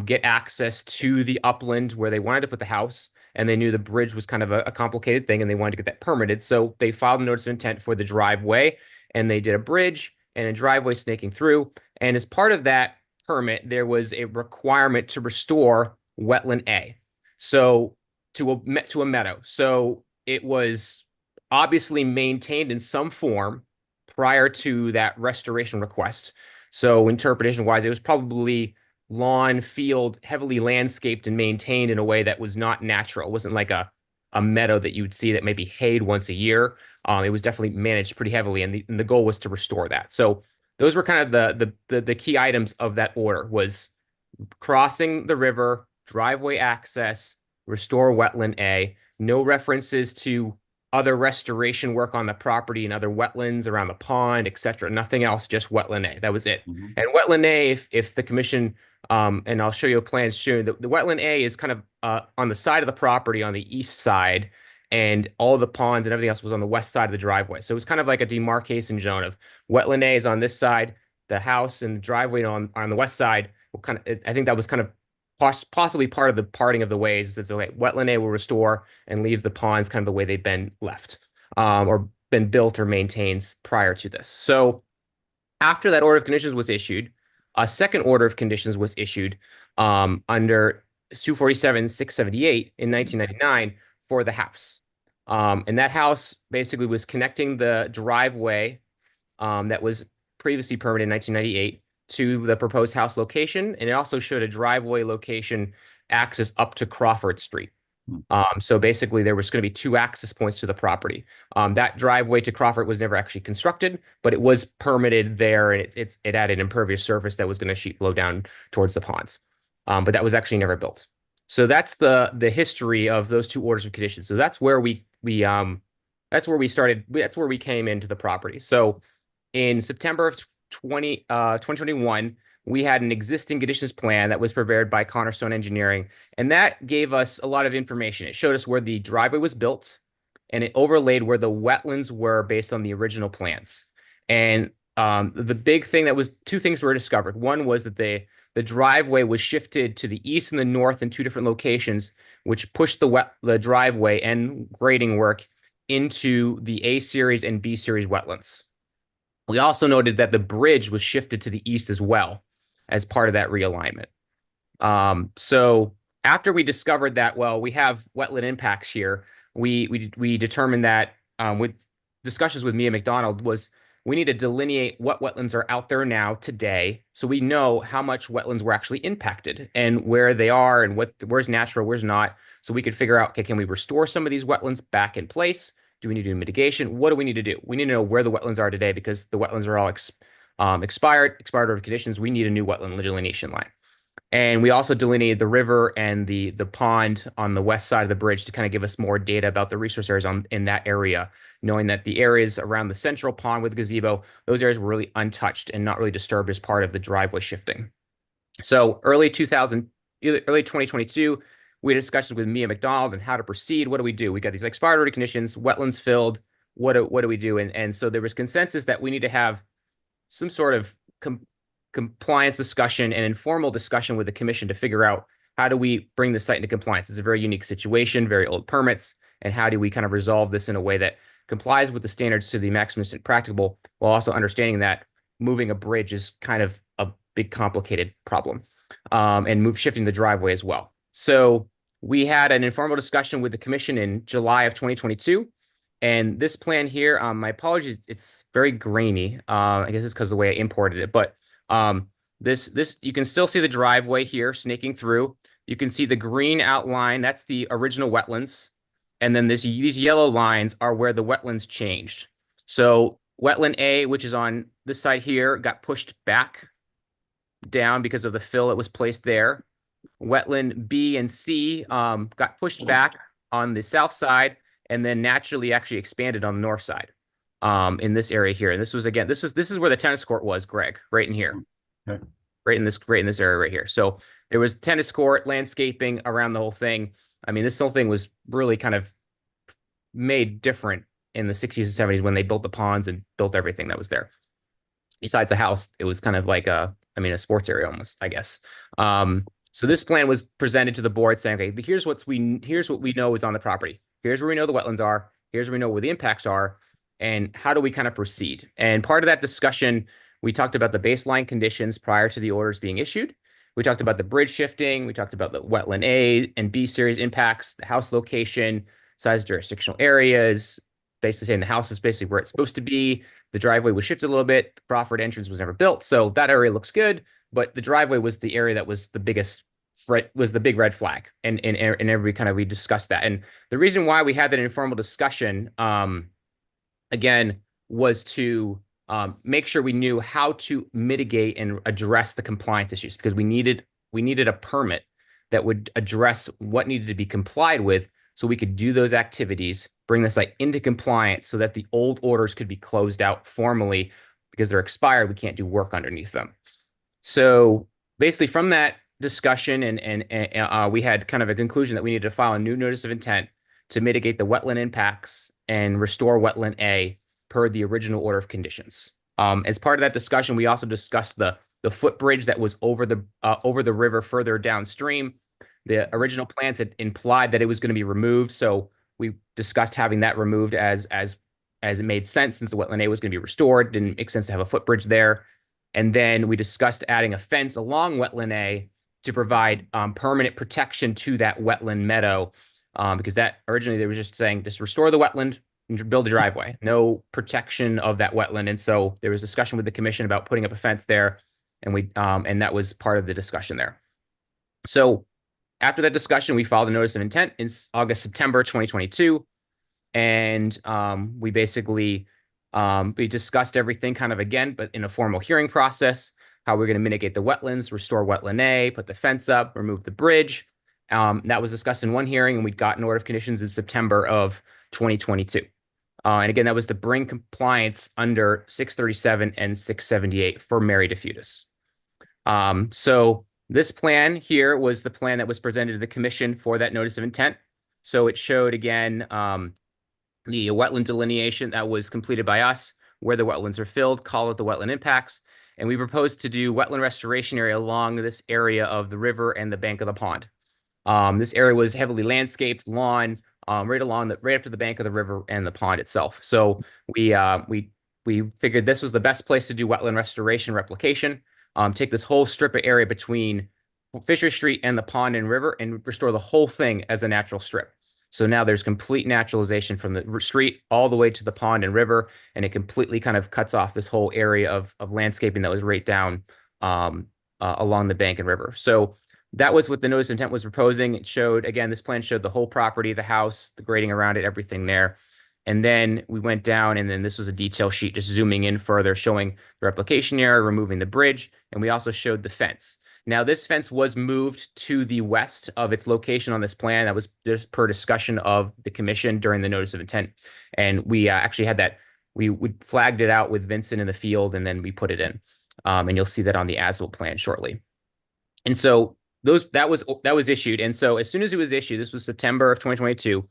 get access to the upland where they wanted to put the house, and they knew the bridge was kind of a complicated thing, and they wanted to get that permitted. So they filed a notice of intent for the driveway, and they did a bridge and a driveway snaking through. And as part of that permit, there was a requirement to restore wetland A, so to a meadow. So it was obviously maintained in some form prior to that restoration request. So interpretation-wise, it was probably lawn, field, heavily landscaped and maintained in a way that was not natural. It wasn't like a meadow that you would see that maybe hayed once a year. It was definitely managed pretty heavily, and the goal was to restore that. So those were kind of the key items of that order: was crossing the river, driveway access, restore wetland A. No references to other restoration work on the property and other wetlands around the pond, etc. Nothing else, just wetland A. That was it. Mm-hmm. And wetland A, if the commission, and I'll show you a plan soon, the wetland A is kind of on the side of the property on the east side, and all the ponds and everything else was on the west side of the driveway. So it was kind of like a demarcation zone of wetland A is on this side, the house and the driveway on the west side. I think that was kind of possibly part of the parting of the ways. It's okay, wetland A will restore and leave the ponds kind of the way they've been left, or been built or maintained prior to this. So after that order of conditions was issued, a second order of conditions was issued under 247-678 in 1999 for the house. And that house basically was connecting the driveway that was previously permitted in 1998 to the proposed house location, and it also showed a driveway location access up to Crawford Street. So basically there was going to be 2 access points to the property. That driveway to Crawford was never actually constructed, but it was permitted there, and it added impervious surface that was going to sheet flow down towards the ponds. But that was actually never built. So that's the history of those 2 orders of conditions. So that's where we started. That's where we came into the property. So in September of 2021, we had an existing conditions plan that was prepared by Cornerstone Engineering, and that gave us a lot of information. It showed us where the driveway was built, and it overlaid where the wetlands were based on the original plans. And the big thing that was 2 things were discovered. One was that the driveway was shifted to the east and the north in 2 different locations, which pushed the driveway and grading work into the A series and B series wetlands. We also noted that the bridge was shifted to the east as well as part of that realignment. So after we discovered that, well, we have wetland impacts here, we determined that with discussions with Mia McDonald was we need to delineate what wetlands are out there now today so we know how much wetlands were actually impacted and where they are and where's natural, where's not. So we could figure out, okay, can we restore some of these wetlands back in place? Do we need to do mitigation? What do we need to do? We need to know where the wetlands are today because the wetlands are all expired order of conditions. We need a new wetland delineation line. And we also delineated the river and the pond on the west side of the bridge to kind of give us more data about the resource areas in that area, knowing that the areas around the central pond with the gazebo, those areas were really untouched and not really disturbed as part of the driveway shifting. So early 2022, we had discussions with Mia McDonald on how to proceed. What do we do? We got these expired order conditions, wetlands filled. What do we do? And so there was consensus that we need to have some sort of compliance discussion and informal discussion with the commission to figure out how do we bring the site into compliance. It's a very unique situation, very old permits, and how do we kind of resolve this in a way that complies with the standards to the maximum extent practicable, while also understanding that moving a bridge is kind of a big complicated problem, and shifting the driveway as well. So we had an informal discussion with the commission in July of 2022. And this plan here, my apologies, it's very grainy. I guess it's because of the way I imported it, but this you can still see the driveway here snaking through. You can see the green outline, that's the original wetlands. And then these yellow lines are where the wetlands changed. So wetland A, which is on this side here, got pushed back down because of the fill that was placed there. Wetland B and C got pushed back on the south side and then naturally actually expanded on the north side. In this area here, and this was again, this is where the tennis court was, Greg, right in here, okay. right in this area right here. So there was tennis court, landscaping around the whole thing. I mean, this whole thing was really kind of made different in the 60s and 70s when they built the ponds and built everything that was there. Besides a house, it was kind of like a sports area almost, I guess. So this plan was presented to the board saying, okay, here's what we know is on the property. Here's where we know the wetlands are. Here's where we know where the impacts are. And how do we kind of proceed? And part of that discussion, we talked about the baseline conditions prior to the orders being issued. We talked about the bridge shifting. We talked about the wetland A and B series impacts, the house location, size jurisdictional areas, basically saying the house is basically where it's supposed to be. The driveway was shifted a little bit. The Crawford entrance was never built. So that area looks good, but the driveway was the area that was the biggest, was the big red flag. And we discussed that. And the reason why we had that informal discussion, again, was to make sure we knew how to mitigate and address the compliance issues, because we needed a permit that would address what needed to be complied with so we could do those activities, bring the site into compliance so that the old orders could be closed out formally. Because they're expired, we can't do work underneath them. So basically from that discussion, and we had kind of a conclusion that we needed to file a new notice of intent to mitigate the wetland impacts and restore wetland A per the original order of conditions. As part of that discussion, we also discussed the footbridge that was over the river further downstream. The original plans had implied that it was going to be removed, so we discussed having that removed as it made sense since the wetland A was going to be restored. Didn't make sense to have a footbridge there. And then we discussed adding a fence along wetland A to provide permanent protection to that wetland meadow, because that originally they were just saying just restore the wetland and build a driveway, no protection of that wetland. And so there was discussion with the commission about putting up a fence there, and that was part of the discussion there. So after that discussion, we filed a notice of intent in September 2022. And we basically we discussed everything kind of again, but in a formal hearing process, how we're going to mitigate the wetlands, restore wetland A, put the fence up, remove the bridge. That was discussed in one hearing, and we'd gotten order of conditions in September of 2022. And again, that was to bring compliance under 637 and 678 for Mary DeFutis. So this plan here was the plan that was presented to the commission for that notice of intent. So it showed again the wetland delineation that was completed by us, where the wetlands are filled, call it the wetland impacts. And we proposed to do wetland restoration area along this area of the river and the bank of the pond. This area was heavily landscaped, lawn, right up to the bank of the river and the pond itself. So we figured this was the best place to do wetland restoration replication. Take this whole strip of area between Fisher Street and the pond and river and restore the whole thing as a natural strip. So now there's complete naturalization from the street all the way to the pond and river, and it completely kind of cuts off this whole area of landscaping that was right down along the bank and river. So that was what the notice of intent was proposing. It showed, again, this plan showed the whole property, the house, the grading around it, everything there. And then we went down, and then this was a detail sheet just zooming in further, showing the replication area, removing the bridge, and we also showed the fence. Now, this fence was moved to the west of its location on this plan. That was just per discussion of the commission during the notice of intent. And we actually had that, we flagged it out with Vincent in the field, and then we put it in. And you'll see that on the as-built plan shortly. And so that was issued. And so as soon as it was issued, this was September of 2022,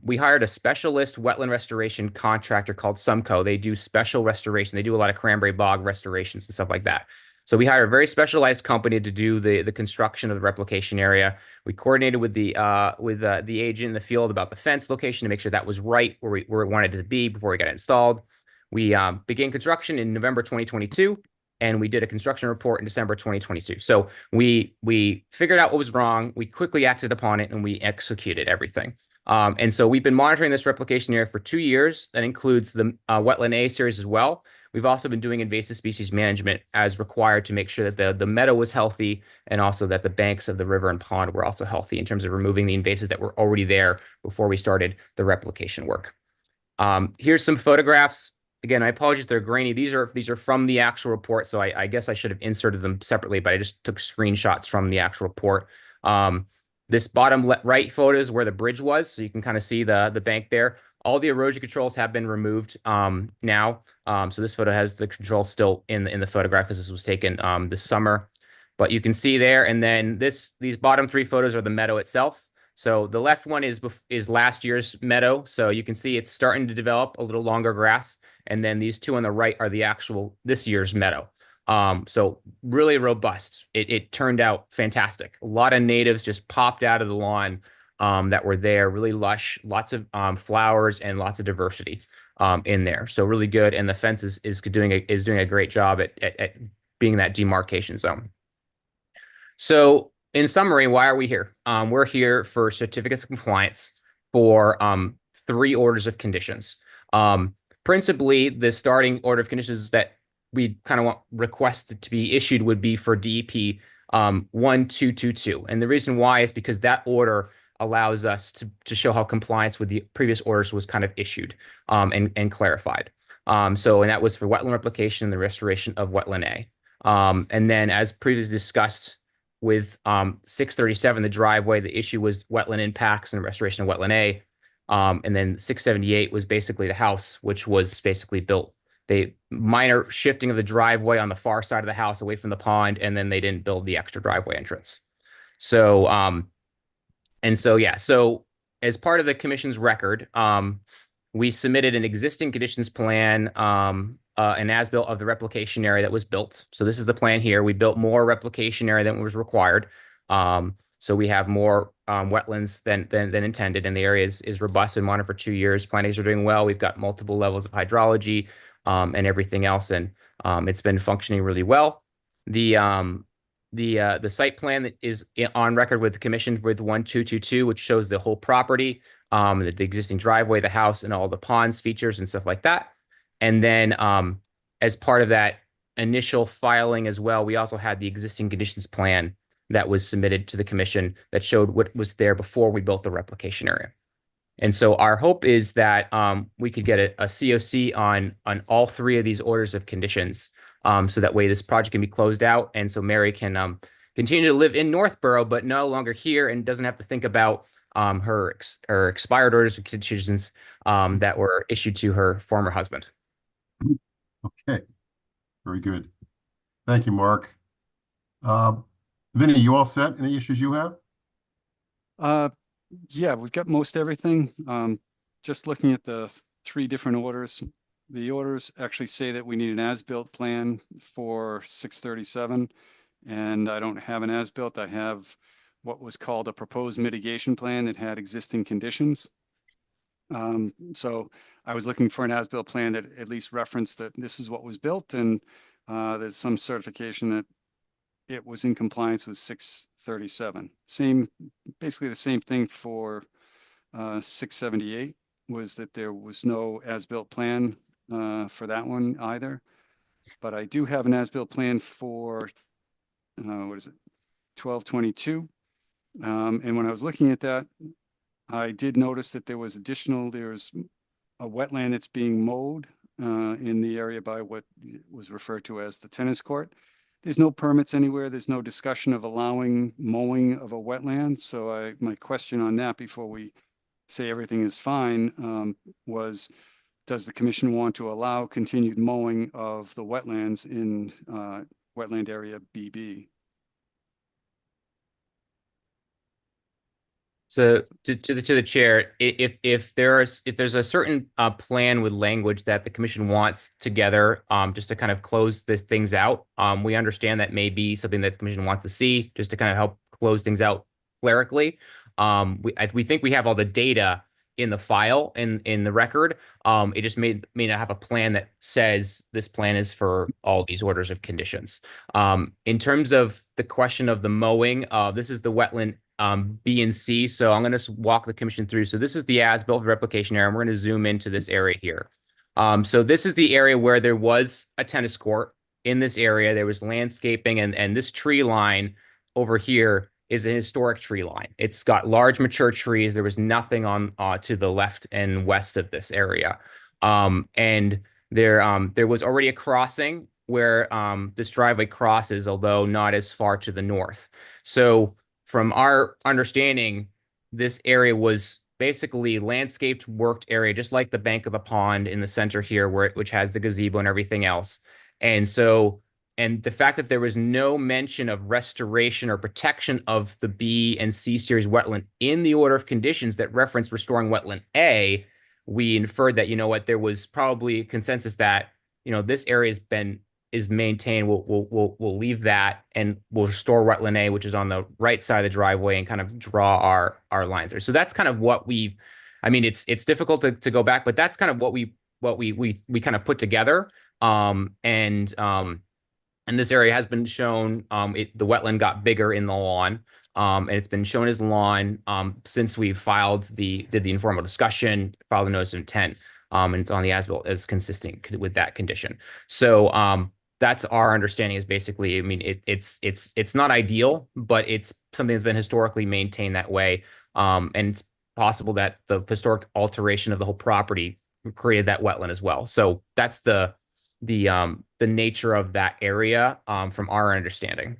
we hired a specialist wetland restoration contractor called Sumco. They do special restoration. They do a lot of cranberry bog restorations and stuff like that. So we hired a very specialized company to do the construction of the replication area. We coordinated with the agent in the field about the fence location to make sure that was right where it wanted it to be before we got it installed. We began construction in November 2022, and we did a construction report in December 2022. So we figured out what was wrong. We quickly acted upon it, and we executed everything. And so we've been monitoring this replication area for 2 years. That includes the Wetland A series as well. We've also been doing invasive species management as required to make sure that the meadow was healthy, and also that the banks of the river and pond were also healthy in terms of removing the invasives that were already there before we started the replication work. Here's some photographs. Again, I apologize, they're grainy. These are from the actual report, so I guess I should have inserted them separately, but I just took screenshots from the actual report. This bottom right photo is where the bridge was, so you can kind of see the bank there. All the erosion controls have been removed now. So this photo has the control still in the photograph because this was taken this summer. But you can see there, and then these bottom 3 photos are the meadow itself. So the left one is last year's meadow. So you can see it's starting to develop a little longer grass. And then these 2 on the right are the actual this year's meadow. So really robust. It turned out fantastic. A lot of natives just popped out of the lawn that were there, really lush, lots of flowers and lots of diversity in there. So really good. And the fence is doing a great job at being that demarcation zone. So in summary, why are we here? We're here for certificates of compliance for 3 orders of conditions. Principally, the starting order of conditions that we kind of want requested to be issued would be for DEP 1222. And the reason why is because that order allows us to show how compliance with the previous orders was kind of issued and clarified. And that was for wetland replication and the restoration of wetland A. And then as previously discussed with 637, the driveway, the issue was wetland impacts and restoration of wetland A. And then 678 was basically the house, which was basically built. They minor shifting of the driveway on the far side of the house away from the pond, and then they didn't build the extra driveway entrance. So, so as part of the commission's record, we submitted an existing conditions plan, an as-built of the replication area that was built. So this is the plan here. We built more replication area than was required. So we have more wetlands than intended, and the area is robust and monitored for 2 years. Plantings are doing well. We've got multiple levels of hydrology and everything else, and it's been functioning really well. The site plan that is on record with the commission with 1222, which shows the whole property, the existing driveway, the house, and all the ponds features and stuff like that. And then as part of that initial filing as well, we also had the existing conditions plan that was submitted to the commission that showed what was there before we built the replication area. And so our hope is that we could get a COC on all 3 of these orders of conditions, so that way this project can be closed out, and so Mary can continue to live in Northborough, but no longer here, and doesn't have to think about her expired orders of conditions that were issued to her former husband. Okay, very good. Thank you, Mark. Vinny, you all set? Any issues you have? Yeah, we've got most everything. Just looking at the 3 different orders, the orders actually say that we need an as-built plan for 637, and I don't have an as-built. I have what was called a proposed mitigation plan that had existing conditions. So I was looking for an as-built plan that at least referenced that this is what was built, and there's some certification that it was in compliance with 637. Basically the same thing for 678, was that there was no as-built plan for that one either. But I do have an as-built plan for, what is it, 1222. And when I was looking at that, I did notice that there's a wetland that's being mowed in the area by what was referred to as the tennis court. There's no permits anywhere. There's no discussion of allowing mowing of a wetland. So my question on that before we say everything is fine was, does the commission want to allow continued mowing of the wetlands in wetland area BB? So to the chair, if there's a certain plan with language that the commission wants together, just to kind of close things out, we understand that may be something that the commission wants to see, just to kind of help close things out clerically. We think we have all the data in the file in the record. It just may not have a plan that says this plan is for all these orders of conditions. In terms of the question of the mowing, this is the wetland B and C. So I'm going to walk the commission through. So this is the as-built replication area. And we're going to zoom into this area here. So this is the area where there was a tennis court. In this area, there was landscaping, and this tree line over here is an historic tree line. It's got large mature trees. There was nothing on to the left and west of this area. And there was already a crossing where this driveway crosses, although not as far to the north. So from our understanding, this area was basically landscaped, worked area, just like the bank of the pond in the center here, which has the gazebo and everything else. And the fact that there was no mention of restoration or protection of the B and C series wetland in the order of conditions that reference restoring wetland A, we inferred that, there was probably consensus that, this area is maintained. We'll leave that, and we'll restore wetland A, which is on the right side of the driveway, and kind of draw our lines there. So that's kind of what it's difficult to go back, but that's kind of what we kind of put together. And this area has been shown, the wetland got bigger in the lawn, and it's been shown as lawn since we did the informal discussion, filed a notice of intent, and it's on the as-built as consistent with that condition. So that's our understanding, is basically, it's not ideal, but it's something that's been historically maintained that way. And it's possible that the historic alteration of the whole property created that wetland as well. So that's the nature of that area from our understanding.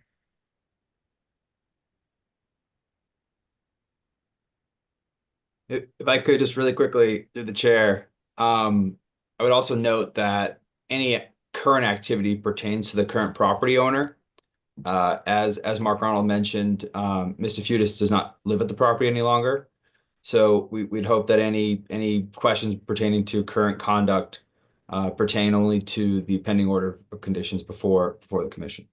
If I could just really quickly, through the chair, I would also note that any current activity pertains to the current property owner. As Mark Arnold mentioned, Mr. Futis does not live at the property any longer. So we'd hope that any questions pertaining to current conduct pertain only to the pending order of conditions before the commission.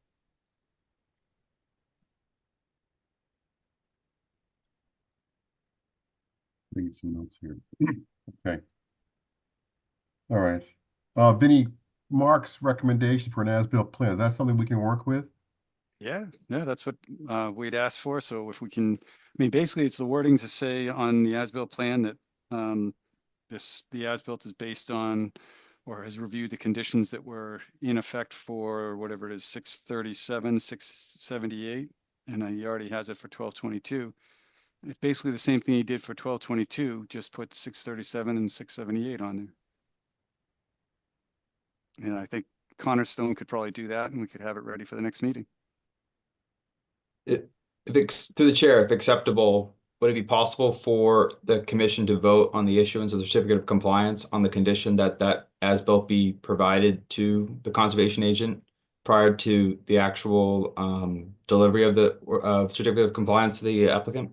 Read some notes here. Okay. All right. Vinny, Mark's recommendation for an as-built plan, is that something we can work with? Yeah, that's what we'd asked for. So if we can, basically it's the wording to say on the as-built plan that the as-built is based on, or has reviewed the conditions that were in effect for whatever it is, 637, 678, and he already has it for 1222. It's basically the same thing he did for 1222, just put 637 and 678 on there. And I think Connor Stone could probably do that, and we could have it ready for the next meeting. Through the chair, if acceptable, would it be possible for the commission to vote on the issuance of the certificate of compliance on the condition that as-built be provided to the conservation agent prior to the actual delivery of the certificate of compliance to the applicant?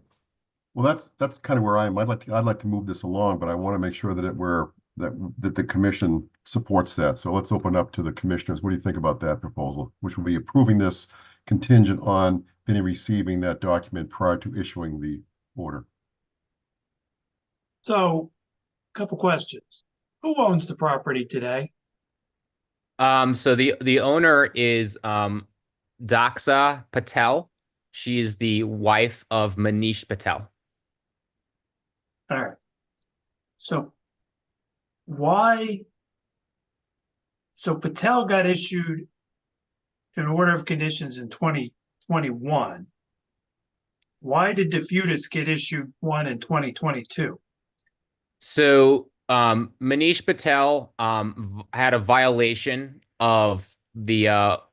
Well, that's kind of where I am. I'd like to move this along, but I want to make sure that that the commission supports that. So let's open up to the commissioners. What do you think about that proposal, which will be approving this contingent on been receiving that document prior to issuing the order. So, couple questions. Who owns the property today? So the owner is Daxa Patel. She is the wife of Manish Patel. All right. So why? So Patel got issued an order of conditions in 2021. Why did DeFutis get issued one in 2022? So Manish Patel had a violation of the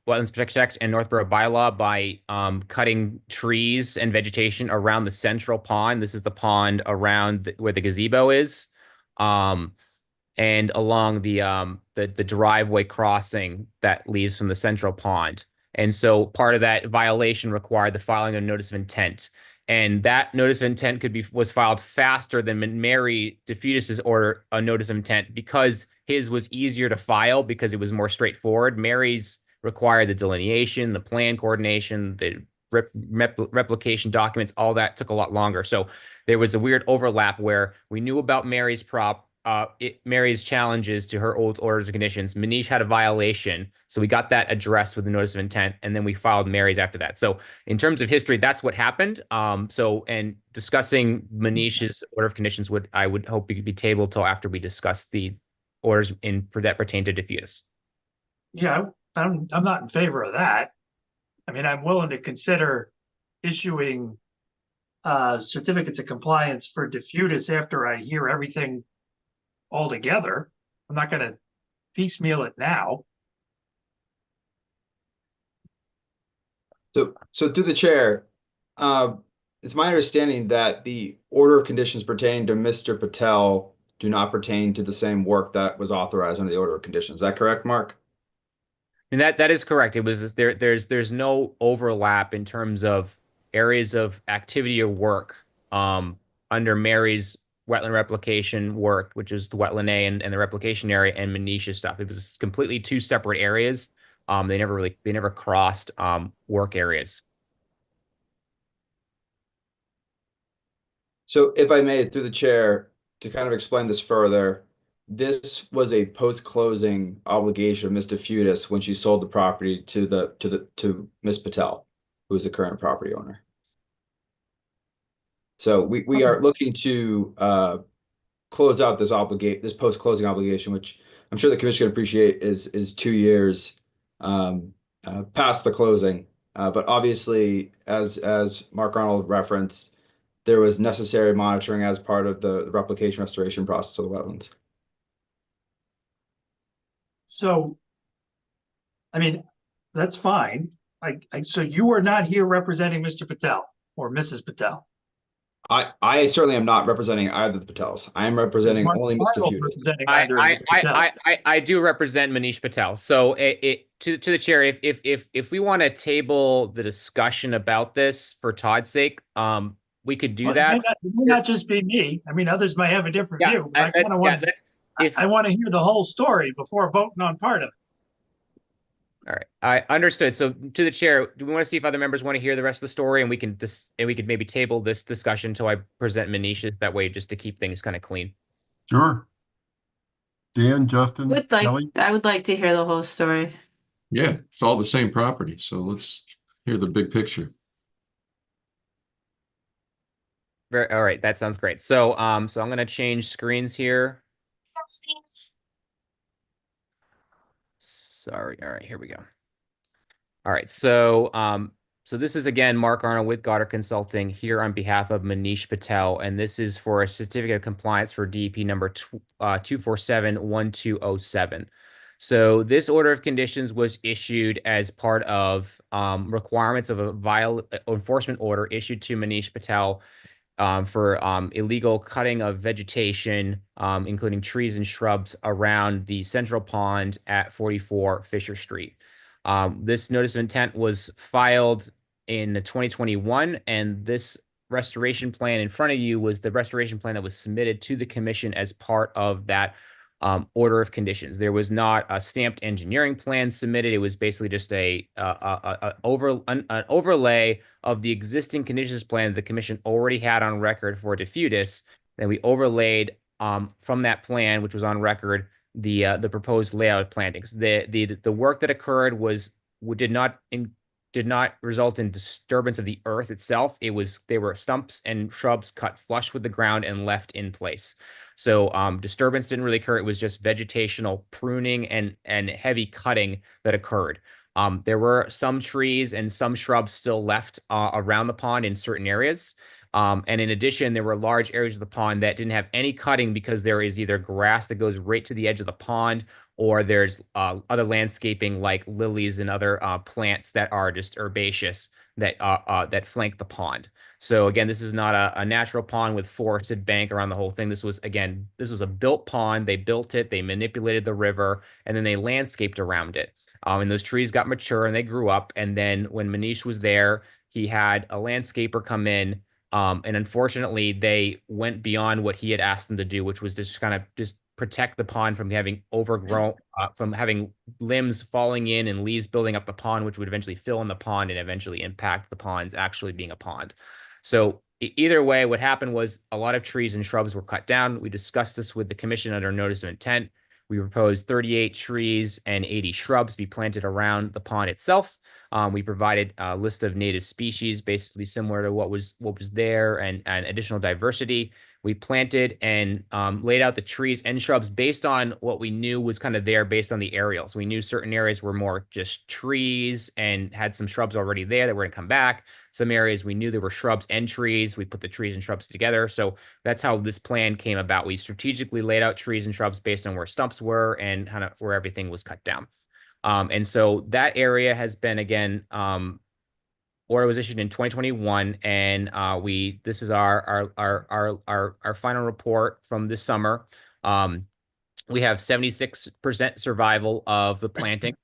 Wetlands Protection Act and Northborough bylaw by cutting trees and vegetation around the central pond. This is the pond around where the gazebo is, and along the driveway crossing that leads from the central pond. And so part of that violation required the filing of notice of intent. And that notice of intent was filed faster than Mary DeFutis's order, a notice of intent, because his was easier to file because it was more straightforward. Mary's required the delineation, the plan coordination, the replication documents, all that took a lot longer. So there was a weird overlap where we knew about Mary's Mary's challenges to her old orders and conditions. Manish had a violation, so we got that addressed with the notice of intent, and then we filed Mary's after that. So in terms of history, that's what happened. And discussing Manish's order of conditions I would hope it could be tabled till after we discuss the orders that pertain to DeFutis. Yeah, I'm not in favor of that. I mean, I'm willing to consider issuing certificates of compliance for DeFutis after I hear everything all together. I'm not going to piecemeal it now. So through the chair, it's my understanding that the order of conditions pertaining to Mr. Patel do not pertain to the same work that was authorized under the order of conditions. Is that correct, Mark? And that is correct. It was there's no overlap in terms of areas of activity or work under Mary's wetland replication work, which is the wetland A and the replication area, and Manish's stuff. It was completely two separate areas. They never crossed work areas. So if I may, through the chair, to kind of explain this further, this was a post-closing obligation of Ms. DeFutis when she sold the property to Ms. Patel, who is the current property owner. So we are looking to close out this post-closing obligation, which I'm sure the commission can appreciate is 2 years past the closing. But obviously, as Mark Arnold referenced, there was necessary monitoring as part of the replication restoration process of the wetlands. So, I mean, that's fine. So you are not here representing Mr. Patel or Mrs. Patel. I certainly am not representing either of the Patels. I am representing only Mr. DeFutis. I do represent Manish Patel. So to the chair, if we want to table the discussion about this for Todd's sake, we could do that. It may not just be me. I mean, others might have a different view. I want to hear the whole story before voting on part of it. All right, I understood. So to the chair, do we want to see if other members want to hear the rest of the story, and we could maybe table this discussion until I present Manish that way, just to keep things kind of clean. Sure. Dan, Justin, Kelly? I would like to hear the whole story. Yeah, it's all the same property, so let's hear the big picture. All right, that sounds great. So so I'm going to change screens here. Sorry. All right, here we go. All right, so so this is again Mark Arnold with Goddard Consulting here on behalf of Manish Patel, and this is for a certificate of compliance for DEP number 247-1207. So this order of conditions was issued as part of requirements of a enforcement order issued to Manish Patel for illegal cutting of vegetation, including trees and shrubs around the central pond at 44 Fisher Street. This notice of intent was filed in 2021, and this restoration plan in front of you was the restoration plan that was submitted to the commission as part of that order of conditions. There was not a stamped engineering plan submitted. It was basically just an overlay of the existing conditions plan the commission already had on record for Diffudis. Then we overlaid from that plan, which was on record, the proposed layout plantings. The work that occurred did not result in disturbance of the earth itself. They were stumps and shrubs cut flush with the ground and left in place. So disturbance didn't really occur. It was just vegetational pruning and heavy cutting that occurred. There were some trees and some shrubs still left around the pond in certain areas. And in addition, there were large areas of the pond that didn't have any cutting because there is either grass that goes right to the edge of the pond, or there's other landscaping like lilies and other plants that are just herbaceous that flank the pond. So again, this is not a natural pond with forested bank around the whole thing. This was a built pond. They built it, they manipulated the river, and then they landscaped around it. And those trees got mature and they grew up. And then when Manish was there, he had a landscaper come in. And unfortunately, they went beyond what he had asked them to do, which was just kind of just protect the pond from having overgrown, from having limbs falling in and leaves building up the pond, which would eventually fill in the pond and eventually impact the ponds actually being a pond. So either way, what happened was a lot of trees and shrubs were cut down. We discussed this with the commission under notice of intent. We proposed 38 trees and 80 shrubs be planted around the pond itself. We provided a list of native species, basically similar to what was there, and additional diversity. We planted and laid out the trees and shrubs based on what we knew was kind of there based on the aerials. We knew certain areas were more just trees and had some shrubs already there that were going to come back. Some areas we knew there were shrubs and trees. We put the trees and shrubs together. So that's how this plan came about. We strategically laid out trees and shrubs based on where stumps were and kind of where everything was cut down. And so that area has been, again, order was issued in 2021, and this is our final report from this summer. We have 76% survival of the plantings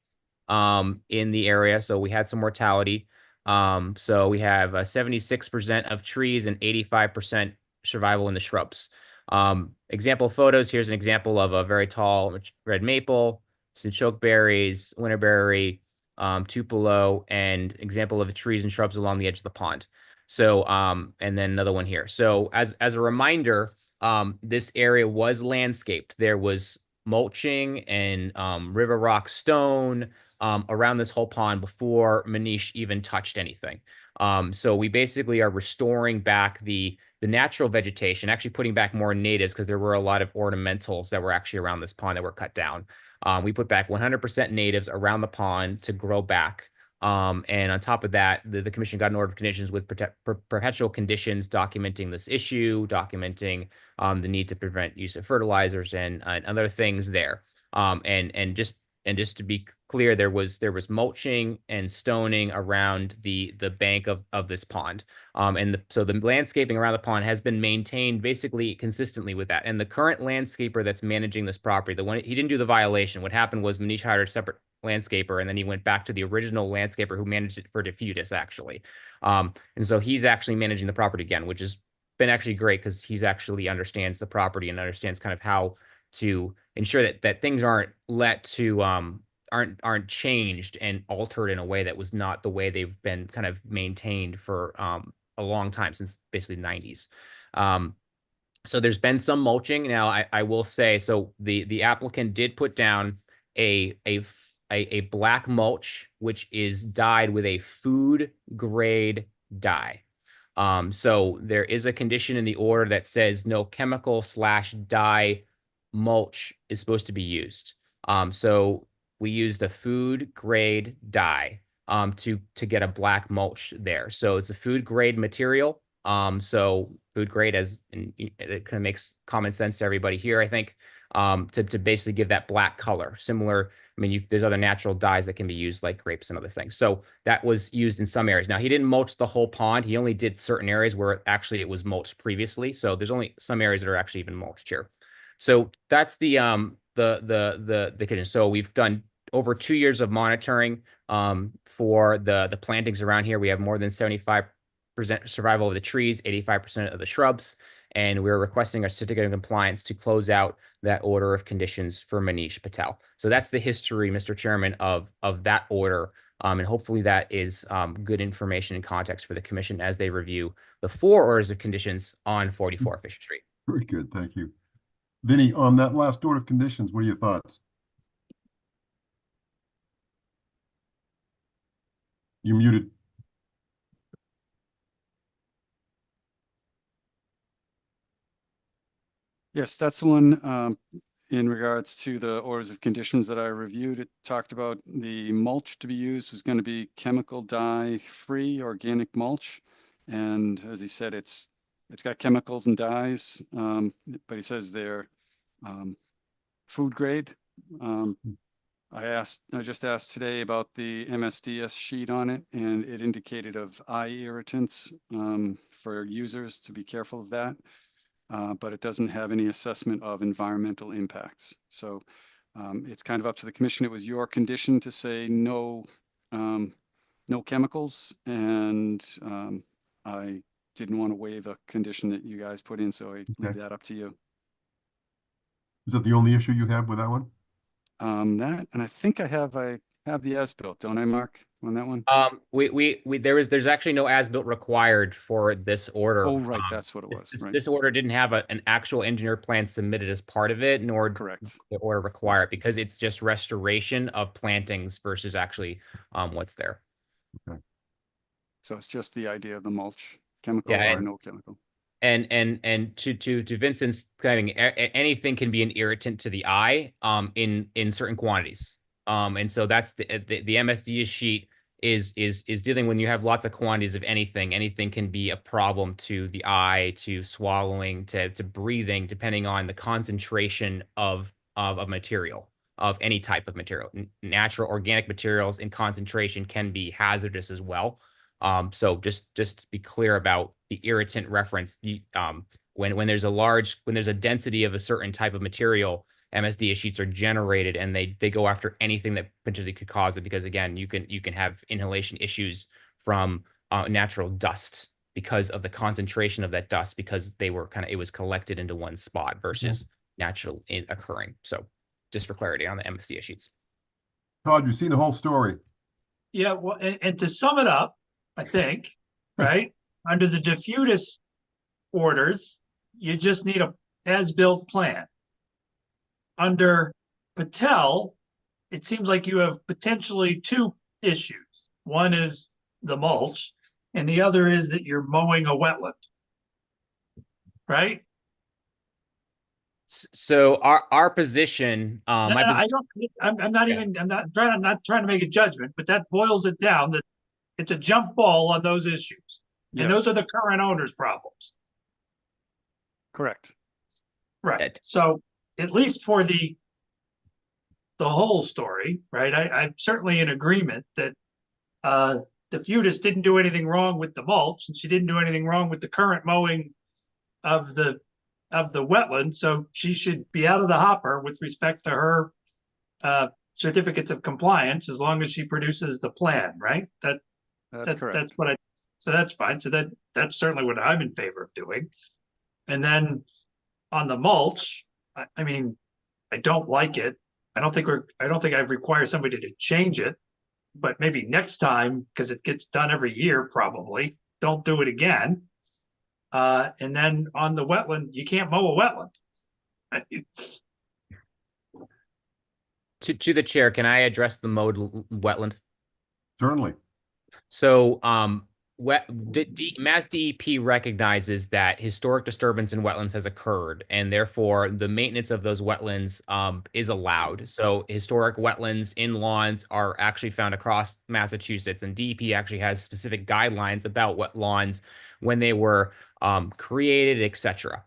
in the area, so we had some mortality. So we have 76% of trees and 85% survival in the shrubs. Example photos. Here's an example of a very tall red maple, some chokeberries, winterberry, tupelo, and example of the trees and shrubs along the edge of the pond. So, and then another one here. So as a reminder, this area was landscaped. There was mulching and river rock stone around this whole pond before Manish even touched anything. So we basically are restoring back the natural vegetation, actually putting back more natives because there were a lot of ornamentals that were actually around this pond that were cut down. We put back 100% natives around the pond to grow back. And on top of that, the commission got an order of conditions with perpetual conditions documenting this issue, documenting the need to prevent use of fertilizers and other things there. And just to be clear, there was mulching and stoning around the bank of this pond. So the landscaping around the pond has been maintained basically consistently with that. And the current landscaper that's managing this property, he didn't do the violation. What happened was Manish hired a separate landscaper, and then he went back to the original landscaper who managed it for Diffudis, actually. And so he's actually managing the property again, which has been actually great because he's actually understands the property and understands kind of how to ensure that things aren't aren't changed and altered in a way that was not the way they've been kind of maintained for a long time, since basically the 90s. So there's been some mulching. Now I will say, so the applicant did put down a black mulch, which is dyed with a food grade dye. So there is a condition in the order that says no chemical / dye mulch is supposed to be used. So we used a food grade dye to get a black mulch there. So it's a food grade material. So food grade, it kind of makes common sense to everybody here, I think, to basically give that black color. Similar, I mean, there's other natural dyes that can be used like grapes and other things. So that was used in some areas. Now, he didn't mulch the whole pond. He only did certain areas where actually it was mulched previously. So there's only some areas that are actually even mulched here. So that's the condition. So we've done over 2 years of monitoring for the plantings around here. We have more than 75% survival of the trees, 85% of the shrubs. and we're requesting a certificate of compliance to close out that order of conditions for Manish Patel. So that's the history, Mr. Chairman, of that order. And hopefully that is good information and context for the commission as they review the 4 orders of conditions on 44 Fisher Street. Very good, thank you. Vinny, on that last order of conditions, what are your thoughts? You muted. Yes, that's the one in regards to the orders of conditions that I reviewed. It talked about the mulch to be used was going to be chemical dye-free organic mulch. And as he said, it's got chemicals and dyes, but he says they're food grade. I just asked today about the MSDS sheet on it, and it indicated of eye irritants for users to be careful of that. But it doesn't have any assessment of environmental impacts. So it's kind of up to the commission. It was your condition to say no, no chemicals, and I didn't want to waive a condition that you guys put in, so I leave that up to you. Is that the only issue you have with that one? That, and I think I have the as-built, don't I, Mark, on that one? There's actually no as-built required for this order. Oh, right, that's what it was. Right. This order didn't have an actual engineer plan submitted as part of it, nor correct the order require it, because it's just restoration of plantings versus actually what's there. Okay. So it's just the idea of the mulch, chemical or no chemical. And to Vincent's claiming, anything can be an irritant to the eye in certain quantities. And so that's the MSD sheet is dealing when you have lots of quantities of anything can be a problem to the eye, to swallowing, to breathing, depending on the concentration of material, of any type of material. Natural organic materials in concentration can be hazardous as well. So just to be clear about the irritant reference, when there's a density of a certain type of material, MSD sheets are generated, and they go after anything that potentially could cause it, because again, you can have inhalation issues from natural dust because of the concentration of that dust, because it was collected into one spot versus natural occurring. So just for clarity on the MSD sheets. Todd, you've seen the whole story. Yeah, well, and to sum it up, I think, right, under the DeFutis orders, you just need a as-built plan. Under Patel, it seems like you have potentially 2 issues. One is the mulch, and the other is that you're mowing a wetland, right? So our position, I'm not trying to make a judgment, but that boils it down that it's a jump ball on those issues. And those are the current owner's problems. Correct. Right. So at least for the whole story, right? I'm certainly in agreement that DeFutis didn't do anything wrong with the mulch, and she didn't do anything wrong with the current mowing of the wetland. So she should be out of the hopper with respect to her certificates of compliance, as long as she produces the plan, right? That's correct. So that's fine. So that's certainly what I'm in favor of doing. And then on the mulch, I mean, I don't like it. I don't think I've required somebody to change it, but maybe next time, because it gets done every year, probably don't do it again. And then on the wetland, you can't mow a wetland. To the chair, can I address the mowed wetland? Certainly. So, Mass DEP recognizes that historic disturbance in wetlands has occurred, and therefore the maintenance of those wetlands is allowed. So historic wetlands in lawns are actually found across Massachusetts, and DEP actually has specific guidelines about what lawns, when they were created, etc.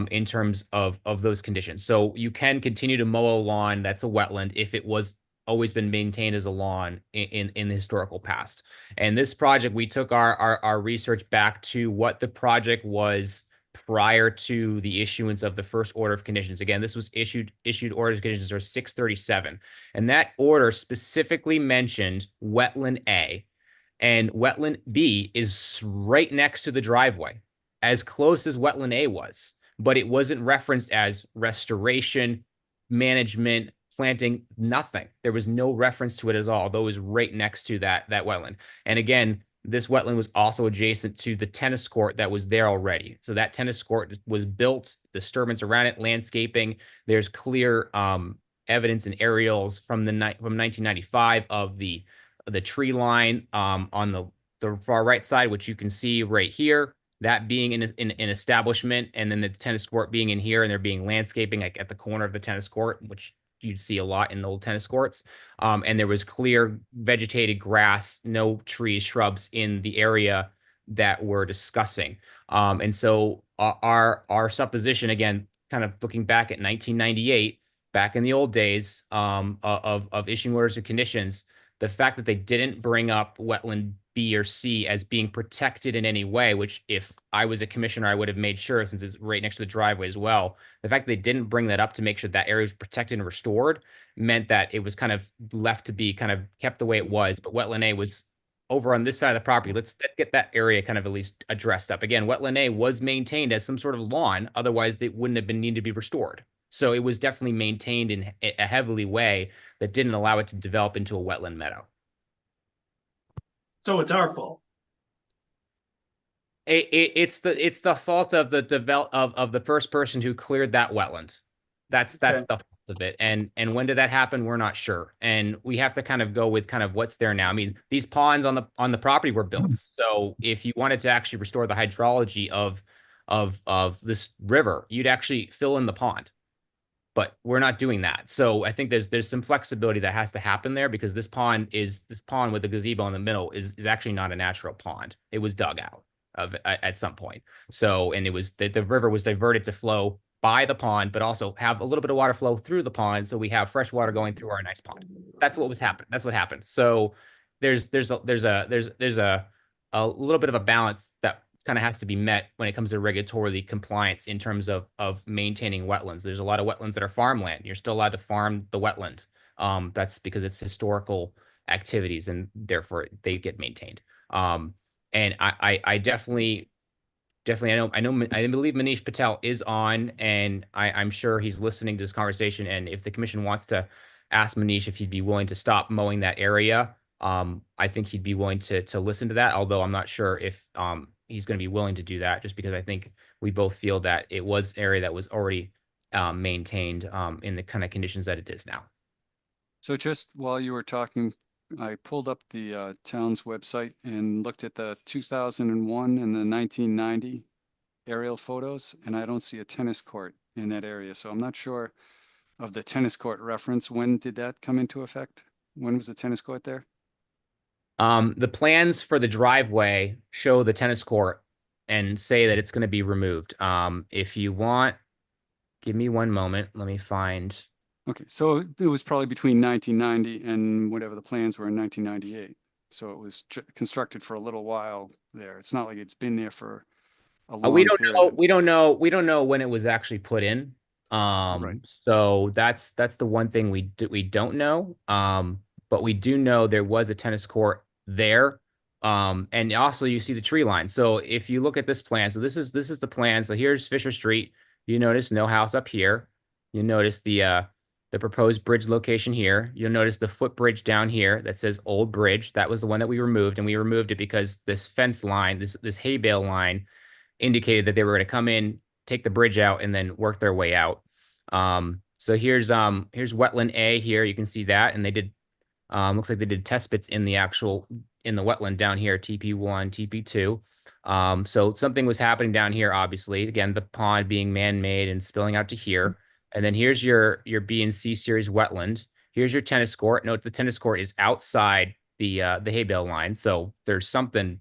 In terms of those conditions. So you can continue to mow a lawn that's a wetland if it was always been maintained as a lawn in the historical past. And this project, we took our research back to what the project was prior to the issuance of the first order of conditions. Again, this was issued orders of conditions are 637. And that order specifically mentioned wetland A, and wetland B is right next to the driveway as close as wetland A was, but it wasn't referenced as restoration, management, planting, nothing. There was no reference to it at all, although it was right next to that wetland. And again, this wetland was also adjacent to the tennis court that was there already. So that tennis court was built, disturbance around it, landscaping. There's clear evidence and aerials from 1995 of the tree line on the far right side, which you can see right here, that being in an establishment, and then the tennis court being in here, and there being landscaping like at the corner of the tennis court, which you'd see a lot in old tennis courts. And there was clear vegetated grass, no trees, shrubs in the area that we're discussing. And so our supposition, again, kind of looking back at 1998, back in the old days of issuing orders of conditions, the fact that they didn't bring up wetland B or C as being protected in any way, which if I was a commissioner, I would have made sure, since it's right next to the driveway as well. The fact that they didn't bring that up to make sure that area was protected and restored meant that it was kind of left to be kind of kept the way it was. But wetland A was over on this side of the property. Let's get that area kind of at least addressed up. Again, wetland A was maintained as some sort of lawn. Otherwise, they wouldn't have been needed to be restored. So it was definitely maintained in a heavily way that didn't allow it to develop into a wetland meadow. So it's our fault. It's the fault of the first person who cleared that wetland. That's the fault of it. And when did that happen? We're not sure. And we have to kind of go with kind of what's there now. I mean, these ponds on the property were built. So if you wanted to actually restore the hydrology of this river, you'd actually fill in the pond. But we're not doing that. So I think there's some flexibility that has to happen there, because this pond with the gazebo in the middle is actually not a natural pond. It was dug out at some point. So, and it was the river was diverted to flow by the pond, but also have a little bit of water flow through the pond. So we have fresh water going through our nice pond. That's what was happening. That's what happened. So there's a little bit of a balance that kind of has to be met when it comes to regulatory compliance in terms of maintaining wetlands. There's a lot of wetlands that are farmland. You're still allowed to farm the wetland. That's because it's historical activities, and therefore they get maintained. And I definitely, I believe Manish Patel is on, and I'm sure he's listening to this conversation. And if the commission wants to ask Manish if he'd be willing to stop mowing that area, I think he'd be willing to listen to that. Although I'm not sure if he's going to be willing to do that, just because I think we both feel that it was an area that was already maintained in the kind of conditions that it is now. So just while you were talking, I pulled up the town's website and looked at the 2001 and the 1990 aerial photos, and I don't see a tennis court in that area. So I'm not sure of the tennis court reference. When did that come into effect? When was the tennis court there? The plans for the driveway show the tennis court and say that it's going to be removed. If you want, give me one moment. Let me find. Okay, so it was probably between 1990 and whatever the plans were in 1998. So it was constructed for a little while there. It's not like it's been there for a long we don't period. know. We don't know when it was actually put in. Right. So that's the one thing we don't know. But we do know there was a tennis court there. And also you see the tree line. So if you look at this plan, so this is the plan. So here's Fisher Street. You notice no house up here. You notice the proposed bridge location here. You'll notice the footbridge down here that says Old Bridge. That was the one that we removed, and we removed it because this fence line, this hay bale line, indicated that they were going to come in, take the bridge out, and then work their way out. So here's wetland A here. You can see that, and they did. Looks like they did test pits in the wetland down here, TP1, TP2. So something was happening down here, obviously. Again, the pond being man-made and spilling out to here. And then here's your B and C series wetland. Here's your tennis court. Note the tennis court is outside the hay bale line. So there's something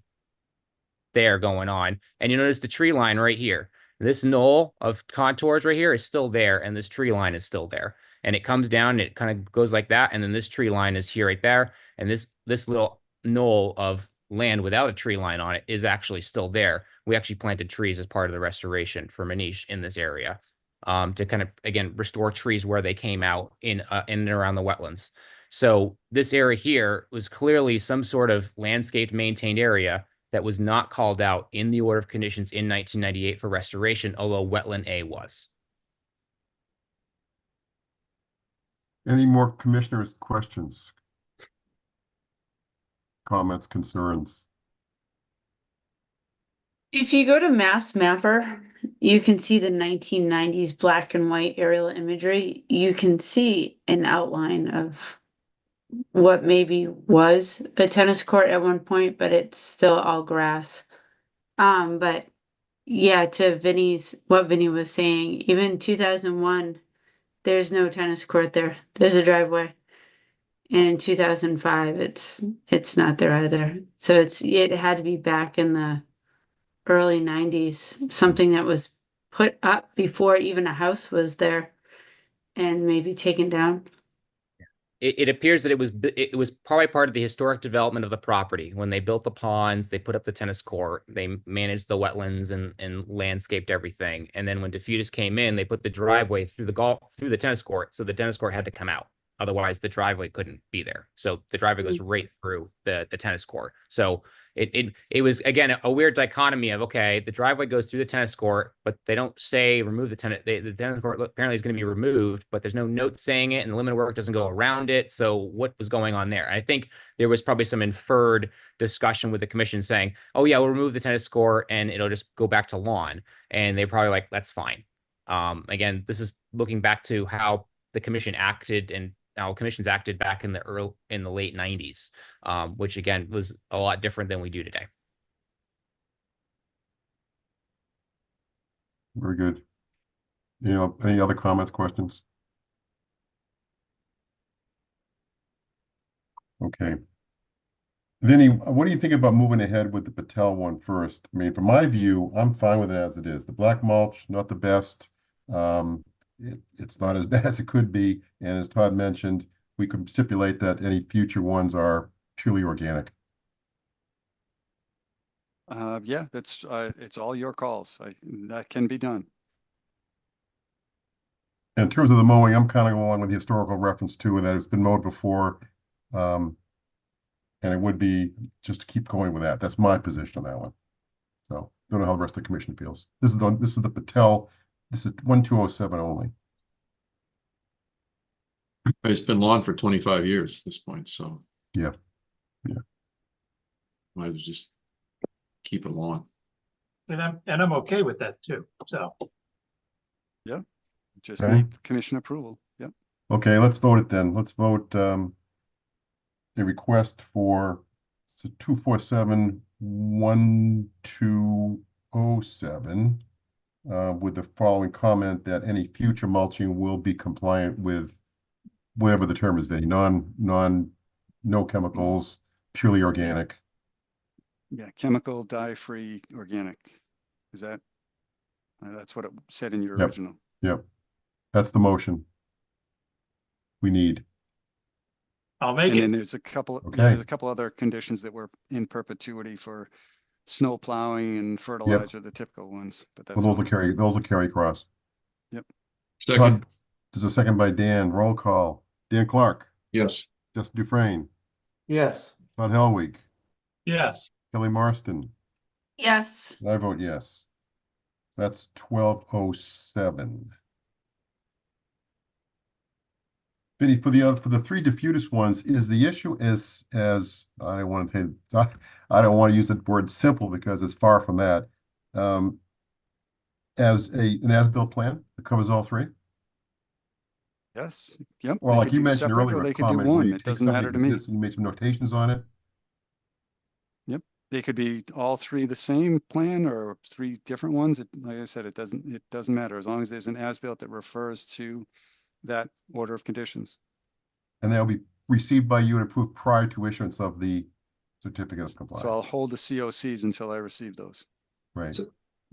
there going on. And you notice the tree line right here. This knoll of contours right here is still there, and this tree line is still there. And it comes down, and it kind of goes like that, and then this tree line is here right there, and this little knoll of land without a tree line on it is actually still there. We actually planted trees as part of the restoration for Manish in this area, to kind of, again, restore trees where they came out in and around the wetlands. So this area here was clearly some sort of landscaped, maintained area that was not called out in the order of conditions in 1998 for restoration, although wetland A was. Any more commissioners' questions? Comments, concerns? If you go to Mass Mapper, you can see the 1990s black and white aerial imagery. You can see an outline of what maybe was a tennis court at one point, but it's still all grass. But yeah, to what Vinny was saying, even 2001, there's no tennis court there. There's a driveway. And in 2005, it's not there either. So it had to be back in the early 90s, something that was put up before even a house was there and maybe taken down. It appears that it was probably part of the historic development of the property. When they built the ponds, they put up the tennis court, they managed the wetlands and landscaped everything. And then when DeFutis came in, they put the driveway through the tennis court. So the tennis court had to come out. Otherwise, the driveway couldn't be there. So the driveway goes right through the tennis court. So it was, again, a weird dichotomy of, okay, the driveway goes through the tennis court, but they don't say remove the tennis court apparently is going to be removed, but there's no note saying it, and the limit of work doesn't go around it. So what was going on there? And I think there was probably some inferred discussion with the commission saying, oh yeah, we'll remove the tennis court and it'll just go back to lawn. And they probably like, that's fine. Again, this is looking back to how the commission acted and how commissions acted back in the late 90s, which again was a lot different than we do today. Very good. Any other comments, questions? Okay. Vinny, what do you think about moving ahead with the Patel one first? I mean, from my view, I'm fine with it as it is. The black mulch, not the best. It's not as bad as it could be. And as Todd mentioned, we could stipulate that any future ones are purely organic. Yeah, that's it's all your calls. That can be done. In terms of the mowing, I'm kind of going along with the historical reference too, that it's been mowed before. And it would be just to keep going with that. That's my position on that one. So don't know how the rest of the commission feels. This is the Patel. This is 1207 only. It's been lawn for 25 years at this point, so yeah. Might as well just keep it lawn. And I'm okay with that too. So Yeah, just Okay. need commission approval. Yep. Okay, let's vote it then. Let's vote the request for 247-1207 with the following comment that any future mulching will be compliant with whatever the term is, Vinny, no chemicals, purely organic. Yeah, chemical, dye-free, organic. Is that? That's what it said in your Yep. original. Yep. That's the motion we need. I'll make And it. then there's a couple. Okay. Yeah, there's a couple other conditions that were in perpetuity for snow plowing and fertilizer, the typical ones. But that's Well, all. those will carry across. Yep. Second. Todd, there's a second by Dan. Roll call. Dan Clark, Yes. Justin Dufresne, Yes. Todd Helwig, Yes. Kelly Marston. Yes. I vote yes. That's 1207. Vinny, for the three DeFutis ones, is the issue as I don't want to use the word simple because it's far from that. As an as-built plan that covers all three? Yes. Yep. Or they like could you do mentioned separate, earlier, or a they could do comment where one. you It take doesn't something matter to me. existing, you made some notations on it. Yep. They could be all three the same plan or three different ones. Like I said, it doesn't matter as long as there's an as-built that refers to that order of conditions. And they'll be received by you and approved prior to issuance of the certificate of compliance. So I'll hold the COCs until I receive those. Right. So,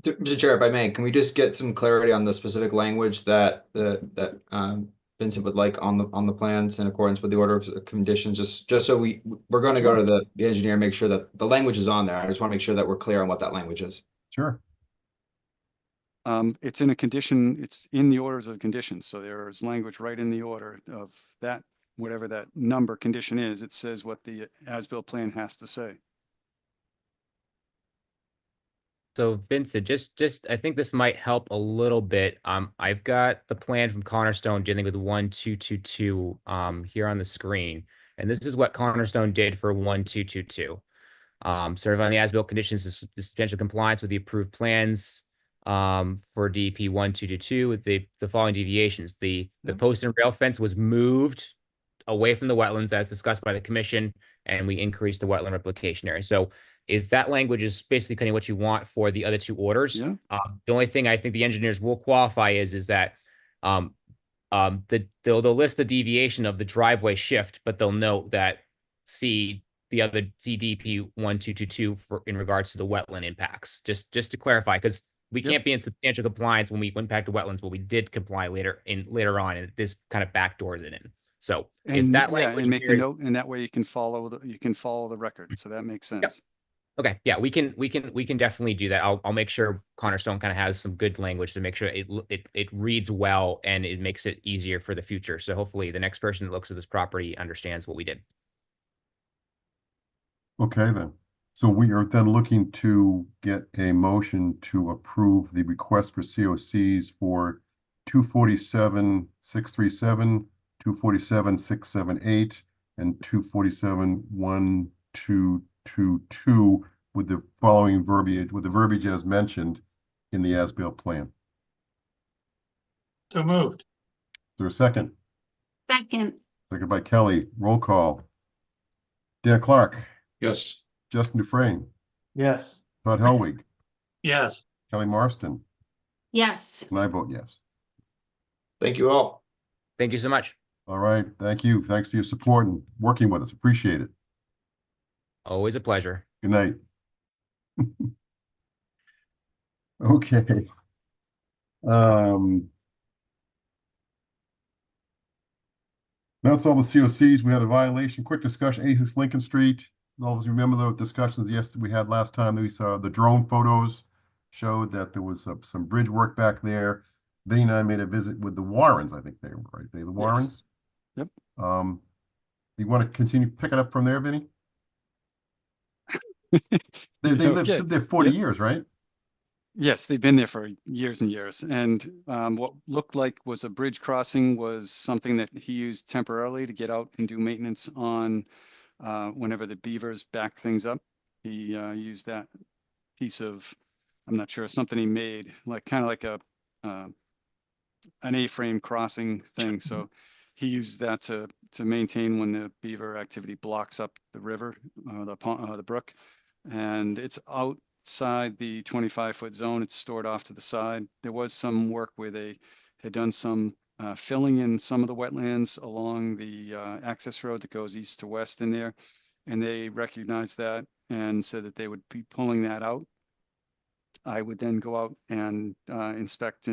Mr. Chair, if I may, can we just get some clarity on the specific language that Vincent would like on the plans in accordance with the order of conditions? Just so we're going to go to the engineer and make sure that the language is on there. I just want to make sure that we're clear on what that language is. Sure. It's in a condition, it's in the orders of conditions. So there's language right in the order of that, whatever that number condition is, it says what the as-built plan has to say. So Vincent, I think this might help a little bit. I've got the plan from Cornerstone dealing with 1222 here on the screen. And this is what Cornerstone did for 1222. Certifying the as-built conditions of substantial compliance with the approved plans for DEP 1222 with the following deviations. The post and rail fence was moved away from the wetlands as discussed by the commission, and we increased the wetland replication area. So if that language is basically kind of what you want for the other two orders, Yeah. the only thing I think the engineers will qualify is that they'll list the deviation of the driveway shift, but they'll note that the other CDP 1222 for in regards to the wetland impacts. Just to clarify, because we can't be in substantial compliance when we impact the wetlands, but we did comply later on, and this kind of backdoors it in. So if And that yeah, language and make the here- note, and that way you can follow the record. So that makes sense. Okay, yeah, we can definitely do that. I'll make sure Cornerstone kind of has some good language to make sure it reads well and it makes it easier for the future. So hopefully the next person that looks at this property understands what we did. Okay, then. So we are then looking to get a motion to approve the request for COCs for 247-637, 247-678, and 247-1222 with the following verbiage, with the verbiage as mentioned in the as-built plan. So moved. Is there a second? Second. Second by Kelly. Roll call. Dan Clark. Yes. Justin Dufresne. Yes. Todd Helwig. Yes. Kelly Marston. Yes. And I vote yes. Thank you all. Thank you so much. All right. Thank you. Thanks for your support and working with us. Appreciate it. Always a pleasure. Good night. Okay. That's all the COCs. We had a violation. Quick discussion, 86 Lincoln Street. All of you remember the discussions we had last time that we saw the drone photos showed that there was some bridge work back there. Vinny and I made a visit with the Warrens, I think they were, right? The Warrens? Yep. You want to continue picking up from there, Vinny? They lived there 40 years, right? Yes, they've been there for years and years. And what looked like was a bridge crossing was something that he used temporarily to get out and do maintenance on whenever the beavers backed things up. He used that piece of, I'm not sure, something he made, like kind of like an A-frame crossing thing. So he uses that to maintain when the beaver activity blocks up the river, the brook. And it's outside the 25-foot zone. It's stored off to the side. There was some work where they had done some filling in some of the wetlands along the access road that goes east to west in there. And they recognized that and said that they would be pulling that out. I would then go out and inspect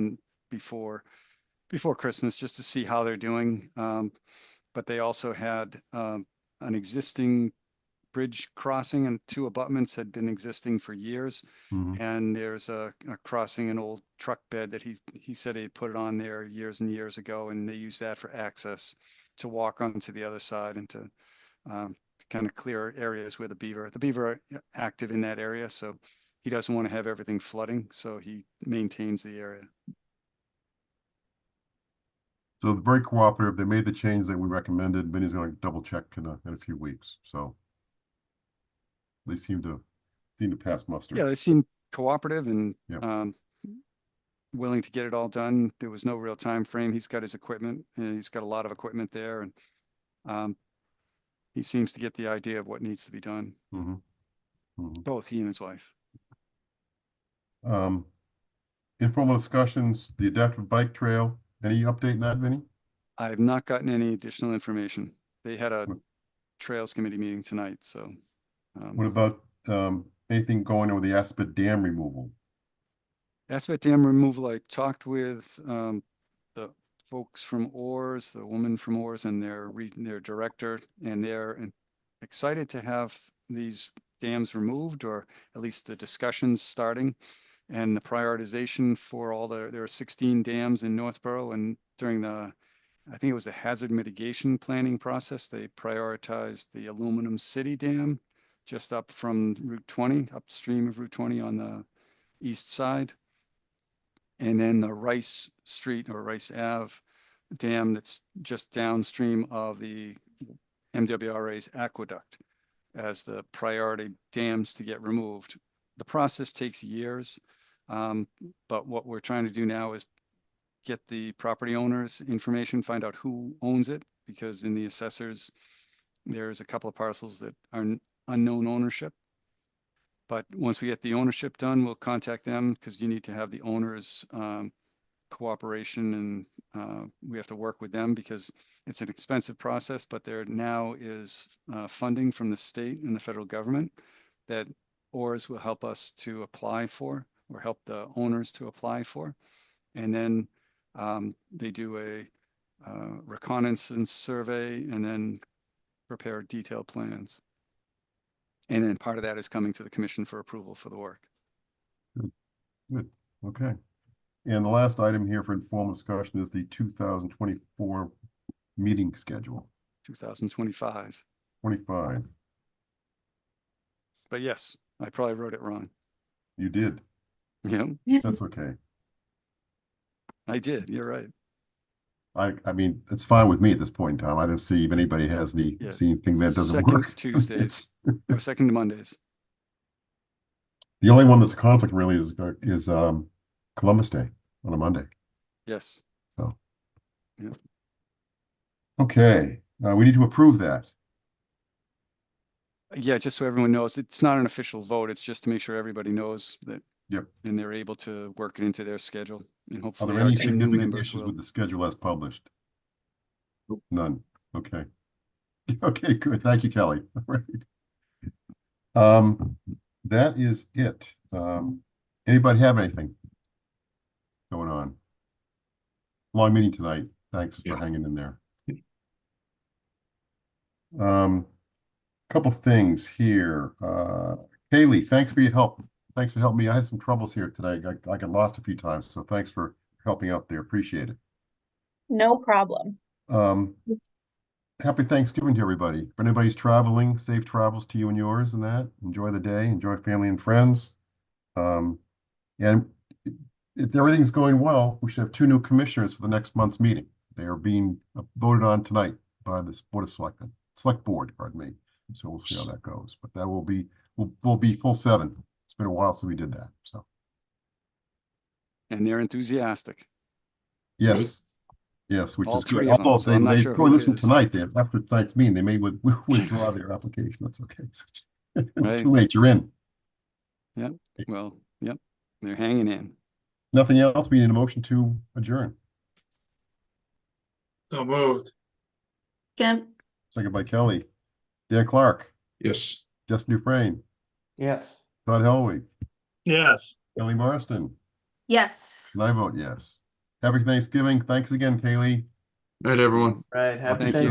before Christmas just to see how they're doing. But they also had an existing bridge crossing, and two abutments had been existing for years. And there's a crossing, an old truck bed that he said he put it on there years and years ago, and they use that for access to walk onto the other side and to kind of clear areas where the beaver are active in that area. So he doesn't want to have everything flooding, so he maintains the area. So they're very cooperative. They made the change that we recommended. Vinny's going to double check in a few weeks. So they seem to pass muster. Yeah, they seem cooperative and Yeah. Willing to get it all done. There was no real time frame. He's got his equipment, and he's got a lot of equipment there, and he seems to get the idea of what needs to be done. Both he and his wife. Informal discussions, the adaptive bike trail. Any update in that, Vinny? I have not gotten any additional information. They had a Trails Committee meeting tonight, so. What about anything going on with the Aspet Dam removal? Aspet Dam removal, I talked with the folks from Oars, the woman from Oars and their director, and they're excited to have these dams removed, or at least the discussions starting. And the prioritization for there are 16 dams in Northborough, and during I think it was the hazard mitigation planning process, they prioritized the Aluminum City Dam just up from Route 20, upstream of Route 20 on east side. And then the Rice Street or Rice Ave dam that's just downstream of the MWRA's aqueduct as the priority dams to get removed. The process takes years, but what we're trying to do now is get the property owners' information, find out who owns it, because in the assessors, there's a couple of parcels that are unknown ownership. But once we get the ownership done, we'll contact them because you need to have the owners' cooperation, and we have to work with them because it's an expensive process, but there now is funding from the state and the federal government that ORS will help us to apply for, or help the owners to apply for. And then they do a reconnaissance survey and then prepare detailed plans. And then part of that is coming to the commission for approval for the work. Good. Okay. And the last item here for informal discussion is the 2024 meeting schedule. 2025. 25. But yes, I probably wrote it wrong. You did. Yeah. That's okay. I did. You're right. I mean, it's fine with me at this point in time. I don't see if anybody has any Yeah. anything that doesn't Second work. Tuesdays or second Mondays. The only one that's a conflict really is Columbus Day on a Monday. Yes. So. Yeah. Okay, we need to approve that. Yeah, just so everyone knows, it's not an official vote. It's just to make sure everybody knows that. Yep. And they're able to work it into their schedule, and Are hopefully there our any two new significant members issues will. with the schedule as published? None. Okay. Okay, good. Thank you, Kelly. All right. That is it. Anybody have anything going on? Long meeting tonight. Thanks for hanging in there. Couple things here. Kaylee, thanks for your help. Thanks for helping me. I had some troubles here today. I got lost a few times, so thanks for helping out there. Appreciate it. No problem. Happy Thanksgiving to everybody. If anybody's traveling, safe travels to you and yours and that. Enjoy the day, enjoy family and friends. And if everything's going well, we should have 2 new commissioners for the next month's meeting. They are being voted on tonight by the Board of Selectmen, Select Board, pardon me. So we'll see how that goes, but that will be, we'll be full 7. It's been a while since we did that, so. And they're enthusiastic. Yes. Yes, which All is good. 3 of them, Although so I'm not they sure probably who it listen is. tonight, after tonight's meeting, they may withdraw their application. That's okay. It's Right. too late. You're in. Yep. Well, yep. They're hanging in. Nothing else. We need a motion to adjourn. So moved. Again, Second by Kelly. Dan Clark, Yes. Justin Dufresne, Yes. Todd Helwig, Yes. Kelly Marston, yes. and I vote yes. Happy Thanksgiving. Thanks again, Kaylee. All right, everyone. Right. Happy Thank you. Thanksgiving.